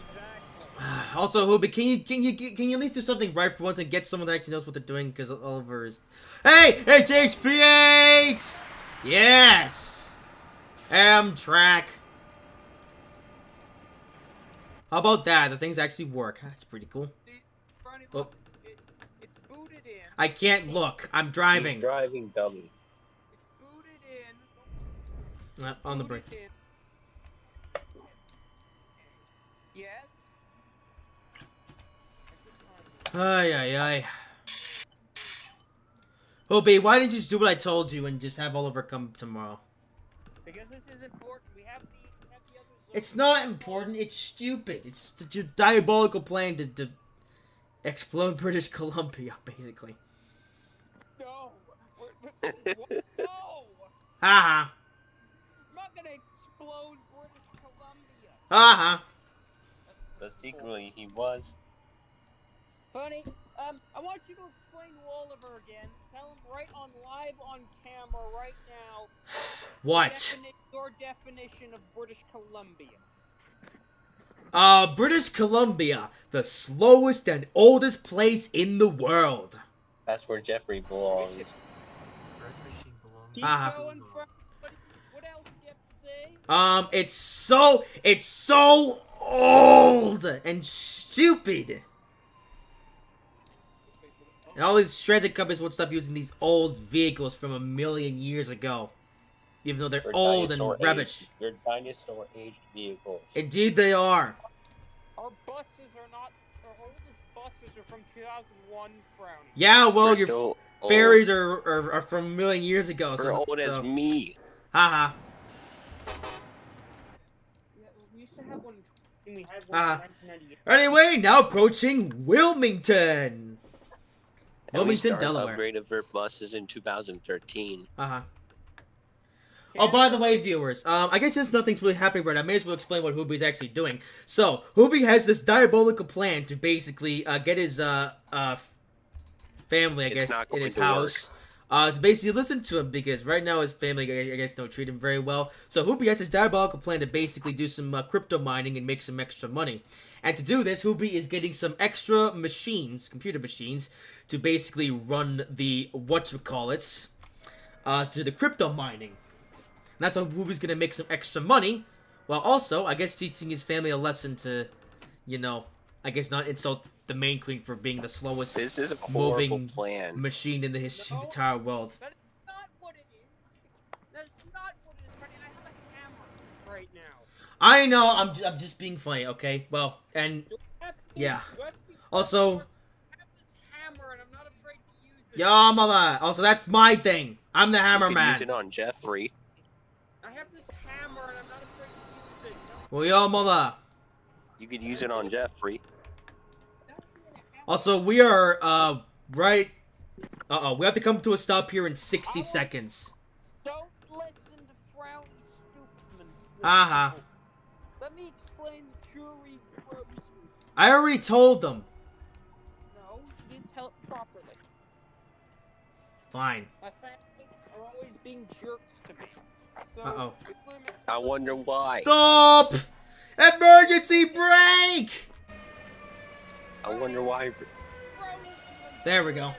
Exactly. Also, Hoobie, can you at least do something right for once and get someone that actually knows what they're doing? Because Oliver is... Hey! HHP8! Yes! Amtrak. How about that? The things actually work. That's pretty cool. Friday, Oh. look, it's booted in. I can't look. I'm driving. He's driving, dummy. It's booted in. On the brake. Booted in. Yes? Ay, ay, ay. Hoobie, why didn't you just do what I told you and just have Oliver come tomorrow? Because this is important. We have the other... It's not important. It's stupid. It's your diabolical plan to explode British Columbia, basically. No! What? No! Haha. I'm not gonna explode Uh-huh. But secretly he was. Funny. I want you to explain to Oliver again. Tell him right on live on camera right now. What? Your definition of British Columbia. British Columbia, the slowest and oldest place in the world. That's where Jeffrey belongs. Bread machine belongs. Keep going, Frank. What else do you have to say? It's so old and stupid. And all these transit companies won't stop using these old vehicles from a million years ago. Even though they're old and rubbish. They're dinosaur-aged vehicles. Indeed they are. Our buses are not... Our oldest buses are from 2001, Frowny. Yeah, well, They're your still old. ferries are from a million years ago. They're old as me. Haha. Yeah, we used to have one... We had one in 1998. Anyway, now approaching Wilmington. And we Wilmington, started Delaware. upgrade of their buses in 2013. Uh-huh. Oh, by the way, viewers, I guess since nothing's really happening right now, I may as well explain what Hoobie's actually doing. So, Hoobie has this diabolical plan to basically get his family, I guess, in his house. To basically listen to him, because right now his family, I guess, don't treat him very well. So, Hoobie has this diabolical plan to basically do some crypto mining and make some extra money. And to do this, Hoobie is getting some extra machines, computer machines, to basically run the whatchamacallits, to the crypto mining. And that's how Hoobie's gonna make some extra money, while also, I guess, teaching his family a lesson to, you know, I guess not insult the main queen for being the slowest This is a horrible moving plan. machine in the history of the entire world. That is not what it is. That's not what it is, Franny. I have a hammer right now. I know, I'm just being funny, okay? Well, and You have to, yeah. you have to be Also, I have this hammer and I'm not afraid to use it. yo, mother. Also, that's my thing. I'm the hammer You could use man. it on Jeffrey. I have this hammer and I'm not afraid to use it. Well, yo, mother. You could use it on Jeffrey. Also, we are, right... Uh-oh, we have to come to a stop here in 60 seconds. Don't listen to Frowny Stupidman. Uh-huh. Let me explain the true reason for it was... I already told them. No, you didn't tell it properly. Fine. My family are always being jerks to me. So, Uh-oh. I wonder why. Stop! Emergency brake! I wonder why. There we go.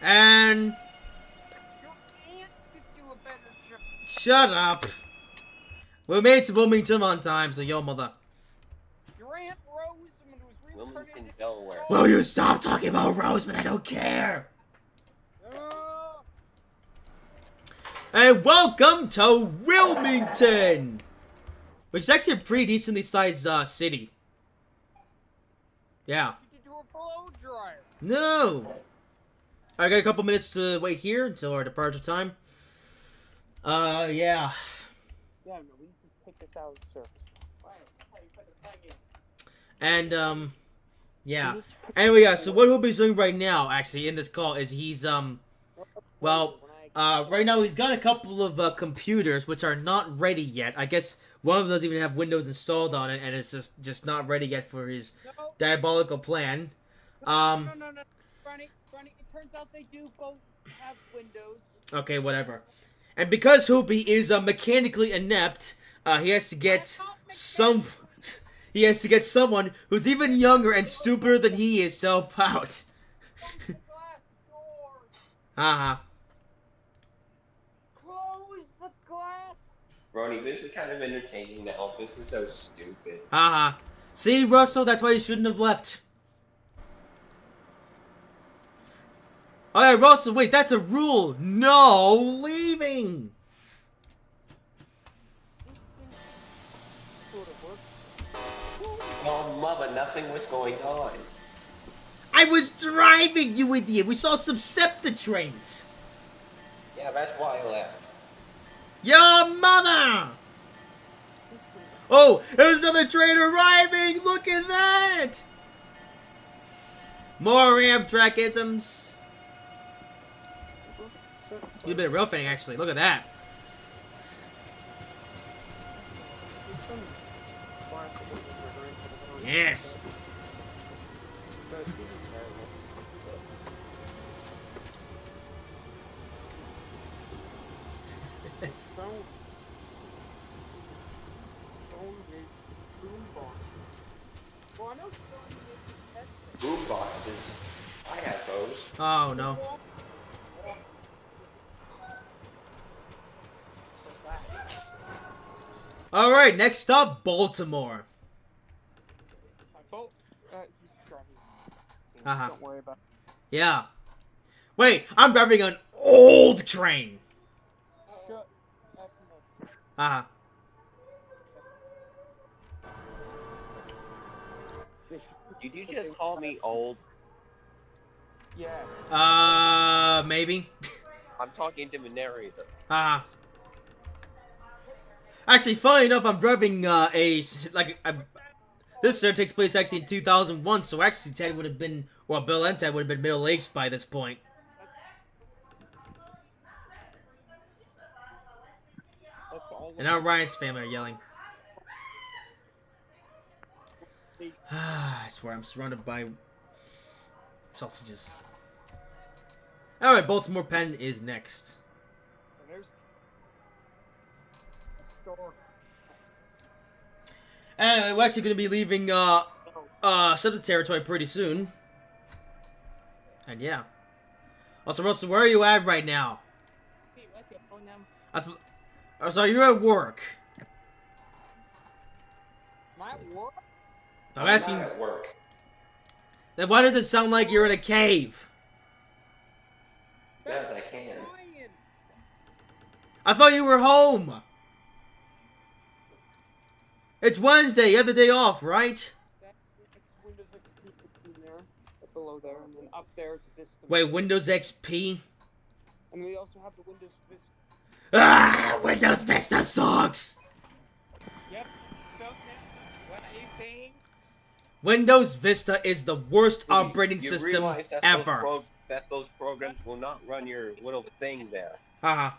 And... Your aunt could do a better job. shut up. We made it to Wilmington on time, so yo, mother. Your aunt Rosamond was Wilmington, reincarnated. Delaware. Will you stop talking about Roseman? I don't care. And welcome to Wilmington! Which is actually a pretty decently sized, city. Yeah. You could do a blow dryer. No! I got a couple minutes to wait here until our departure time. Yeah. Yeah, no, we need to take this out of service. And, yeah. Anyway, yeah, so what Hoobie's doing right now, actually, in this call, is he's, well, right now he's got a couple of, computers which are not ready yet. I guess one of them doesn't even have Windows installed on it, and it's just not ready yet for his diabolical plan. No. Ronnie, it turns out they do both have Windows. Okay, whatever. And because Hoopy is mechanically inept, he has to get he has to get someone who's even younger and stupider than he is to help out. Haha. Close the glass. Ronnie, this is kind of entertaining now. This is so stupid. Haha. See, Russell, that's why you shouldn't have left. Alright, Russell, wait, that's a rule. No leaving. Sort of works. No, Mama, nothing was going on. I was driving, you idiot. We saw some SEPTA trains. Yeah, that's why I left. Your mother! Oh, there's another train arriving! Look at that! More Amtrak isms. A little bit of real thing, actually. Look at that. There's some Yes. So this is terrible. Stone. Stone made boom boxes. Well, I know Stone made the headset. Boom boxes. I had those. Oh no. What's that? All right, next up, Baltimore. He's driving. Uh-huh. Don't worry about Yeah. Wait, I'm driving an old train. it. Shut up. Uh-huh. Did you just call me old? Yes. Maybe. I'm talking to the narrator. Actually, funny enough, I'm driving this story takes place actually in 2001, so actually Ted would have been, well, Bill and Ted would have been middle-aged by this point. That's all. And now Ryan's family are yelling. I swear I'm surrounded by sausages. Alright, Baltimore Penn is next. There's a store. And we're actually going to be leaving Subject Territory pretty soon. And yeah. Also, Russell, where are you at right now? Hey, what's your phone number? Oh, sorry, you're at work. My work? I'm asking. not at work. Then why does it sound like you're in a cave? Yes, I can. Ryan. I thought you were home. It's Wednesday. You have the day off, right? That's Windows XP in there, below there, and then up there's Vista. Wait, Windows XP? And we also have the Windows Vista. Ah, Windows Vista sucks. Yep. So, what are you saying? Windows Vista is the worst You operating system realize that ever. that those programs will not run your little thing there. Haha.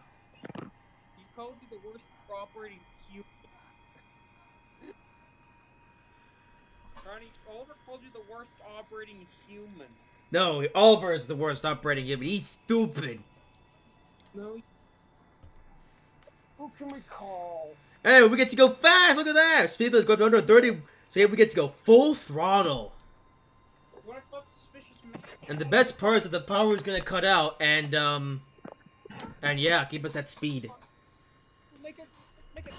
He's called you the worst operating human. Ronnie, Oliver called you the worst operating human. No, Oliver is the worst operating human. He's stupid. No. Who can we call? Hey, we get to go fast. Look at that. Speed limit goes up to under 30. So yeah, we get to go full throttle. What about suspicious man? And the best part is that the power is gonna cut out, and yeah, keep us at speed. Make it. Come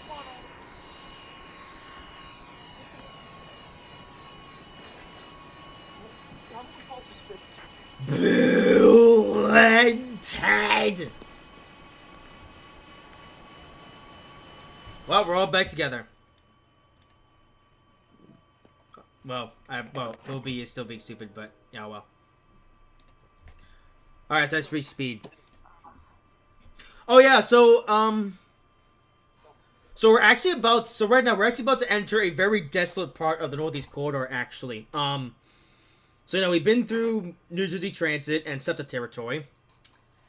on, Oliver. How would we call suspicious? Bill and Ted. Well, we're all back together. Well, Bobby is still being stupid, but yeah, well. Alright, so that's reach speed. Oh yeah, so right now we're actually about to enter a very desolate part of the Northeast Corridor, actually. So you know, we've been through New Jersey Transit and SEPTA territory.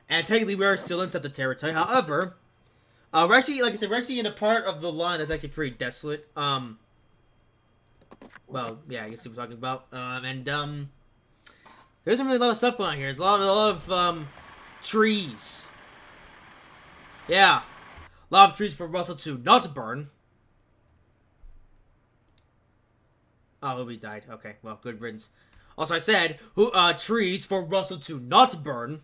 And technically we are still in SEPTA territory. However, we're actually, like I said, we're actually in a part of the line that's actually pretty desolate. Well, yeah, you can see what we're talking about. There isn't really a lot of stuff going on here. There's a lot of trees. Yeah. A lot of trees for Russell to not burn. Oh, Ruby died. Okay, well, good riddance. Also, I said, trees for Russell to not burn.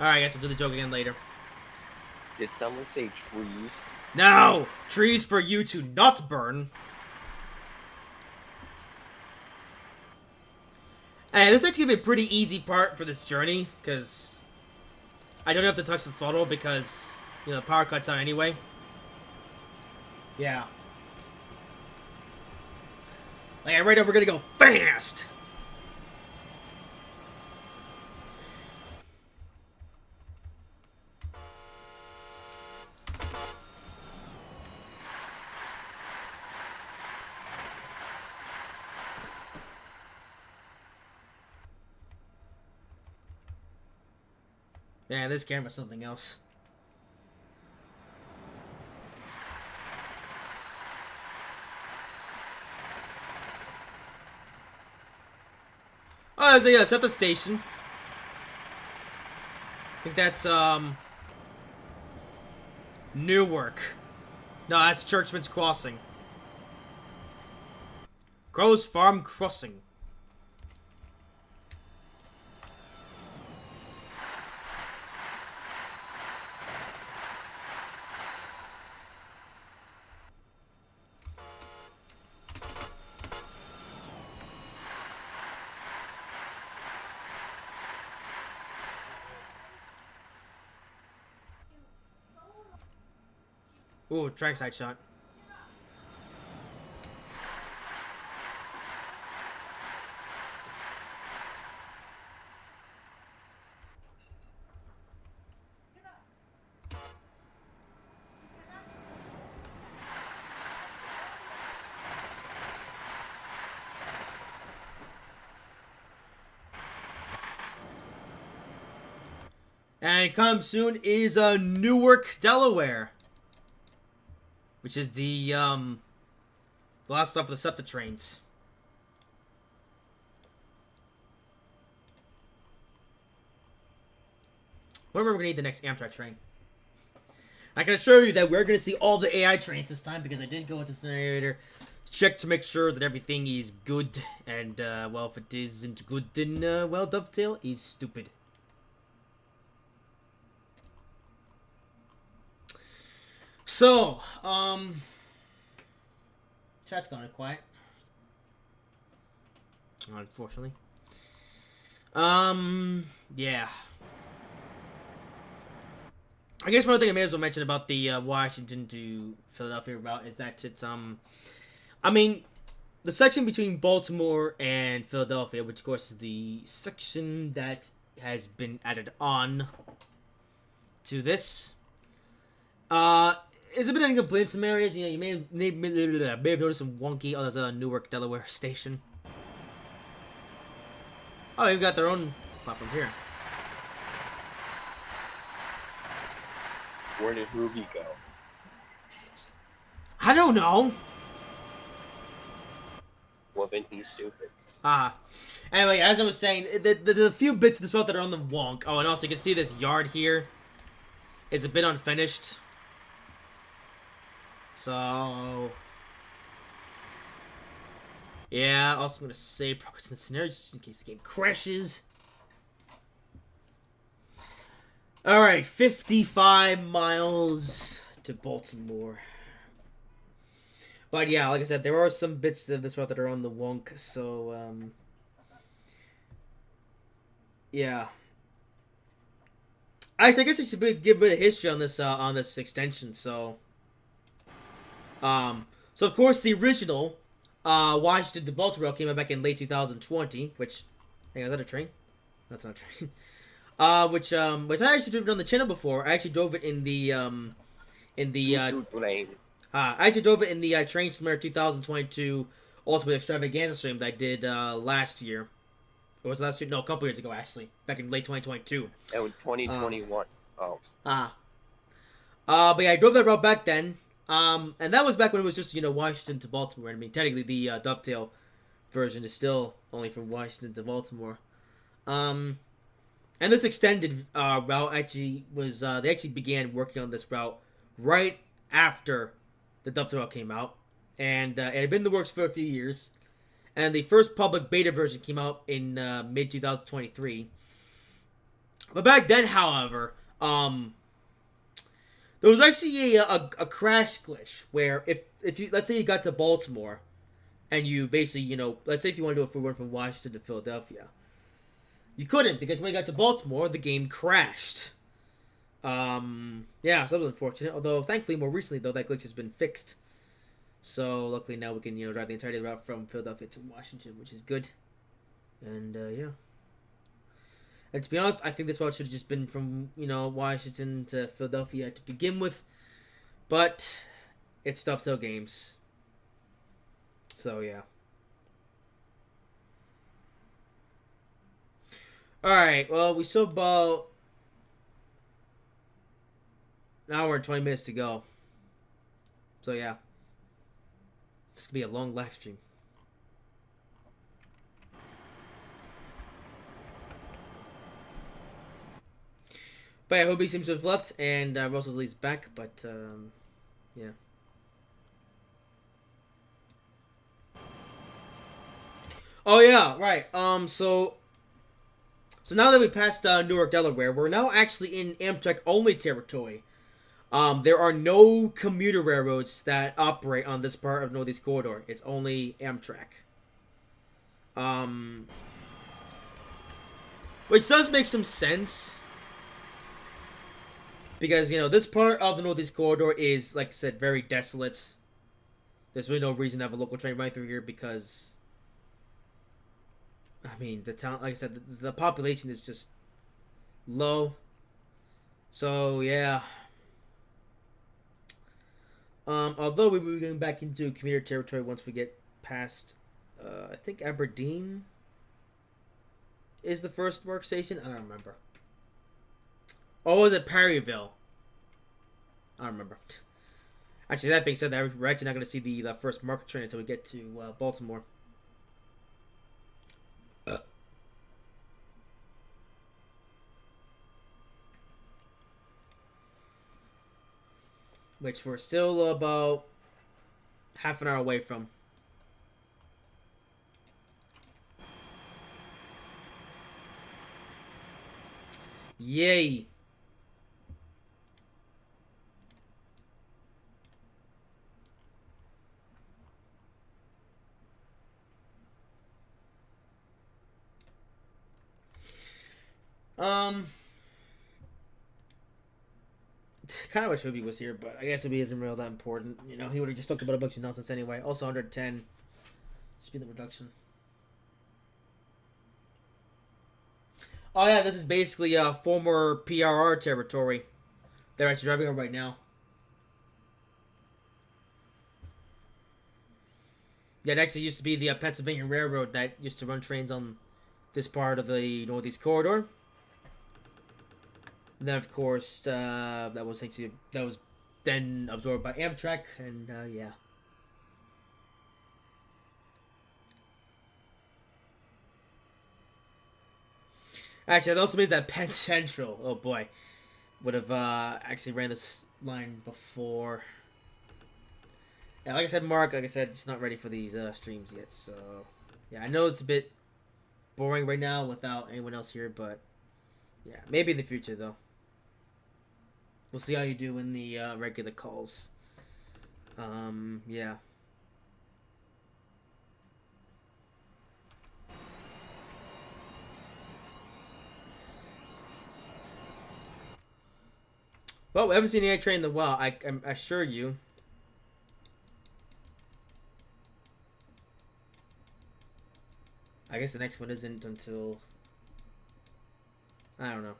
Alright, I guess we'll do the joke again later. Did someone say trees? No! Trees for you to not burn. And this is actually gonna be a pretty easy part for this journey, because I don't have to touch the throttle because, you know, the power cuts out anyway. Yeah. Like, right now we're gonna go fast! Yeah, this camera's something else. Oh, there's a SEPTA station. I think that's, Newark. No, that's Churchman's Crossing. Crow's Farm Crossing. Ooh, trackside shot. And coming soon is Newark, Delaware, which is the last stop for the SEPTA trains. When we're gonna need the next Amtrak train. I can assure you that we're gonna see all the AI trains this time because I did go into the narrator to check to make sure that everything is good, and well, if it isn't good, then well, Dovetail is stupid. So, chat's gone quiet. Unfortunately. Yeah. I guess one thing I may as well mention about the Washington to Philadelphia route is that it's I mean, the section between Baltimore and Philadelphia, which of course is the section that has been added on to this, is a bit incomplete in some areas. You know, you may have noticed some wonky. Oh, there's a Newark, Delaware station. Oh, you've got their own platform here. Where did Ruby go? I don't know. Well, then he's stupid. Anyway, as I was saying, the few bits of this route that are on the wonk. Oh, and also you can see this yard here. It's a bit unfinished. So, yeah, also I'm going to save progress in the scenario just in case the game crashes. Alright, 55 miles to Baltimore. But yeah, like I said, there are some bits of this route that are on the wonk, so, yeah. Actually, I guess I should give a bit of history on this extension, so... So of course the original Washington to Baltimore came out back in late 2020, which, hang on, is that a train? That's not a train. Which I actually drove it on the channel before. I actually drove it in the I actually drove it in the Train Simulator 2022 Ultimate Extravaganza stream that I did last year. Or was it last year? No, a couple years ago actually, back in late 2022. Oh, 2021. But yeah, I drove that route back then. And that was back when it was just, you know, Washington to Baltimore. I mean, technically the Dovetail version is still only from Washington to Baltimore. And this extended route actually was, they actually began working on this route right after the Dovetail route came out. And it had been in the works for a few years. And the first public beta version came out in mid-2023. But back then, however, there was actually a crash glitch where if you, let's say you got to Baltimore and you basically, you know, let's say if you want to do a full run from Washington to Philadelphia, you couldn't because when you got to Baltimore, the game crashed. Yeah, so that was unfortunate. Although thankfully, more recently though, that glitch has been fixed. So luckily now we can, you know, drive the entirety of the route from Philadelphia to Washington, which is good. And yeah. And to be honest, I think this route should have just been from, you know, Washington to Philadelphia to begin with. But it's Dovetail Games. So, yeah. Alright, well, we still have about an hour and 20 minutes to go. So, yeah. This could be a long live stream. But yeah, Hobie seems to have left, and Russell Lee's back, but, yeah. Oh, yeah, right. So now that we passed Newark, Delaware, we're now actually in Amtrak-only territory. There are no commuter railroads that operate on this part of Northeast Corridor. It's only Amtrak. Which does make some sense. Because, you know, this part of the Northeast Corridor is, like I said, very desolate. There's really no reason to have a local train running through here because... I mean, the town, like I said, the population is just low. So, yeah. Although we will be going back into commuter territory once we get past, I think Aberdeen is the first work station. I don't remember. Oh, was it Perryville? I don't remember. Actually, that being said, we're actually not going to see the first market train until we get to Baltimore. Which we're still about half an hour away from. Yay! Kind of wish Hobie was here, but I guess Hobie isn't real that important. You know, he would have just talked about a bunch of nonsense anyway. Also, 110 speed limit reduction. Oh yeah, this is basically former PRR territory. They're actually driving on right now. Yeah, next it used to be the Pennsylvania Railroad that used to run trains on this part of the Northeast Corridor. And then, of course, that was then absorbed by Amtrak, and yeah. Actually, that also means that Penn Central, oh boy, would have actually ran this line before. Yeah, like I said, Mark, like I said, he's not ready for these streams yet, so yeah, I know it's a bit boring right now without anyone else here, but yeah, maybe in the future though. We'll see how you do in the regular calls. Yeah. Well, we haven't seen any train in a while, I assure you. I guess the next one isn't until... I don't know.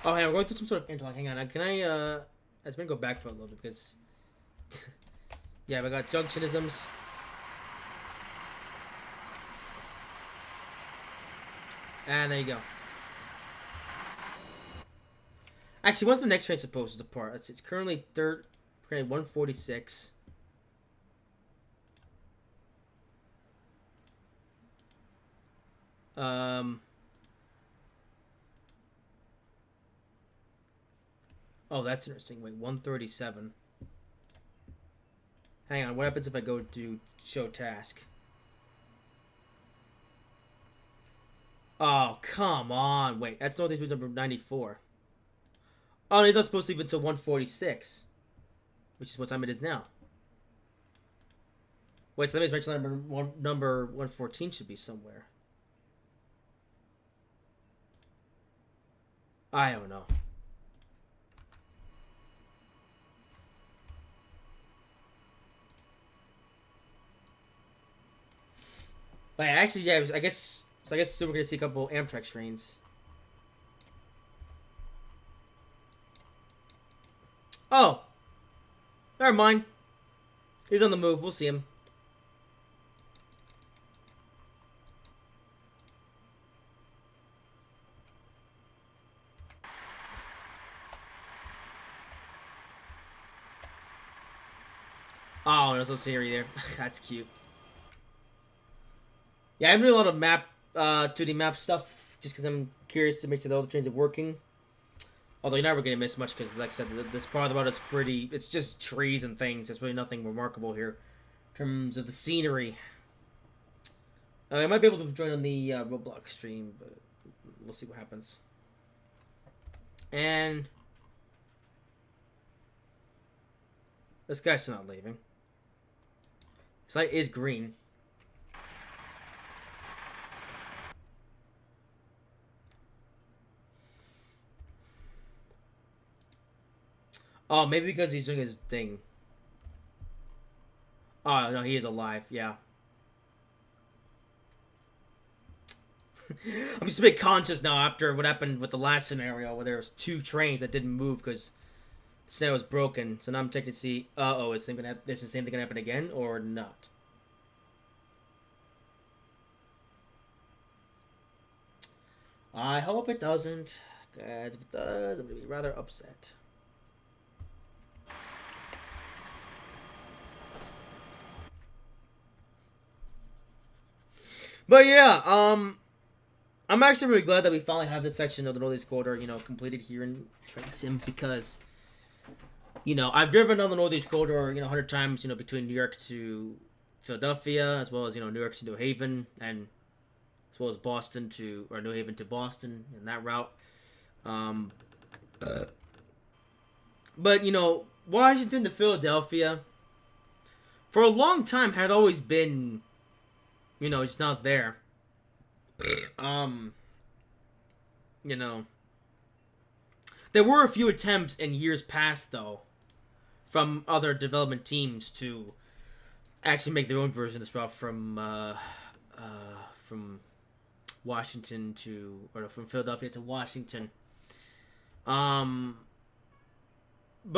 Oh, hey, I'm going through some sort of interlock. Hang on. Can I just gonna go back for a little bit because... yeah, we got junctionisms. And there you go. Actually, what's the next train supposed to depart? It's currently 146. Oh, that's interesting. Wait, 137. Hang on, what happens if I go to show task? Oh, come on. Wait, that's Northeast Route number 94. Oh, he's not supposed to leave until 146. Which is what time it is now. Wait, so that means number 114 should be somewhere. I don't know. But actually, yeah, I guess soon we're gonna see a couple Amtrak trains. Oh, never mind. He's on the move. We'll see him. Oh, there's no scenery there. That's cute. Yeah, I'm doing a lot of 2D map stuff just because I'm curious to make sure that all the trains are working. Although you're never going to miss much because, like I said, this part of the route is pretty... It's just trees and things. There's really nothing remarkable here in terms of the scenery. I might be able to join on the Roblox stream, but we'll see what happens. And... this guy's not leaving. This light is green. Oh, maybe because he's doing his thing. Oh, no, he is alive. Yeah. I'm just a bit conscious now after what happened with the last scenario where there was 2 trains that didn't move because the snow was broken. So now I'm checking to see, is the same thing gonna happen again or not? I hope it doesn't, because if it does, I'm gonna be rather upset. But yeah, I'm actually really glad that we finally have this section of the Northeast Corridor, completed here in Train Sim because, I've driven on the Northeast Corridor, 100 times, between New York to Philadelphia, as well as, New York to New Haven, and as well as New Haven to Boston, in that route. But, Washington to Philadelphia, for a long time, had always been... it's not there. There were a few attempts in years past, though, from other development teams to actually make their own version of this route from Washington from Philadelphia to Washington. But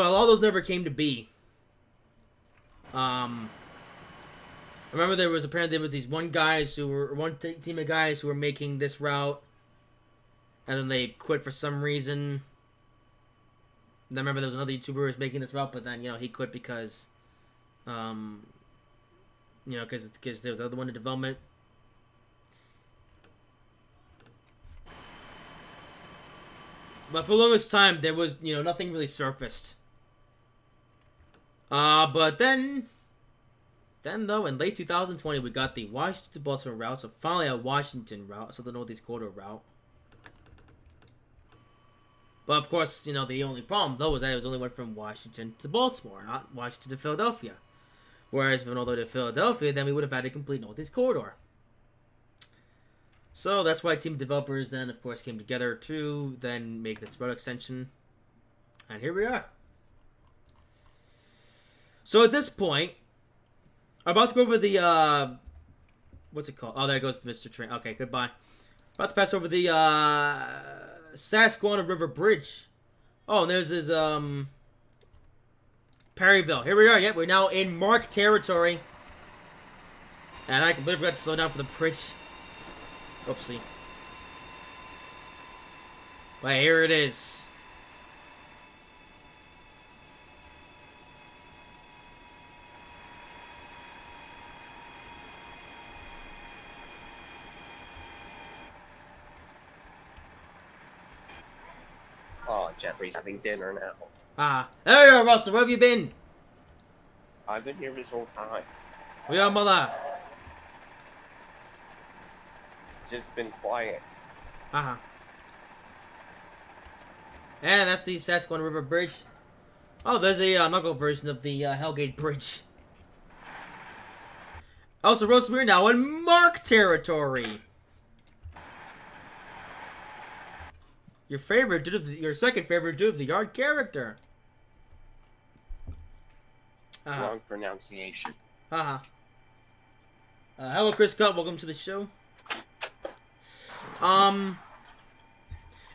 a lot of those never came to be. I remember there was these one team of guys who were making this route, and then they quit for some reason. And I remember there was another YouTuber who was making this route, but then he quit because, because there was another one in development. But for the longest time, there was nothing really surfaced. But then though, in late 2020, we got the Washington to Baltimore route, so finally a Washington route, so the Northeast Corridor route. But of course, the only problem, though, was that it was only went from Washington to Baltimore, not Washington to Philadelphia. Whereas if we went all the way to Philadelphia, then we would have had a complete Northeast Corridor. So that's why team developers then, of course, came together to then make this route extension. And here we are. So at this point, I'm about to go over the, what's it called? Oh, there goes the Mr. Train. Okay, goodbye. About to pass over the, Susquehanna River Bridge. Oh, and there's this, Perryville. Here we are. Yep, we're now in Mark territory. And I completely forgot to slow down for the bridge. Oopsie. But here it is. Oh, Jeffrey's having dinner now. There you are, Russell. Where have you been? I've been here this whole time. We are, mother. Just been quiet. And that's the Susquehanna River Bridge. Oh, there's a knuckle version of the Hellgate Bridge. Also, Russell, we're now in Mark territory. Your second favorite Dude of the Yard character. Wrong pronunciation. Hello, Chris Cutt. Welcome to the show.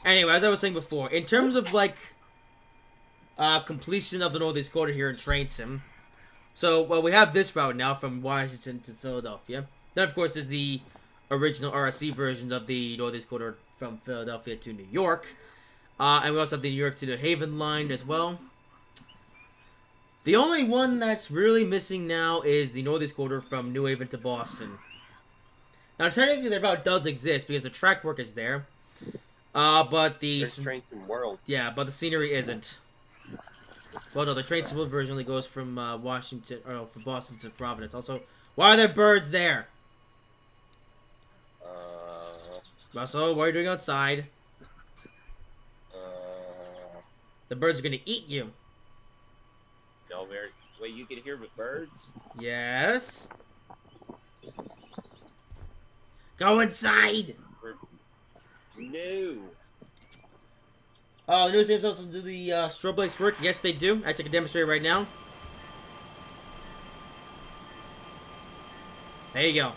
Anyway, as I was saying before, in terms of completion of the Northeast Corridor here in Train Sim. So, we have this route now from Washington to Philadelphia. Then, of course, there's the original RSC version of the Northeast Corridor from Philadelphia to New York. And we also have the New York to New Haven line as well. The only one that's really missing now is the Northeast Corridor from New Haven to Boston. Now, technically, the route does exist because the track work is there. But the There's trains in world. yeah, but the scenery isn't. Well, no, the train civil version only goes from Washington, or no, from Boston to Providence. Also, why are there birds there? Russell, what are you doing outside? The birds are gonna eat you. No, wait, you can hear the birds? Yes. Go inside. No. Oh, the news teams also do the strobe lights work. Yes, they do. I can demonstrate right now. There you go.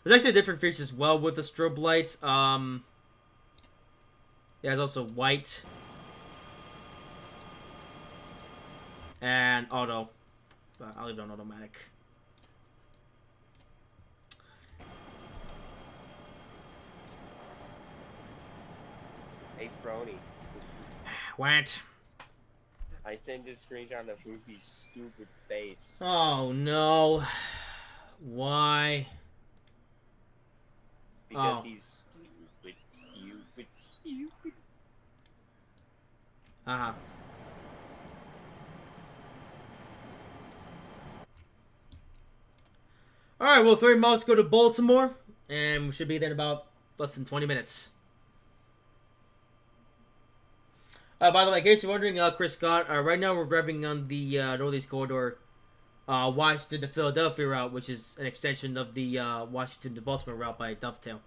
There's actually a different feature as well with the strobe lights. There's also white and auto. I'll leave it on automatic. Hey, Frony. Went. I sent a screenshot of Ruby's stupid face. Oh no. Why? Because Oh. he's stupid. Uh-huh. Alright, well, 30 miles to go to Baltimore, and we should be there in about less than 20 minutes. By the way, in case you're wondering, Chris Scott, right now we're revving on the Northeast Corridor, Washington to Philadelphia route, which is an extension of the Washington to Baltimore route by Dovetail.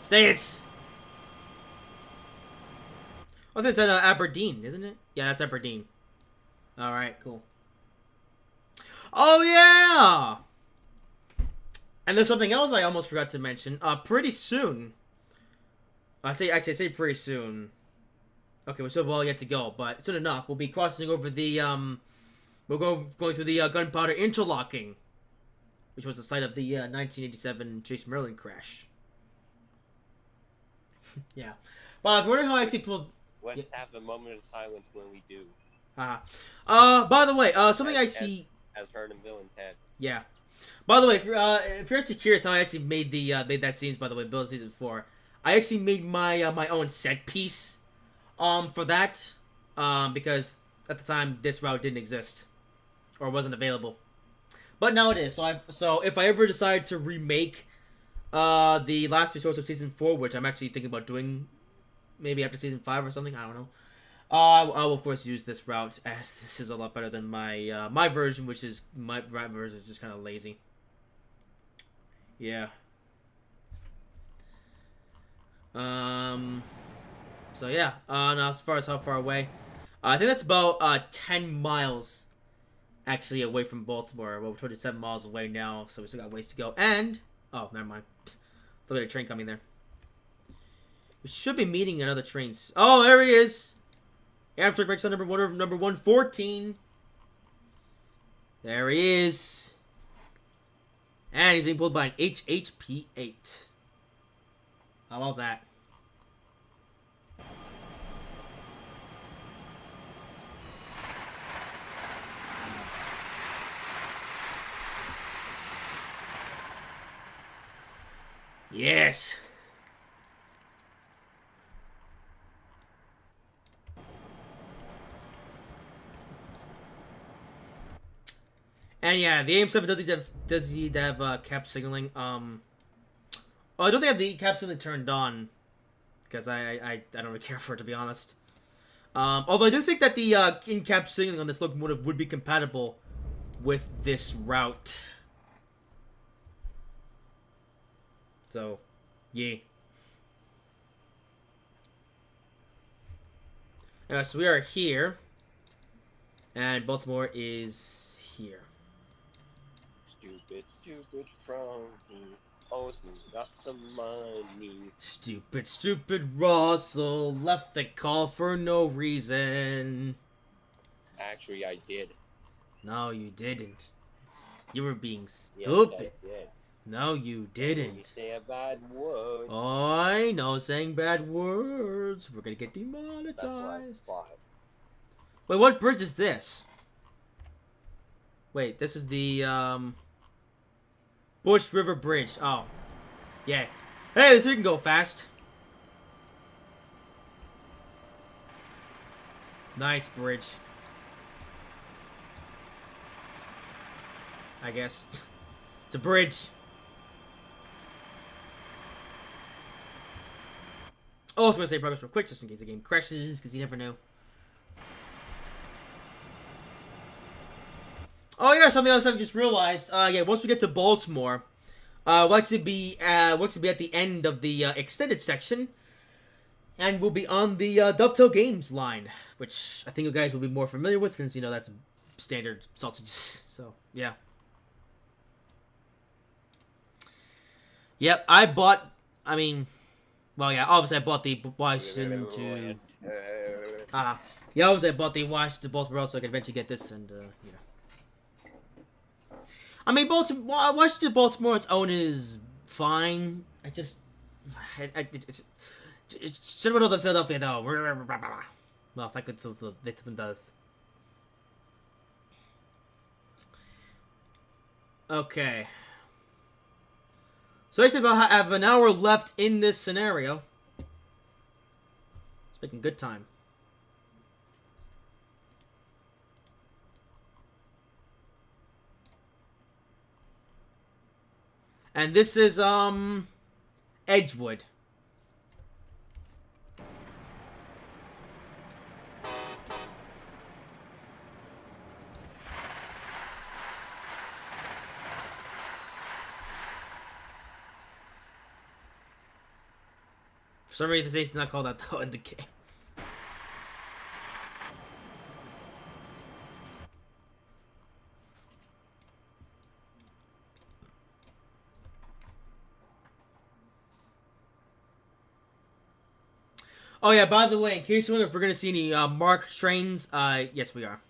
Stance! I think it's at Aberdeen, isn't it? Yeah, that's Aberdeen. Alright, cool. Oh, yeah! And there's something else I almost forgot to mention. Pretty soon. I say pretty soon. Okay, we still have a while yet to go, but soon enough, we'll be crossing over the, we're going through the gunpowder interlocking, which was the site of the 1987 Chase Maryland crash. Yeah. Well, if you're wondering how I actually pulled... Let's have a moment of silence when we do. By the way, something I see... As heard in Bill and Ted. Yeah. By the way, if you're actually curious how I actually made the made that scenes, by the way, Bill season 4, I actually made my my own set piece, for that, because at the time this route didn't exist, or wasn't available, but now it is. So if I ever decide to remake, the last 2 shows of season 4, which I'm actually thinking about doing, maybe after season 5 or something, I don't know. I will of course use this route, as this is a lot better than my my version, which is my version is just kind of lazy. Yeah. So yeah. Now as far as how far away, I think that's about 10 miles, actually, away from Baltimore. Well, we're 27 miles away now, so we still got ways to go. And oh, never mind. Look at a train coming there. We should be meeting another train. Oh, there he is. Amtrak makes on number 114. There he is. And he's being pulled by an HHP-8. How about that? Yes. And yeah, the AM7 does need to have cap signaling. Oh, I don't think I have the cap signaling turned on, because I don't really care for it, to be honest. Although I do think that the in-cap signaling on this locomotive would be compatible with this route. So, yeah. So we are here, and Baltimore is here. Stupid Frony owes me lots of money. Stupid Russell left the call for no reason. Actually, I did. No, you didn't. You were being Yes, stupid. I did. No, you You didn't. say a bad word. I know saying bad words. We're gonna get That's what I demonetized. thought. Wait, what bridge is this? Wait, this is the Bush River Bridge. Oh. Yeah. Hey, this we can go fast. Nice bridge. I guess. It's a bridge. Oh, I was going to say progress real quick just in case the game crashes, because you never know. Oh yeah, something else I've just realized. Yeah, once we get to Baltimore, we'll actually be at the end of the extended section, and we'll be on the Dovetail Games line, which I think you guys will be more familiar with, since you know that's standard sausages. So yeah. Yep, I bought. I mean, well, yeah, obviously I bought the Washington to. Yeah, obviously I bought the Washington to Baltimore so I could eventually get this, and you know. I mean, Washington Baltimore its own is fine. It's should have been the Philadelphia though. Well, like this one does. Okay. So I said about have an hour left in this scenario. It's making good time. And this is Edgewood. For some reason, the station's not called that though in the game. Oh yeah, by the way, in case you wonder if we're gonna see any marked trains, yes we are.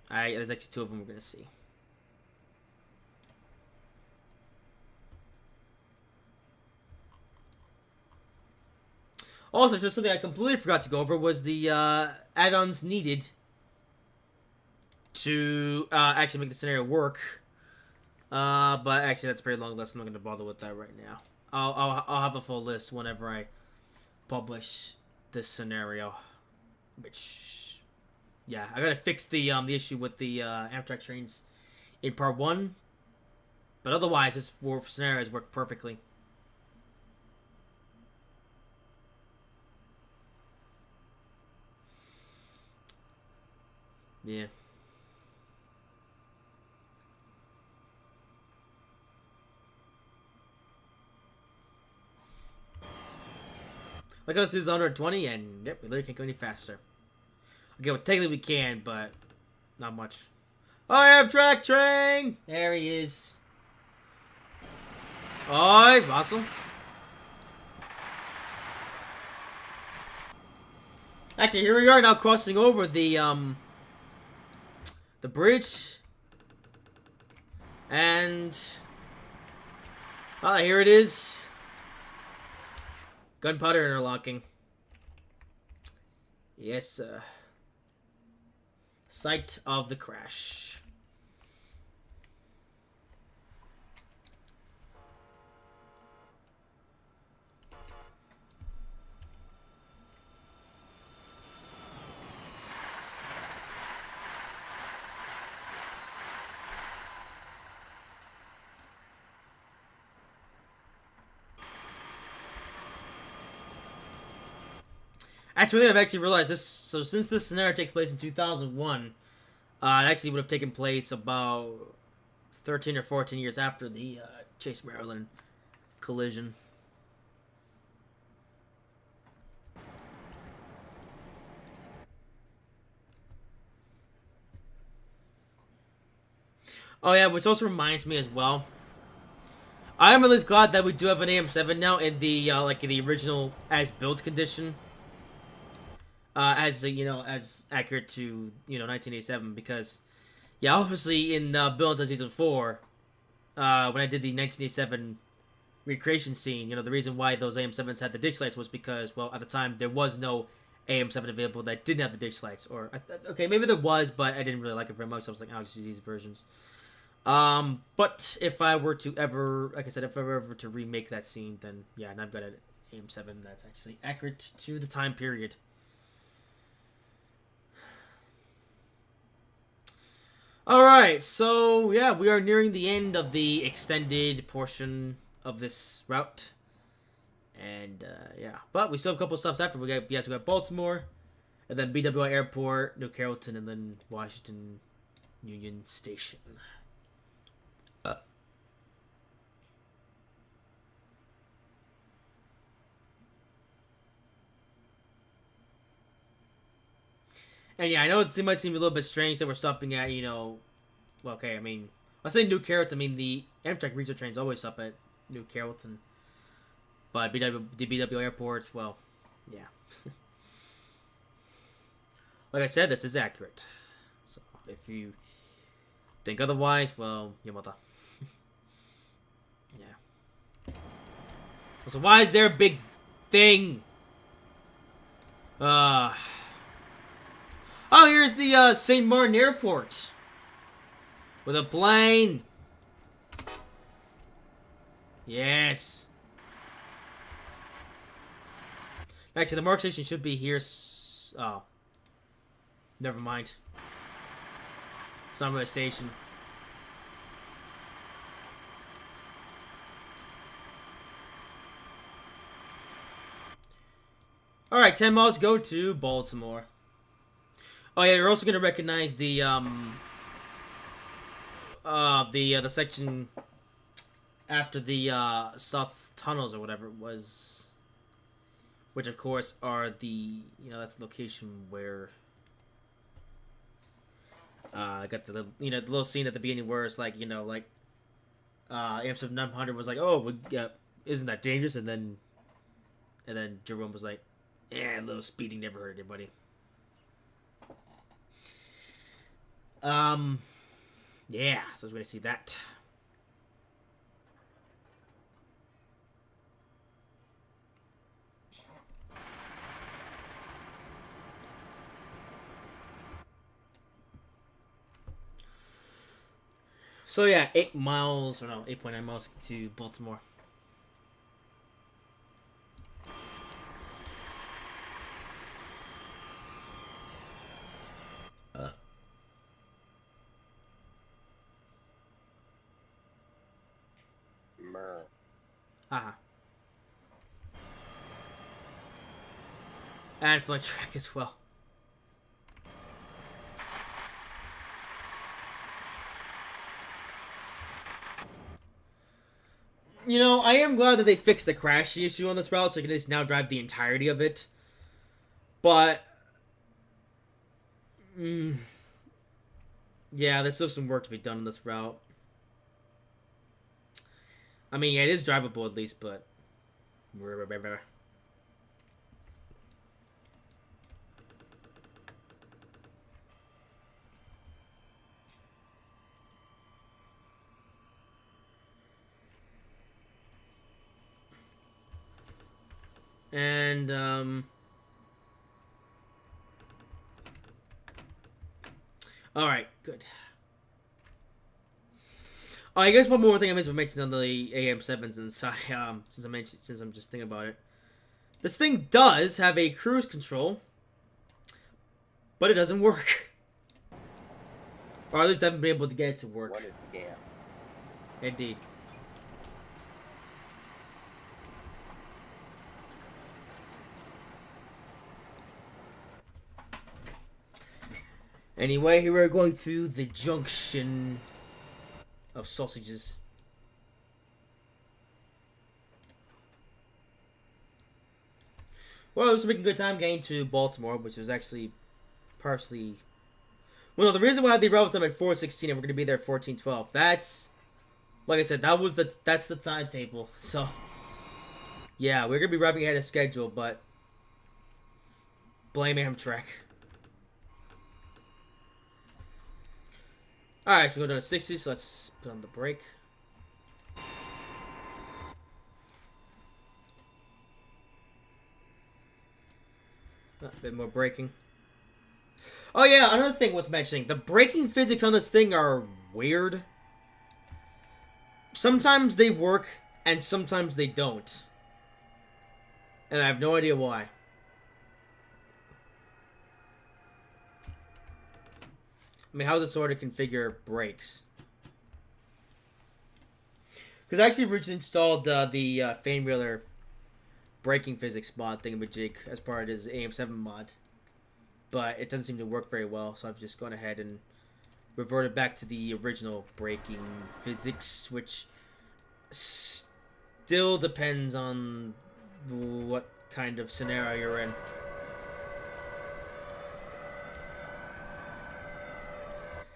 There's actually 2 of them we're gonna see. Also, just something I completely forgot to go over was the add-ons needed to actually make the scenario work. But actually, that's a pretty long list. I'm not gonna bother with that right now. I'll have a full list whenever I publish this scenario. Which, yeah, I gotta fix the issue with the Amtrak trains in part 1. But otherwise, this scenario has worked perfectly. Yeah. Look, this is 120, and yep, we literally can't go any faster. Okay, well, technically we can, but not much. I have track train! There he is. Alright, awesome. Actually, here we are now crossing over the bridge. And here it is. Gunpowder interlocking. Yes, site of the crash. Actually, I've actually realized this. So, since this scenario takes place in 2001, it actually would have taken place about 13 or 14 years after the Chase Maryland collision. Oh yeah, which also reminds me as well. I'm really glad that we do have an AM7 now in the like in the original as built condition. As you know, as accurate to 1987, because yeah, obviously in Build Until Season 4, when I did the 1987 recreation scene, the reason why those AM7s had the ditch lights was because, well, at the time there was no AM7 available that didn't have the ditch lights, or okay, maybe there was, but I didn't really like it very much. So I was like, I'll just use these versions. But if I were to ever, like I said, if I were ever to remake that scene, then yeah, and I've got an AM7 that's actually accurate to the time period. Alright, so yeah, we are nearing the end of the extended portion of this route. And yeah, but we still have a couple stops after. We got Baltimore, and then BWI Airport, New Carrollton, and then Washington Union Station. And yeah, I know it might seem a little bit strange that we're stopping at, well, okay, I mean, I say New Carrollton, I mean, the Amtrak regional trains always stop at New Carrollton. But the BW airports, well, yeah. Like I said, this is accurate. So, if you think otherwise, well, Yamata. Yeah. So why is there a big thing? Oh, here's the St. Martin Airport. With a plane. Yes. Actually, the mark station should be here. Oh. Never mind. It's not really a station. Alright, 10 miles go to Baltimore. Oh yeah, you're also gonna recognize the section after the South Tunnels or whatever it was, which of course are the that's the location where I got the the little scene at the beginning where it's like Amsterdam 900 was like, oh, isn't that dangerous? And then Jerome was like, yeah, a little speeding never hurt anybody. Yeah, so I was going to see that. So yeah, 8 miles, or no, 8.9 miles to Baltimore. And flight track as well. I am glad that they fixed the crash issue on this route, so I can just now drive the entirety of it. But, yeah, there's still some work to be done on this route. I mean, yeah, it is drivable at least, but... And, alright, good. Oh, I guess one more thing I missed to mention on the AM7s, and since I'm just thinking about it. This thing does have a cruise control, but it doesn't work. Or at least I haven't been able to get it to work. What is the gap? Indeed. Anyway, here we're going through the junction of sausages. Well, this was making good time getting to Baltimore, which was actually partially... Well, no, the reason why they wrote time at 4:16 and we're going to be there at 14:12, that's... Like I said, that's the timetable, so... Yeah, we're going to be wrapping ahead of schedule, but... Blame Amtrak. Alright, so we go down to 60, so let's put on the brake. A bit more braking. Oh yeah, another thing worth mentioning. The braking physics on this thing are weird. sometimes they work and sometimes they don't. And I have no idea why. I mean, how does it sort of configure brakes? Because I actually originally installed the fan wheeler braking physics mod thingamajig as part of his AM7 mod. But it doesn't seem to work very well, so I've just gone ahead and reverted back to the original braking physics, which still depends on what kind of scenario you're in.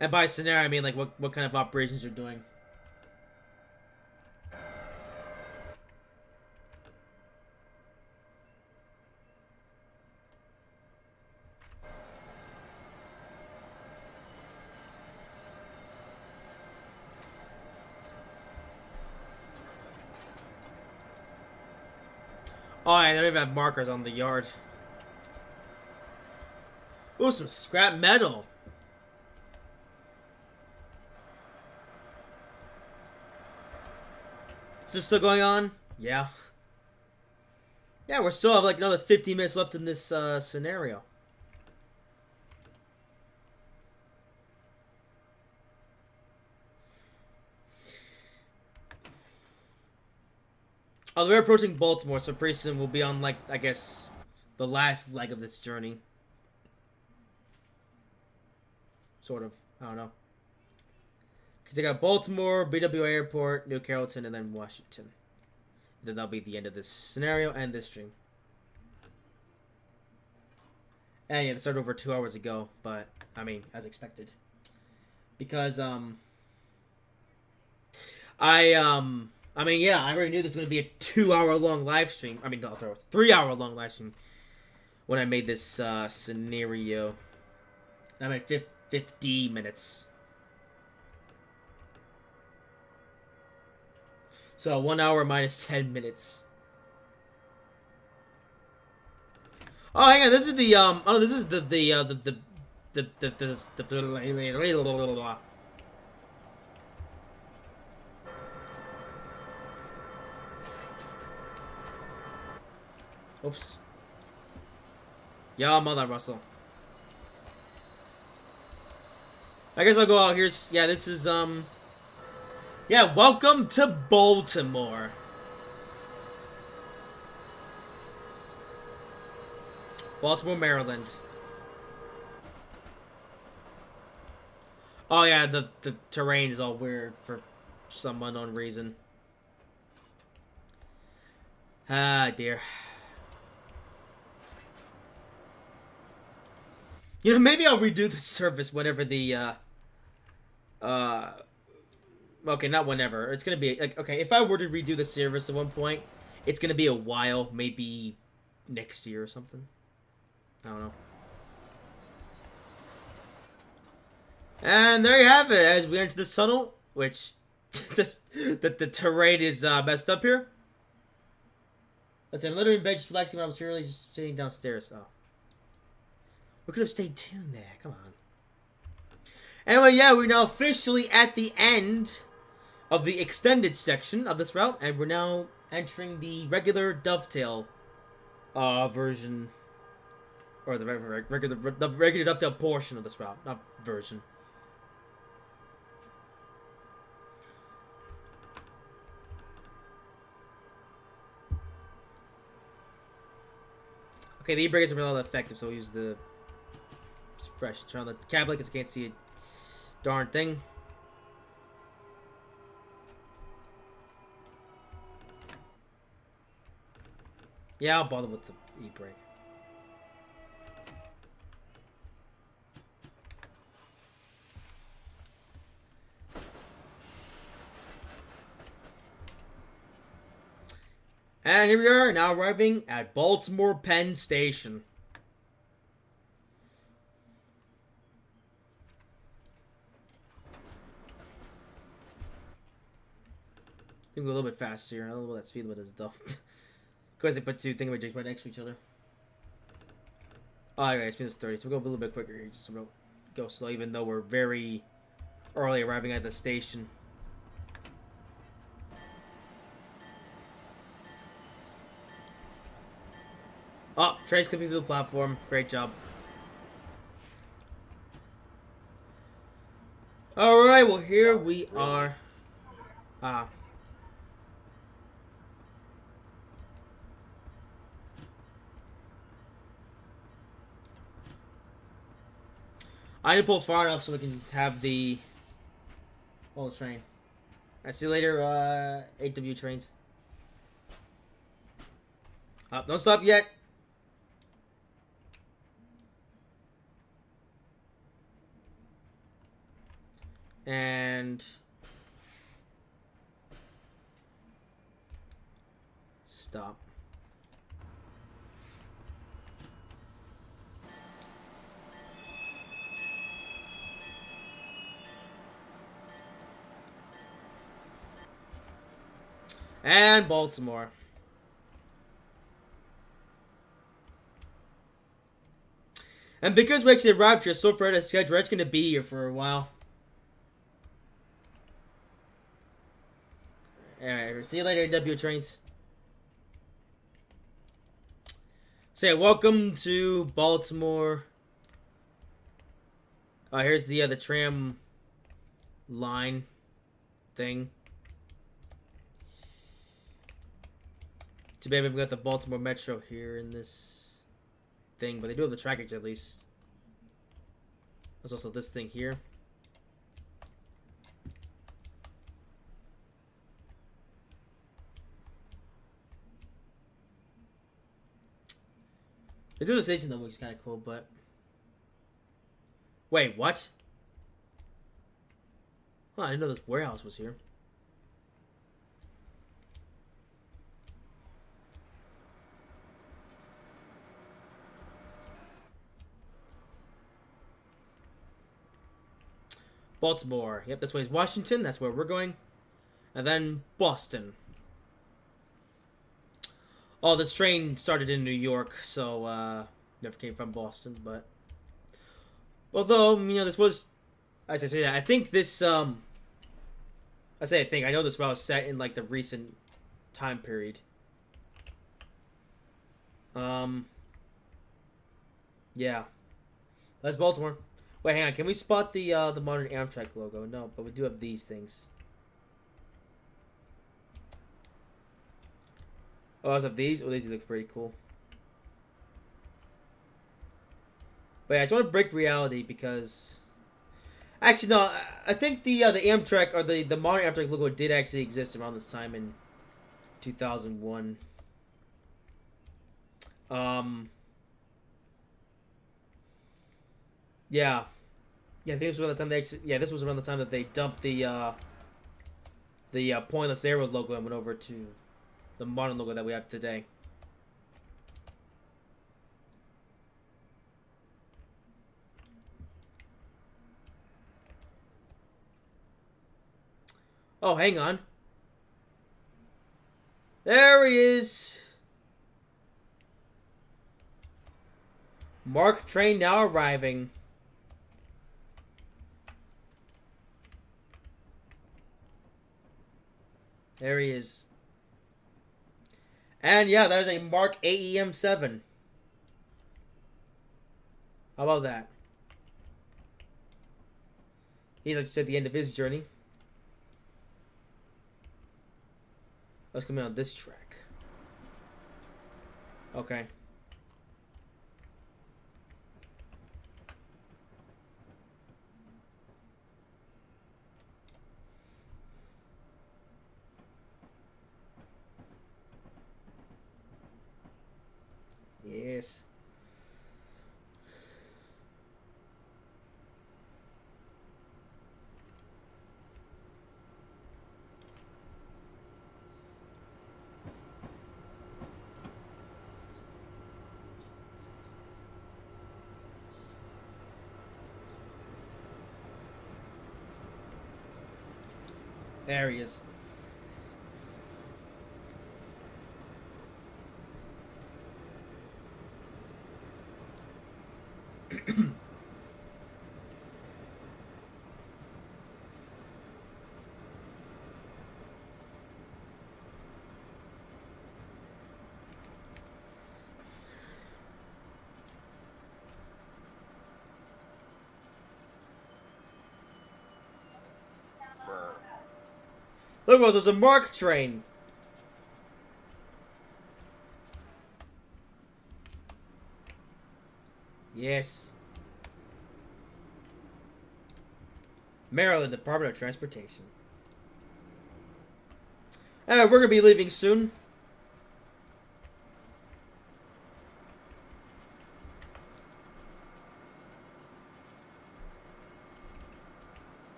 And by scenario, I mean like what kind of operations you're doing. Oh, yeah, they don't even have markers on the yard. Ooh, some scrap metal. Is this still going on? Yeah. Yeah, we still have like another 50 minutes left in this scenario. Oh, we're approaching Baltimore, so pretty soon we'll be on, like, I guess, the last leg of this journey. Sort of. I don't know. Because I got Baltimore, BWA Airport, New Carrollton, and then Washington. And then that'll be the end of this scenario and this stream. And yeah, it started over 2 hours ago, but, I mean, as expected. Because, I mean, yeah, I already knew this was going to be a 2-hour-long live stream. I mean, no, 3-hour-long live stream when I made this scenario. I made 50 minutes. So 1 hour minus 10 minutes. Oh, hang on. This is the Oh, this is the Oops. Yeah, mother Russell. I guess I'll go out. Here's, yeah, this is, yeah, welcome to Baltimore. Baltimore, Maryland. Oh, yeah, the terrain is all weird for some unknown reason. Ah, dear. You know, maybe I'll redo the service whenever the, okay, not whenever. It's gonna be, like, okay, if I were to redo the service at one point, it's gonna be a while, maybe next year or something. I don't know. And there you have it, as we enter this tunnel, which, the terrain is, messed up here. Let's say, I'm literally in bed just relaxing when I was really just sitting downstairs. Oh. We could have stayed tuned there. Come on. Anyway, yeah, we're now officially at the end of the extended section of this route, and we're now entering the regular dovetail version, or the regular dovetail portion of this route, not version. Okay, the e-brake isn't really all that effective, so we'll use the suppression. Turn on the cab light because I can't see a darn thing. Yeah, I'll bother with the e-brake. And here we are, now arriving at Baltimore Penn Station. I think we're a little bit faster here. I don't know what that speed limit is, though. Because they put two thingamajigs right next to each other. Oh, okay, speed is 30, so we'll go a little bit quicker here. Just so we don't go slow, even though we're very early arriving at the station. Oh, train's coming through the platform. Great job. Alright, well, here we are. Ah. I need to pull far enough so we can have the old train. I see you later, 8W trains. Don't stop yet. And stop. And Baltimore. And because we actually arrived here so far ahead of schedule, it's going to be here for a while. Alright, see you later, W trains. Say, welcome to Baltimore. Here's the tram line thing. Too bad we've got the Baltimore Metro here in this thing, but they do have the trackage at least. There's also this thing here. They do the station though, which is kind of cool, but... Wait, what? Huh, I didn't know this warehouse was here. Baltimore. Yep, this way is Washington. That's where we're going. And then Boston. Oh, this train started in New York, so never came from Boston, but although, you know, this was, as I say that, I think this I know this route was set in like the recent time period. Yeah. That's Baltimore. Wait, hang on. Can we spot the modern Amtrak logo? No, but we do have these things. Oh, I also have these. Oh, these look pretty cool. But yeah, I just want to break reality because... Actually, no. I think the Amtrak, or the modern Amtrak logo did actually exist around this time in 2001. Yeah. Yeah, I think this was around the time this was around the time that they dumped the Pointless Arrow logo and went over to the modern logo that we have today. Oh, hang on. There he is. Mark train now arriving. There he is. And yeah, that is a Mark AEM 7. How about that? He's just at the end of his journey. Let's come in on this track. Okay. Yes. There he is. Look, there's a MARC train. Yes. Maryland Department of Transportation. We're gonna be leaving soon.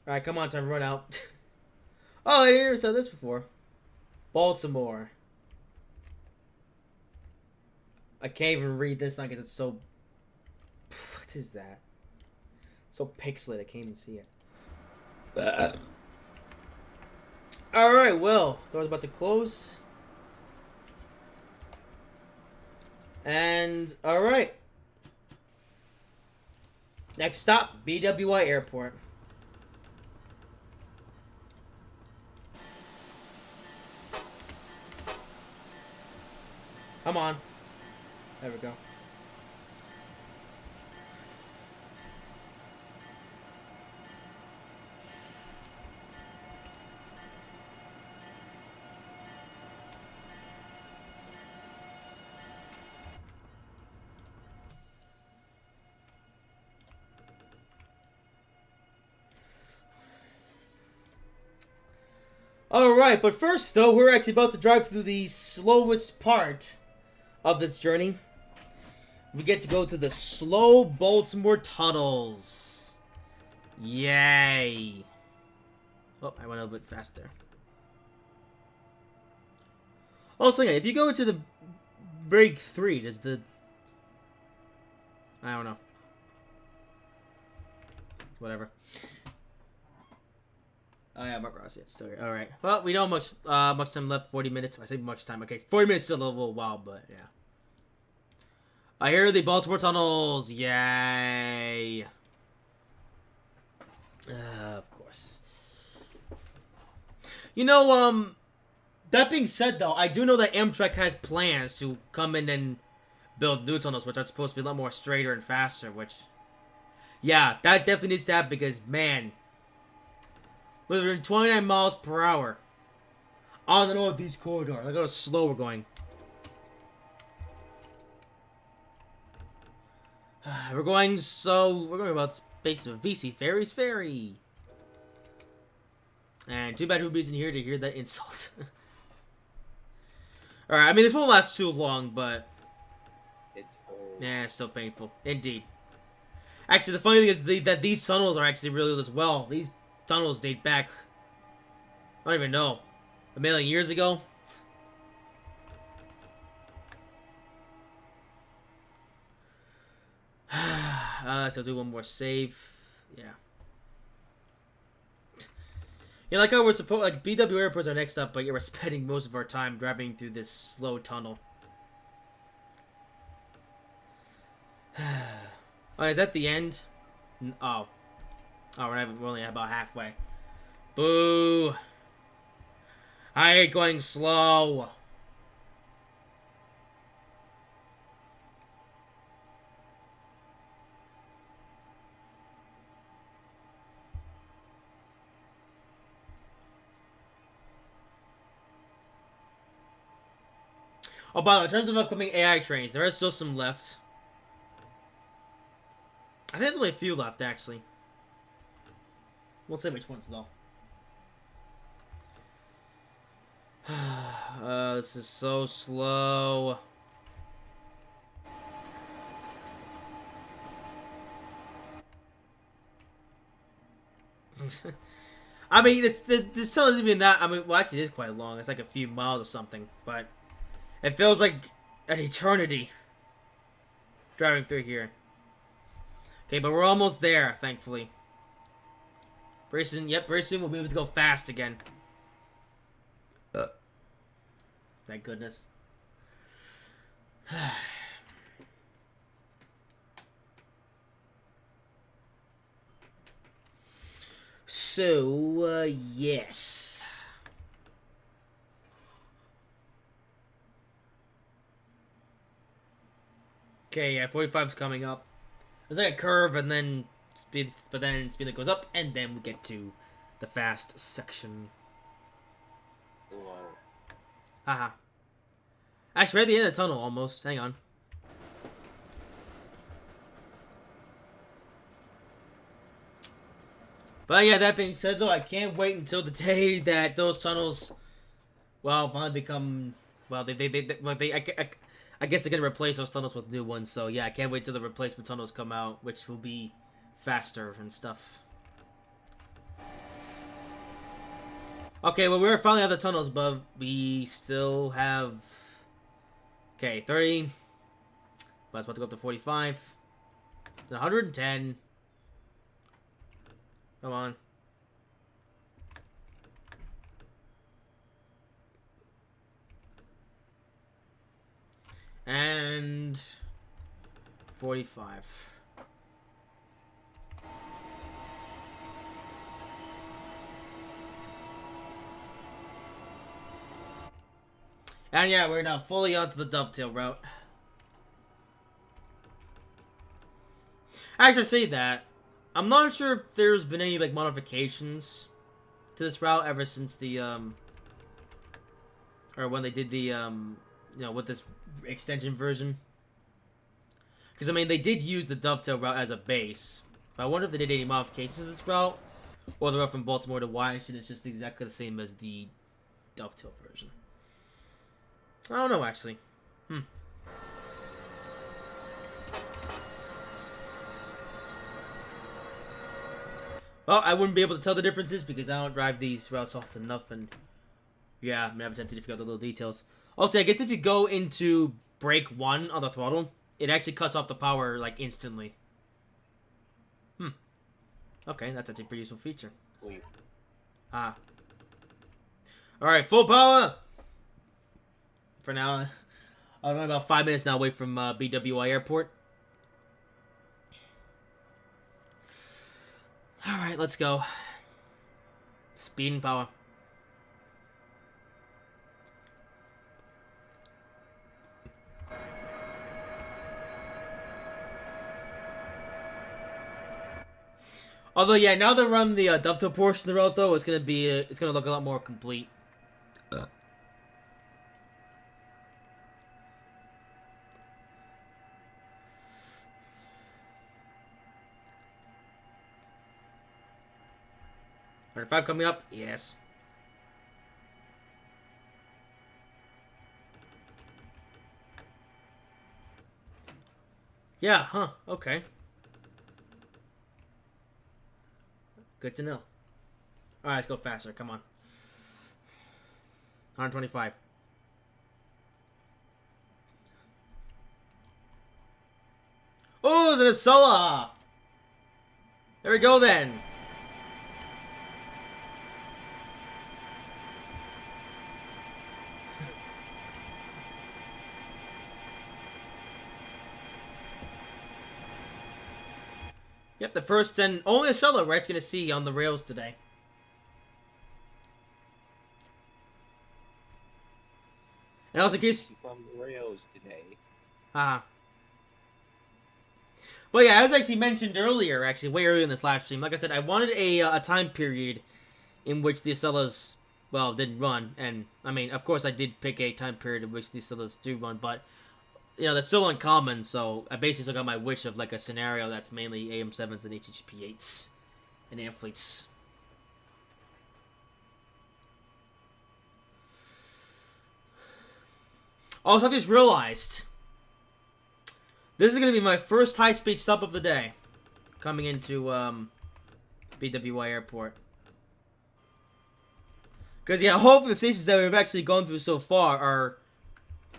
Alright, come on, time to run out. Oh, I never saw this before. Baltimore. I can't even read this now because it's so... What is that? So pixelated, I can't even see it. Alright, well, door's about to close. And, alright. Next stop, BWI Airport. Come on. There we go. Alright, but first though, we're actually about to drive through the slowest part of this journey. We get to go through the slow Baltimore tunnels. Yay. Oh, I went a little bit fast there. Also, yeah, if you go to the break 3, does the... I don't know. Whatever. Oh yeah, Mark Ross, yeah, still here. Alright. Well, we don't have much time left. 40 minutes. I say much time. Okay, 40 minutes still a little while, but yeah. I hear the Baltimore tunnels. Yay. Of course. You know, that being said, though, I do know that Amtrak has plans to come in and build new tunnels, which are supposed to be a lot more straighter and faster, which... Yeah, that definitely needs to happen because, man... We're 29 miles per hour on the Northeast Corridor. Look how slow we're going. We're going about space of BC Ferry's Ferry. And too bad Ruby's in here to hear that insult. Alright, I mean, this won't last too long, but... It's old. Yeah, it's still painful. Indeed. Actually, the funny thing is that these tunnels are actually really old as well. These tunnels date back, I don't even know, a million years ago. So do one more save. Yeah. Yeah, like how we're supposed, like BW airports are next up, but yeah, we're spending most of our time driving through this slow tunnel. Oh, is that the end? Oh. Oh, we're only about halfway. Boo! I hate going slow. Oh, by the way, in terms of upcoming AI trains, there is still some left. I think there's only a few left, actually. We'll say which ones, though. This is so slow. I mean, this tunnel isn't even that. I mean, well, actually, it is quite long. It's like a few miles or something, but it feels like an eternity driving through here. Okay, but we're almost there, thankfully. Very soon, yep, very soon we'll be able to go fast again. Thank goodness. So, yes. Okay, yeah, 45's coming up. There's like a curve, and then speed, but then speed that goes up, and then we get to the fast section. Wow. Haha. Actually, we're at the end of the tunnel almost. Hang on. But yeah, that being said, though, I can't wait until the day that those tunnels, well, finally become, well, I guess they're gonna replace those tunnels with new ones. So yeah, I can't wait till the replacement tunnels come out, which will be faster and stuff. Okay, well, we're finally out of the tunnels, but we still have, okay, 30, but it's about to go up to 45, 110. Come on. And 45. And yeah, we're now fully onto the dovetail route. I actually say that. I'm not sure if there's been any, like, modifications to this route ever since the, or when they did the, you know, with this extension version. Because, I mean, they did use the dovetail route as a base. But I wonder if they did any modifications to this route, or the route from Baltimore to Washington is just exactly the same as the dovetail version. I don't know, actually. Well, I wouldn't be able to tell the differences because I don't drive these routes often enough, and yeah, I have a tendency to forget the little details. Also, I guess if you go into brake 1 on the throttle, it actually cuts off the power, like, instantly. Okay, that's actually a pretty useful feature. Sweet. Alright, full power! For now, I'm about 5 minutes now away from BWI Airport. Alright, let's go. Speed and power. Although, yeah, now that we're on the dovetail portion of the road, though, it's gonna look a lot more complete. $105 coming up? Yes. Yeah, huh, okay. Good to know. Alright, let's go faster, come on. 125. Oh, it's an Acela! There we go then. Yep, the first and only Acela we're actually going to see on the rails today. And also, in case... On the rails today. Well, yeah, as actually mentioned earlier, actually, way earlier in this live stream, like I said, I wanted a time period in which the Acelas, well, didn't run. And, I mean, of course I did pick a time period in which the Acelas do run, but... You know, that's still uncommon, so I basically still got my wish of, like, a scenario that's mainly AM7s and HHP8s and Amphitheats. Also, I've just realized this is going to be my first high-speed stop of the day coming into BWI Airport. Because, yeah, hopefully the stations that we've actually gone through so far are...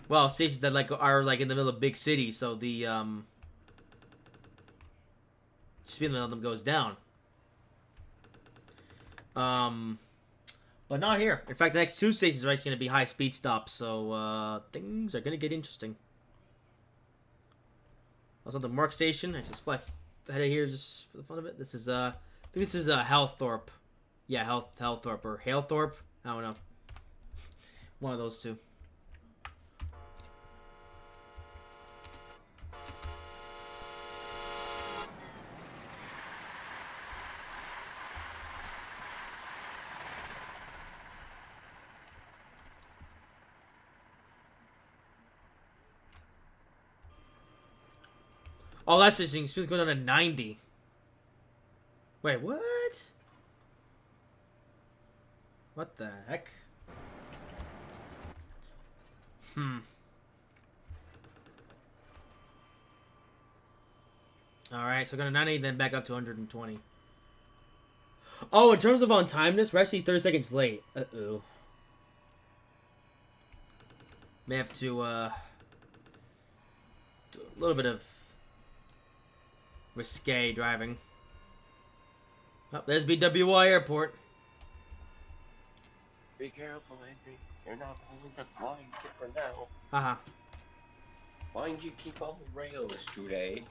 Well, stations that are in the middle of big cities, so the speed limit on them goes down. But not here. In fact, the next 2 stations are actually going to be high speed stops, so things are going to get interesting. Also, the Mark station. I just fly ahead of here just for the fun of it. This is I think this is Halthorpe. Yeah, Halthorpe or Halethorpe. I don't know. One of those two. Oh, that's interesting. Speed's going down to 90. Wait, what? What the heck? Alright, so we're going to 90, then back up to 120. Oh, in terms of on timeness, we're actually 30 seconds late. Uh-oh. May have to, do a little bit of risque driving. Oh, there's BWI Airport. Be careful, Henry. You're not holding the flying kipper now. Haha. Why'd you keep all the rails today?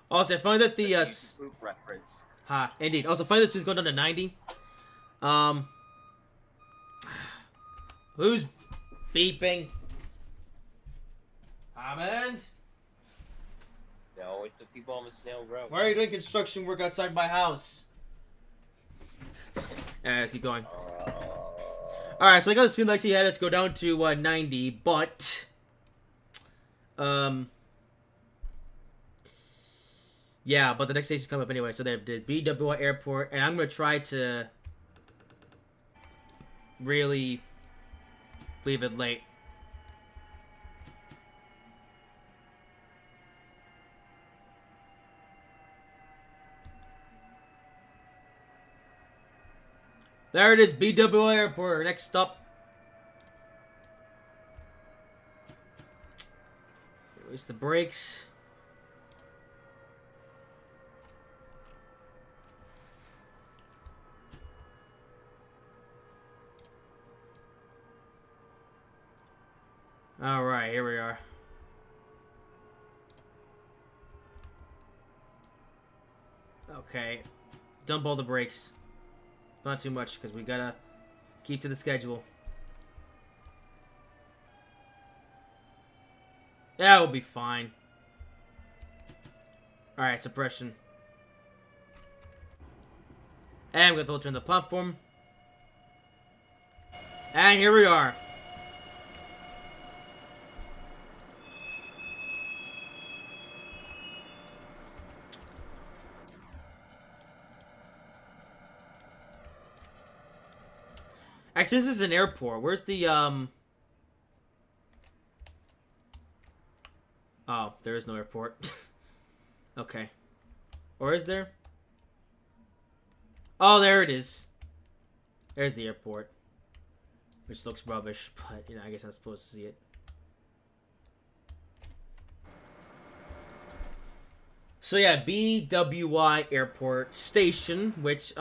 Also, I find that the, Spook reference. indeed. Also, find that speed's going down to 90. Who's beeping? Hammond? No, it's the people on the snail road. Why are you doing construction work outside my house? Alright, let's keep going. Alright, so I got the speed Lexi had us go down to 90, but yeah, but the next station's coming up anyway, so they have the BWI Airport, and I'm gonna try to really leave it late. There it is, BWI Airport. Next stop. Release the brakes. Alright, here we are. Okay. Dump all the brakes. Not too much, because we gotta keep to the schedule. That will be fine. Alright, suppression. And we're gonna turn the platform. And here we are. Actually, this is an airport. Where's the, Oh, there is no airport. Okay. Or is there? Oh, there it is. There's the airport. Which looks rubbish, but, you know, I guess I'm supposed to see it. So, yeah, BWI Airport Station, which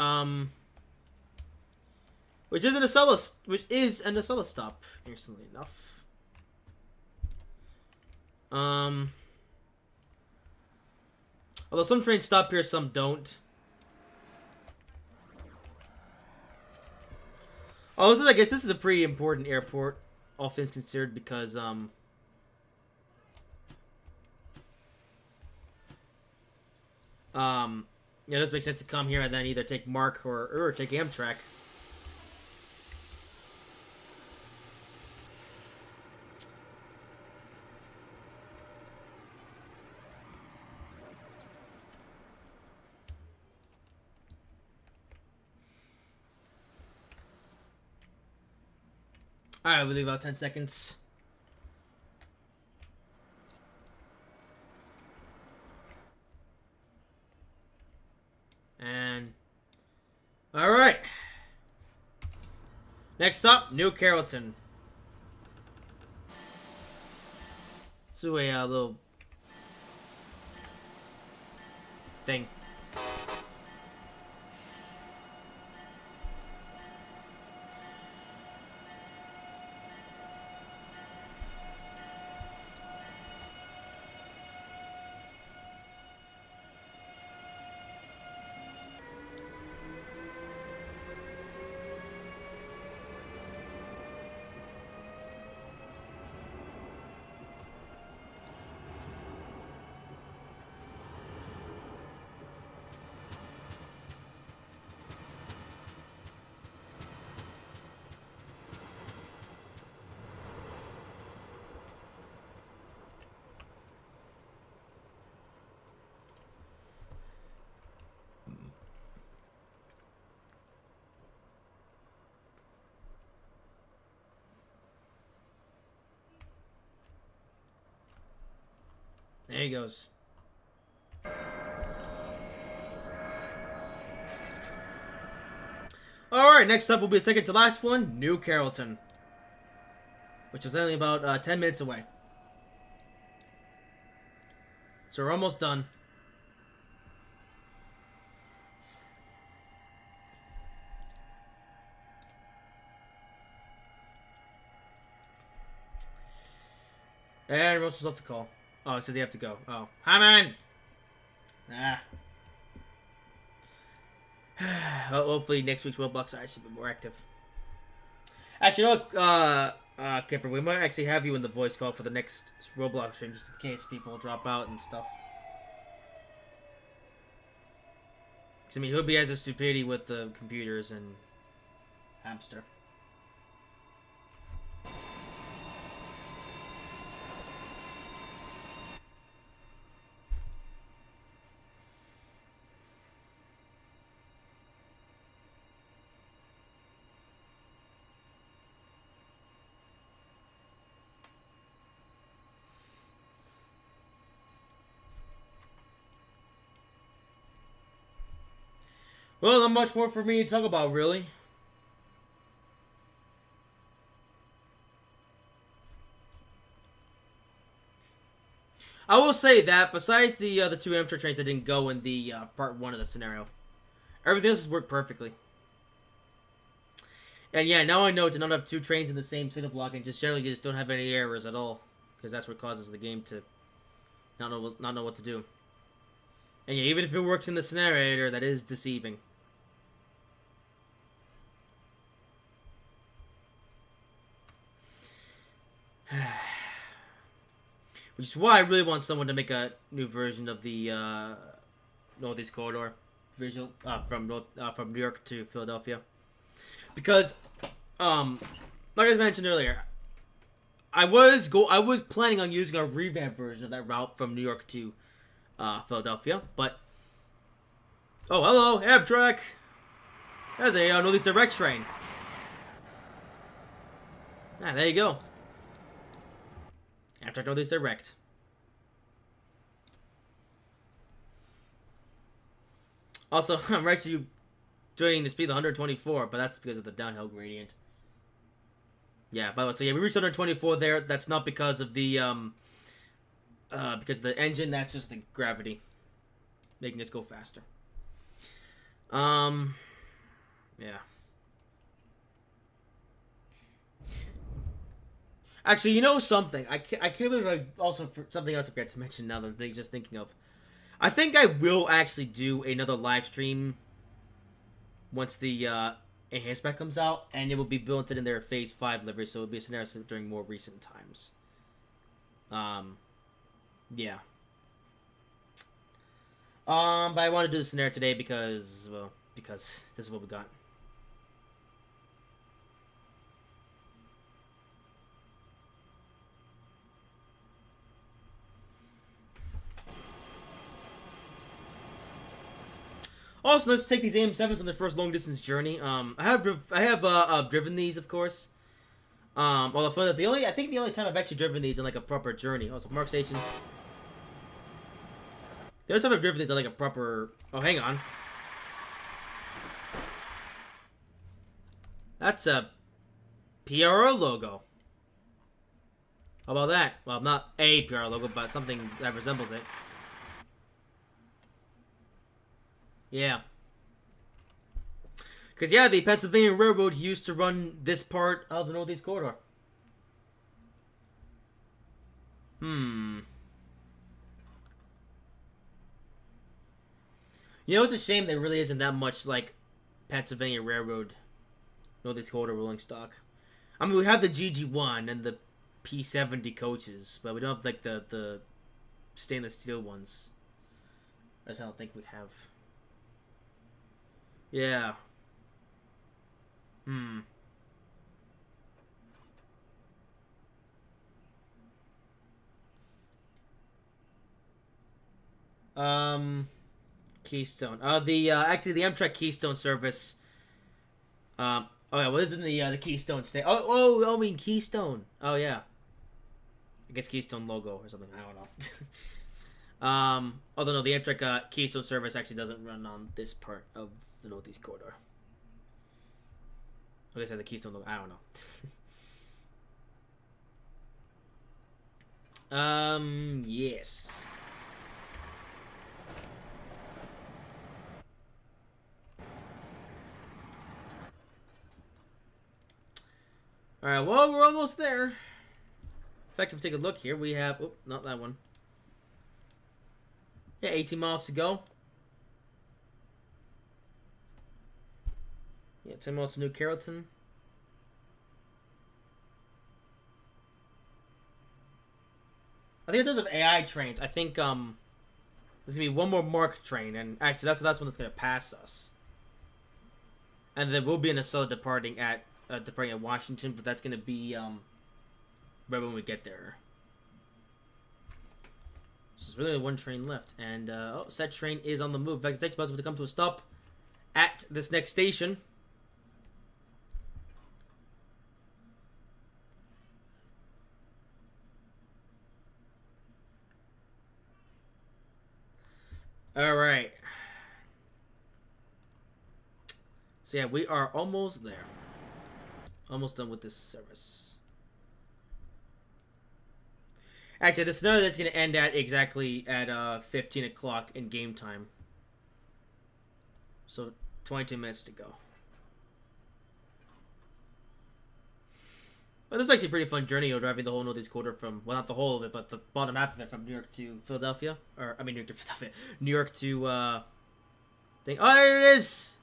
is an Acela stop, interestingly enough. Although some trains stop here, some don't. Oh, I guess this is a pretty important airport, all things considered, because yeah, it does make sense to come here and then either take MARC or take Amtrak. Alright, we'll leave about 10 seconds. And... Alright. Next up, New Carrollton. Let's do a little... thing. There he goes. Alright, next up will be the second to last one, New Carrollton. Which is only about 10 minutes away. So we're almost done. And Russell's up the call. Oh, it says you have to go. Oh. Hi, man! Ah. Hopefully next week's Roblox I should be more active. Actually, look, Kipper, we might actually have you in the voice call for the next Roblox stream, just in case people drop out and stuff. Because, I mean, Hoobie has a stupidity with the computers and Hamster. Well, not much more for me to talk about, really. I will say that, besides the two Amtrak trains that didn't go in the part 1 of the scenario, everything else has worked perfectly. And yeah, now I know to not have two trains in the same signal block and just generally just don't have any errors at all. Because that's what causes the game to not know what to do. And yeah, even if it works in the scenario, that is deceiving. Which is why I really want someone to make a new version of the Northeast Corridor visual from New York to Philadelphia, because like I mentioned earlier, I was planning on using a revamped version of that route from New York to Philadelphia, but oh, hello, Amtrak. There's a Northeast Direct train. Ah, there you go. Amtrak Northeast Direct. Also, I'm actually doing the speed of 124, but that's because of the downhill gradient. Yeah, by the way, so yeah, we reached 124 there. That's not because of the because of the engine. That's just the gravity making us go faster. Yeah. Actually, you know something? I can't believe I also something else I forgot to mention now that I'm just thinking of. I think I will actually do another live stream once the enhancement comes out, and it will be built in their Phase 5 livery, so it'll be a scenario during more recent times. Yeah. But I want to do the scenario today because, well, because this is what we got. Also, let's take these AM7s on their first long distance journey. I have driven these, of course. Well, I think the only time I've actually driven these in like a proper journey. Also, Mark Station. The only time I've driven these on like a proper. Oh, hang on. That's a PRO logo. How about that? Well, not a PRO logo, but something that resembles it. Yeah. Because, yeah, the Pennsylvania Railroad used to run this part of the Northeast Corridor. You know, it's a shame there really isn't that much, like, Pennsylvania Railroad Northeast Corridor rolling stock. I mean, we have the GG1 and the P70 coaches, but we don't have, like, the stainless steel ones. I don't think we have. Yeah. Keystone. Actually the Amtrak Keystone service. Oh yeah, what is in the Keystone state? I mean Keystone. Oh yeah. I guess Keystone logo or something. I don't know. Although no, the Amtrak Keystone service actually doesn't run on this part of the Northeast Corridor. I guess it has a Keystone. I don't know. Yes. Alright, well, we're almost there. In fact, if we take a look here, we have... Oh, not that one. Yeah, 18 miles to go. Yeah, 10 miles to New Carrollton. I think in terms of AI trains, I think there's gonna be one more MARC train, and actually that's one that's gonna pass us. And then we'll be in a Acela departing at Washington, but that's gonna be right when we get there. So there's really only one train left, and oh, said train is on the move. In fact, it's about to come to a stop at this next station. Alright. So yeah, we are almost there. Almost done with this service. Actually, the scenario that's going to end at exactly at 15 o'clock in game time. So 22 minutes to go. Well, this is actually a pretty fun journey, driving the whole Northeast Corridor from, well, not the whole of it, but the bottom half of it from New York to Philadelphia. Or, I mean, New York to Philadelphia. New York to, thing. Oh, there it is!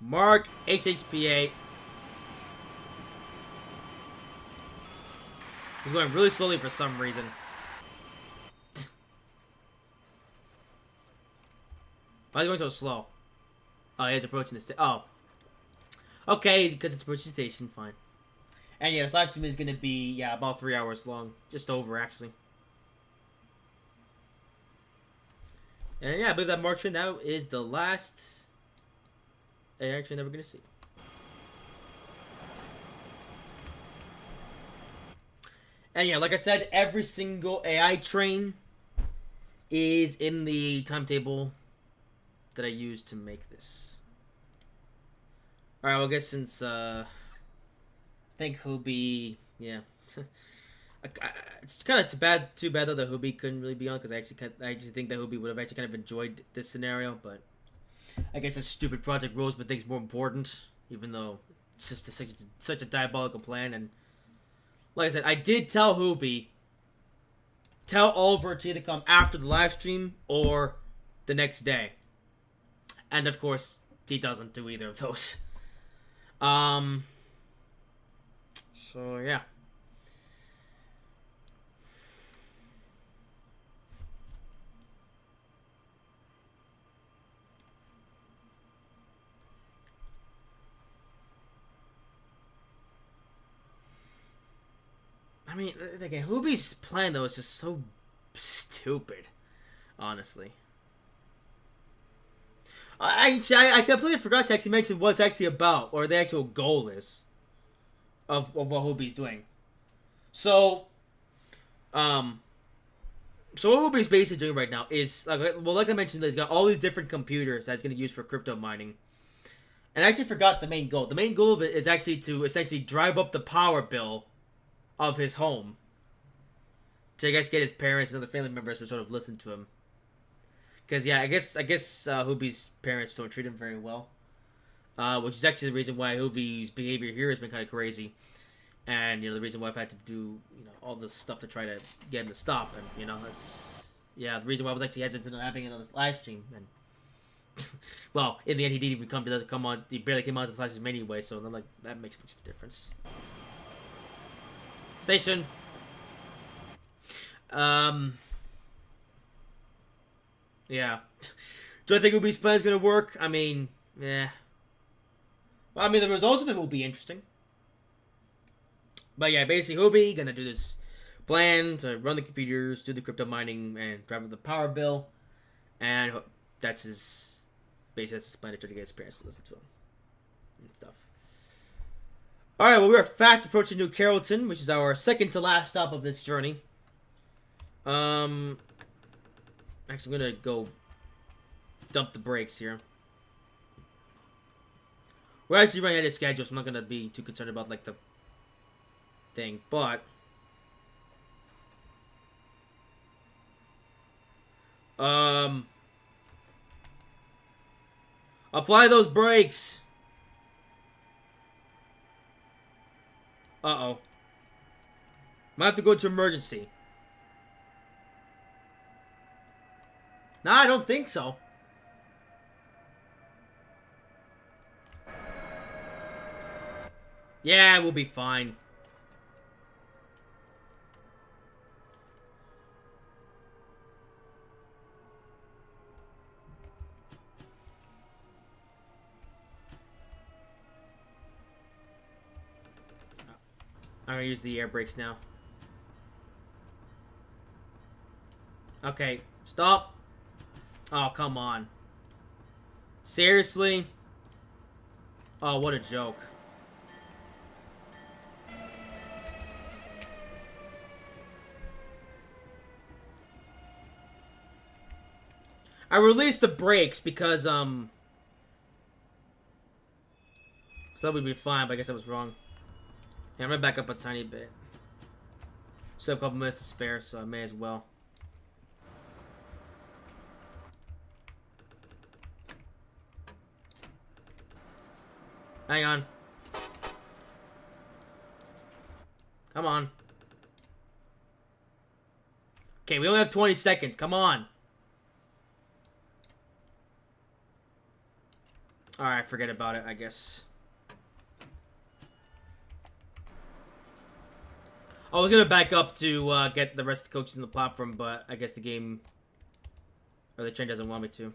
MARC HHP8. He's going really slowly for some reason. Why is he going so slow? Oh, he's approaching the station. Oh. Okay, because it's approaching the station, fine. And yeah, this live stream is going to be, yeah, about 3 hours long. Just over, actually. And yeah, I believe that MARC train now is the last AI train that we're going to see. And yeah, like I said, every single AI train is in the timetable that I used to make this. Alright, well, I guess since, I think Hoobie, yeah. It's kind of too bad though that Hoobie couldn't really be on, because I actually think that Hoobie would have actually kind of enjoyed this scenario, but I guess this stupid Project Rosebud thing's more important, even though it's just such a diabolical plan. And like I said, I did tell Hoobie, tell Oliver to either come after the live stream or the next day. And of course, he doesn't do either of those. So yeah. I mean, again, Hoobie's plan though is just so stupid, honestly. I completely forgot to actually mention what it's actually about, or the actual goal is of what Hoobie's doing. So, so what Hoobie's basically doing right now is, like I mentioned, he's got all these different computers that he's going to use for crypto mining. And I actually forgot the main goal. The main goal of it is actually to essentially drive up the power bill of his home to, I guess, get his parents and other family members to sort of listen to him. Because yeah, I guess Hoobie's parents don't treat him very well, which is actually the reason why Hoobie's behavior here has been kind of crazy, and the reason why I've had to do all this stuff to try to get him to stop, and that's the reason why I was actually hesitant on having it on this live stream. And well, in the end, he didn't even come on. He barely came on to the live stream anyway, so that makes much of a difference. Station. Yeah. Do I think Hoobie's plan is going to work? I mean, yeah. Well, I mean, the results of it will be interesting. But yeah, basically, Hoobie going to do this plan to run the computers, do the crypto mining, and drive up the power bill. And that's his plan to try to get his parents to listen to him. And stuff. Alright, well, we are fast approaching New Carrollton, which is our second to last stop of this journey. Actually, I'm gonna go dump the brakes here. We're actually running out of schedule, so I'm not gonna be too concerned about like the thing, but apply those brakes. Uh-oh. Might have to go to emergency. Nah, I don't think so. Yeah, we'll be fine. I'm gonna use the air brakes now. Okay, stop. Oh, come on. Seriously? Oh, what a joke. I released the brakes because, so that would be fine, but I guess I was wrong. Yeah, I'm gonna back up a tiny bit. Still have a couple minutes to spare, so I may as well. Hang on. Come on. Okay, we only have 20 seconds. Come on. Alright, forget about it, I guess. I was gonna back up to get the rest of the coaches in the platform, but I guess the game or the train doesn't want me to.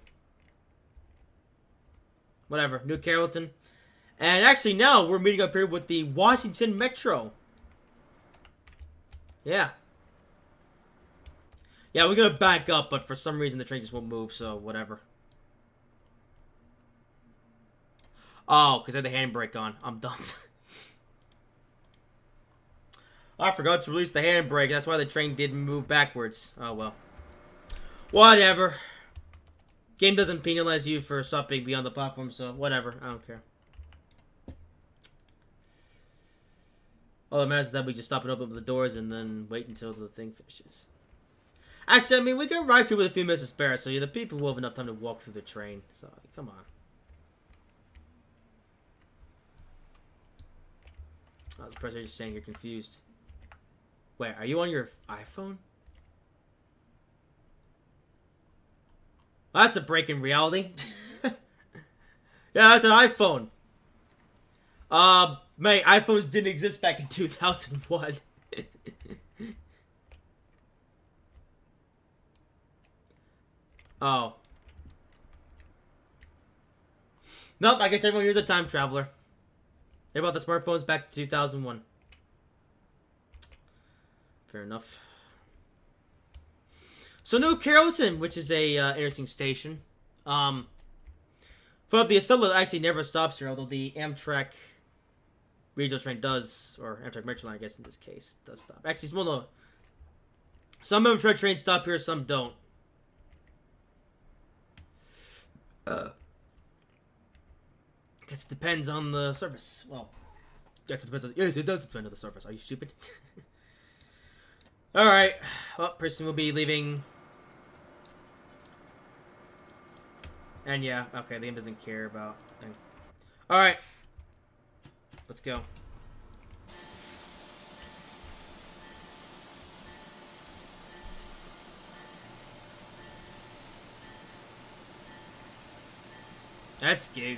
Whatever. New Carrollton. And actually now we're meeting up here with the Washington Metro. Yeah. Yeah, we're gonna back up, but for some reason the train just won't move, so whatever. Oh, because I had the handbrake on. I'm dumb. I forgot to release the handbrake. That's why the train didn't move backwards. Oh, well. Whatever. Game doesn't penalize you for stopping beyond the platform, so whatever. I don't care. All that matters is that we just stop and open up the doors and then wait until the thing finishes. Actually, I mean, we can ride through with a few minutes to spare, so the people will have enough time to walk through the train. So, come on. I was surprised you're just saying you're confused. Wait, are you on your iPhone? That's a break in reality. Yeah, that's an iPhone. Mate, iPhones didn't exist back in 2001. Oh. Nope, I guess everyone here's a time traveler. They bought the smartphones back in 2001. Fair enough. So New Carrollton, which is a interesting station. But the Acela actually never stops here, although the Amtrak regional train does, or Amtrak Metroliner, I guess in this case, does stop. Actually, well, no. Some Amtrak trains stop here, some don't. Guess it depends on the service. Well, yes, it depends on, yes, it does depend on the service. Are you stupid? Alright. Well, person will be leaving. And yeah, okay, the game doesn't care about thing. Alright. Let's go. That's good.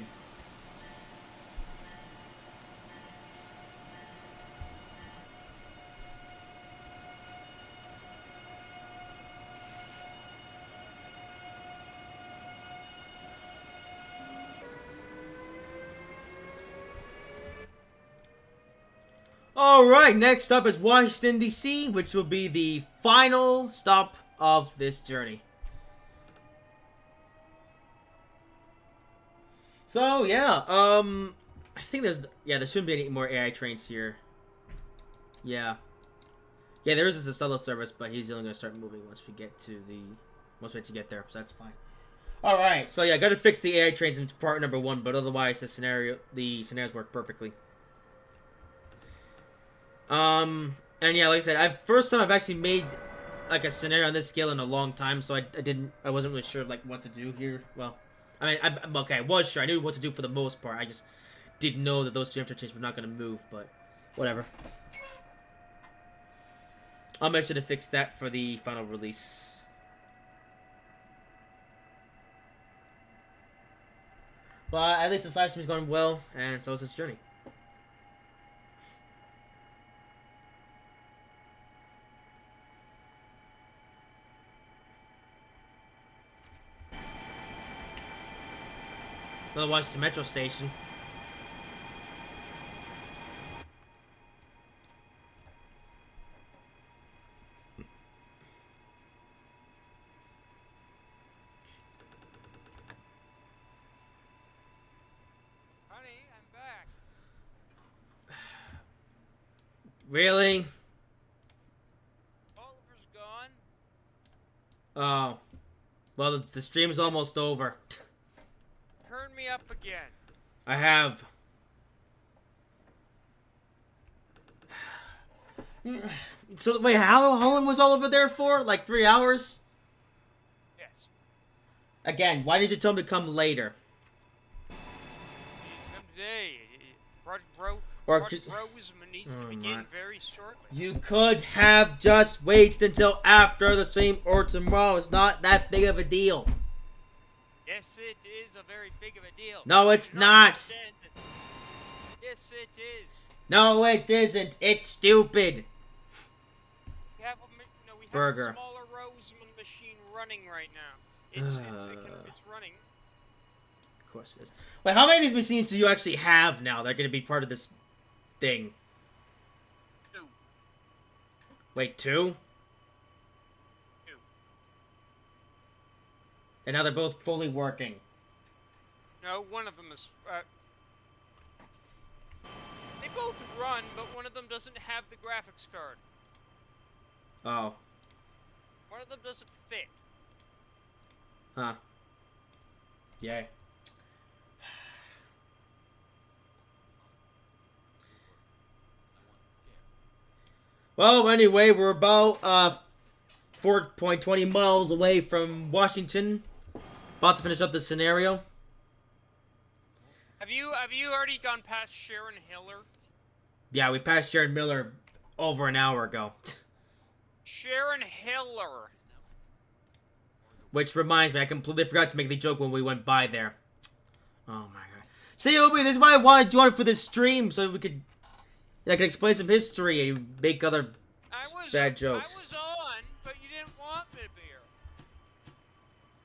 Alright, next up is Washington D.C., which will be the final stop of this journey. So, yeah, I think there shouldn't be any more AI trains here. Yeah. Yeah, there is this Acela service, but he's only going to start moving once we get to the most way to get there, so that's fine. All right, so yeah, gotta fix the AI trains in part number 1, but otherwise the scenarios work perfectly. And yeah, like I said, first time I've actually made like a scenario on this scale in a long time, so I wasn't really sure like what to do here. Well, I mean, I'm okay. I was sure. I knew what to do for the most part. I just didn't know that those two trains were not gonna move, but whatever. I'll make sure to fix that for the final release. But at least this live stream is going well, and so is this journey. Otherwise, it's a metro station. Honey, I'm back. Really? Oliver's gone. Oh. Well, the stream's almost over. Turn me up again. I have. So, wait, how long was Oliver there for? Like 3 hours? Yes. Again, why did you tell him to come later? Come today. Project Roseman needs to begin very shortly. You could have just waited until after the stream or tomorrow. It's not that big of a deal. Yes, it is a very big of a deal. No, it's You not. understand it. Yes, it is. No, it isn't. It's stupid. We have Burger. a smaller Roseman machine running right now. It's running. Of course it is. Wait, how many of these machines do you actually have now that are going to be part of this thing? 2. Wait, 2? 2. And now they're both fully working. No, one of them is. They both run, but one of them doesn't have the graphics card. Oh. One of them doesn't fit. Huh. Yay. Well, anyway, we're about 4.20 miles away from Washington. About to finish up the scenario. Have you already gone past Sharon Hiller? Yeah, we passed Jared Miller over an hour ago. Sharon Hiller. Which reminds me, I completely forgot to make the joke when we went by there. Oh my god. See, Obi, this is why I wanted you on for this stream, so we could... I could explain some history and make other bad jokes. I was on, but you didn't want me to be here.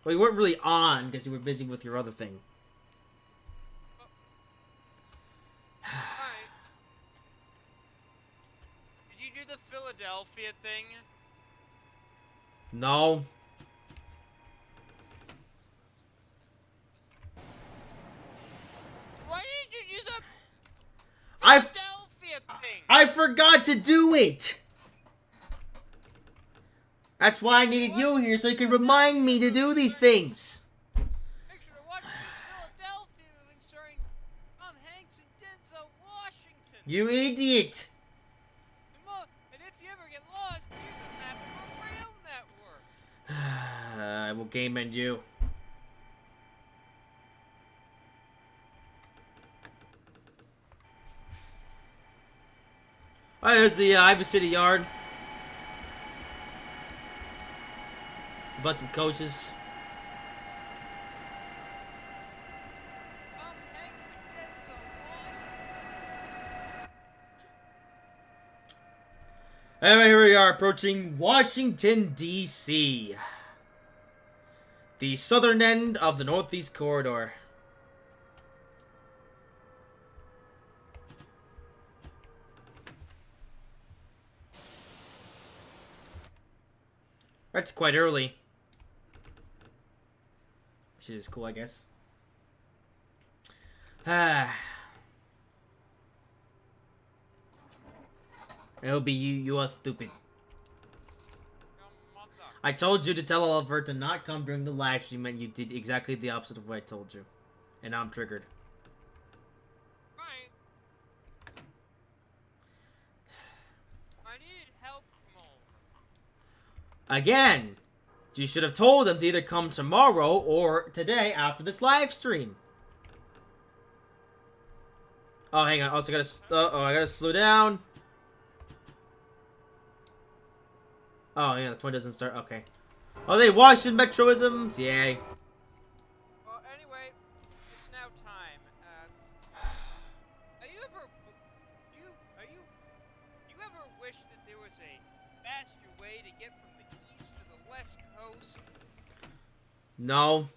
Well, you weren't really on, because you were busy with your other thing. Alright. Did you do the Philadelphia thing? No. Why didn't you do the I Philadelphia thing? I forgot to do it! That's why I needed you here, so you could remind me to do these things. Make sure to watch the Philadelphia movie starring Tom Hanks and Denzel Washington. You idiot! And if you ever get lost, here's a map of a rail network. I will game end you. Alright, there's the Ivy City Yard. A bunch of coaches. Tom Hanks and Denzel Washington. Anyway, here we are approaching Washington D.C. The southern end of the Northeast Corridor. That's quite early. Which is cool, I guess. It'll be you are stupid. I told you to tell Oliver to not come during the live stream, and you did exactly the opposite of what I told you. And now I'm triggered. Ryan, I needed help from Oliver. Again, you should have told him to either come tomorrow or today after this live stream. Oh, hang on. Also, I gotta slow down. Oh, yeah, the 20 doesn't start. Okay. Oh, they Washington Metroisms? Yay. Well, anyway, it's now time. Are you ever, do you ever wish that there was a faster way to get from the east to the west coast? No.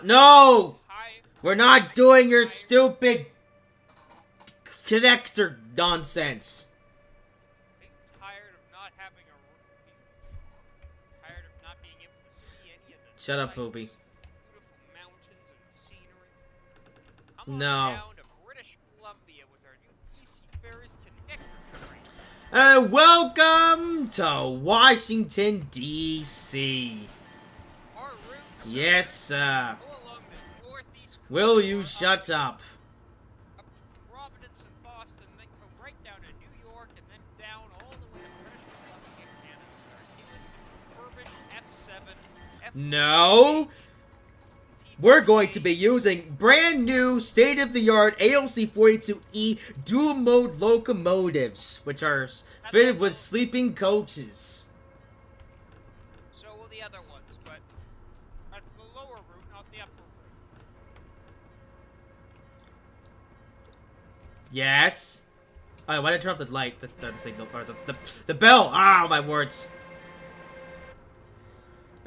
No! Hi. We're not doing your stupid connector nonsense. Are you tired of not having a? Tired of not being able to see any of the Shut up, sights, Poopy. beautiful mountains and scenery? Come on No. down to British Columbia with our new DC Ferries connector train. And welcome to Washington, D.C. Our routes Yes, sir. go along the northeast Will you corridor shut up? up to Providence and Boston, then go right down to New York, and then down all the way to British Columbia, Canada, with our newest refurbished F7, F4, No. We're going to be using brand new state-of-the-art ALC 42E dual-mode locomotives, which are fitted with sleeping coaches. So will the other ones, but that's the lower route, not the upper route. Yes. Oh, why did I turn off the light? The signal part. The bell. Ah, my words.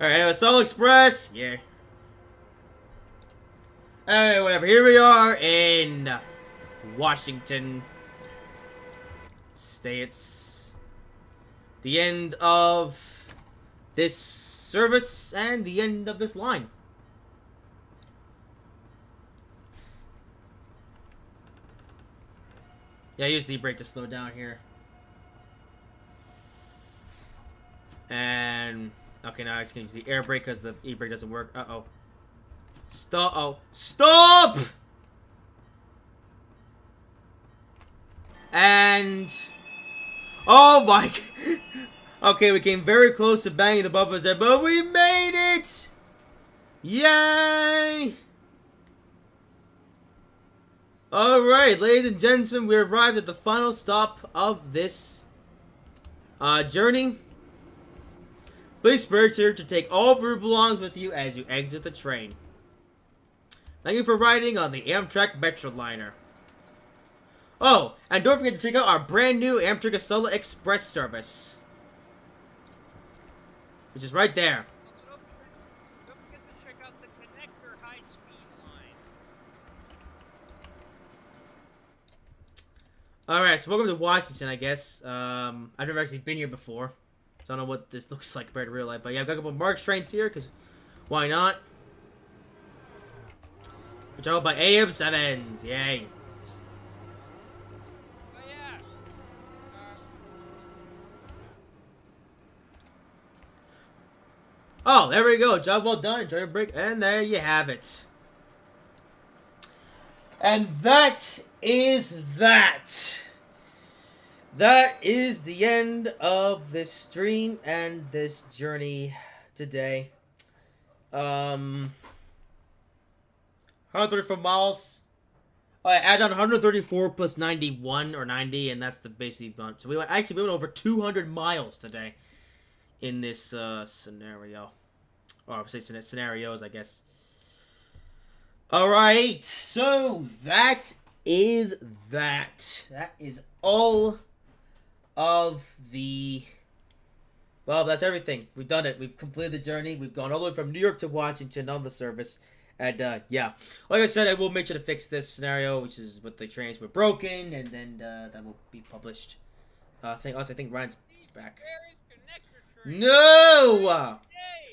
Alright, Soul Express. Yeah. Alright, whatever. Here we are in Washington State. It's the end of this service and the end of this line. Yeah, use the e-brake to slow down here. And okay, now I'm just gonna use the air brake because the e-brake doesn't work. Uh-oh. Stop! Oh, stop! And oh my! Okay, we came very close to banging the bumpers there, but we made it! Yay! Alright, ladies and gentlemen, we arrived at the final stop of this journey. Please spare here to take all of your belongings with you as you exit the train. Thank you for riding on the Amtrak Metroliner. Oh, and don't forget to check out our brand new Amtrak Acela Express service, which is right there. Also, don't forget to check out the connector high-speed line. Alright, so welcome to Washington, I guess. I've never actually been here before, so I don't know what this looks like compared to real life. But yeah, I've got a couple of March trains here, because why not? Patrolled by AM7s, yay. Oh yeah. Oh, there we go. Job well done. Enjoy your break. And there you have it. And that is that. That is the end of this stream and this journey today. 134 miles. I add on 134 plus 91 or 90, and that's the basic bunch. So we went over 200 miles today in this scenario. Or I would say scenarios, I guess. Alright, so that is that. That is all of the... Well, that's everything. We've done it. We've completed the journey. We've gone all the way from New York to Washington on the service. And, yeah. Like I said, I will make sure to fix this scenario, which is with the trains were broken, and then that will be published. I think Ryan's back. Ferries connector train. No! Yay!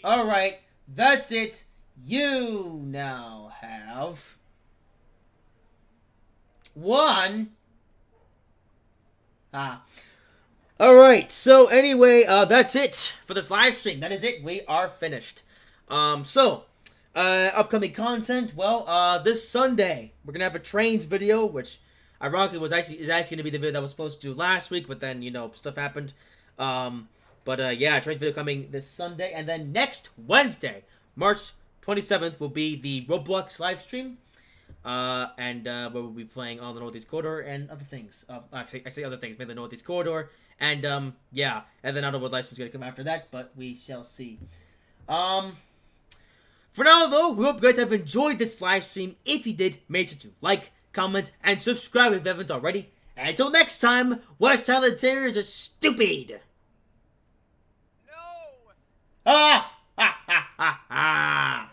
Alright, that's it. You now have... one... Alright, so anyway, that's it for this live stream. That is it. We are finished. Upcoming content, well, this Sunday, we're gonna have a trains video, which ironically is actually gonna be the video that was supposed to do last week, but then, stuff happened. Yeah, trains video coming this Sunday, and then next Wednesday, March 27th, will be the Roblox live stream. Where we'll be playing on the Northeast Corridor and other things. I say other things, mainly the Northeast Corridor. And then I don't know what live stream's gonna come after that, but we shall see. For now, though, we hope you guys have enjoyed this live stream. If you did, make sure to like, comment, and subscribe if you haven't already. And until next time, watch how the terrors are stupid! No! Ah! Ha ha ha ha!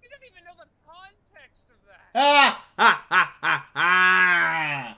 You don't even know the context of that. Ah! Ha ha ha ha!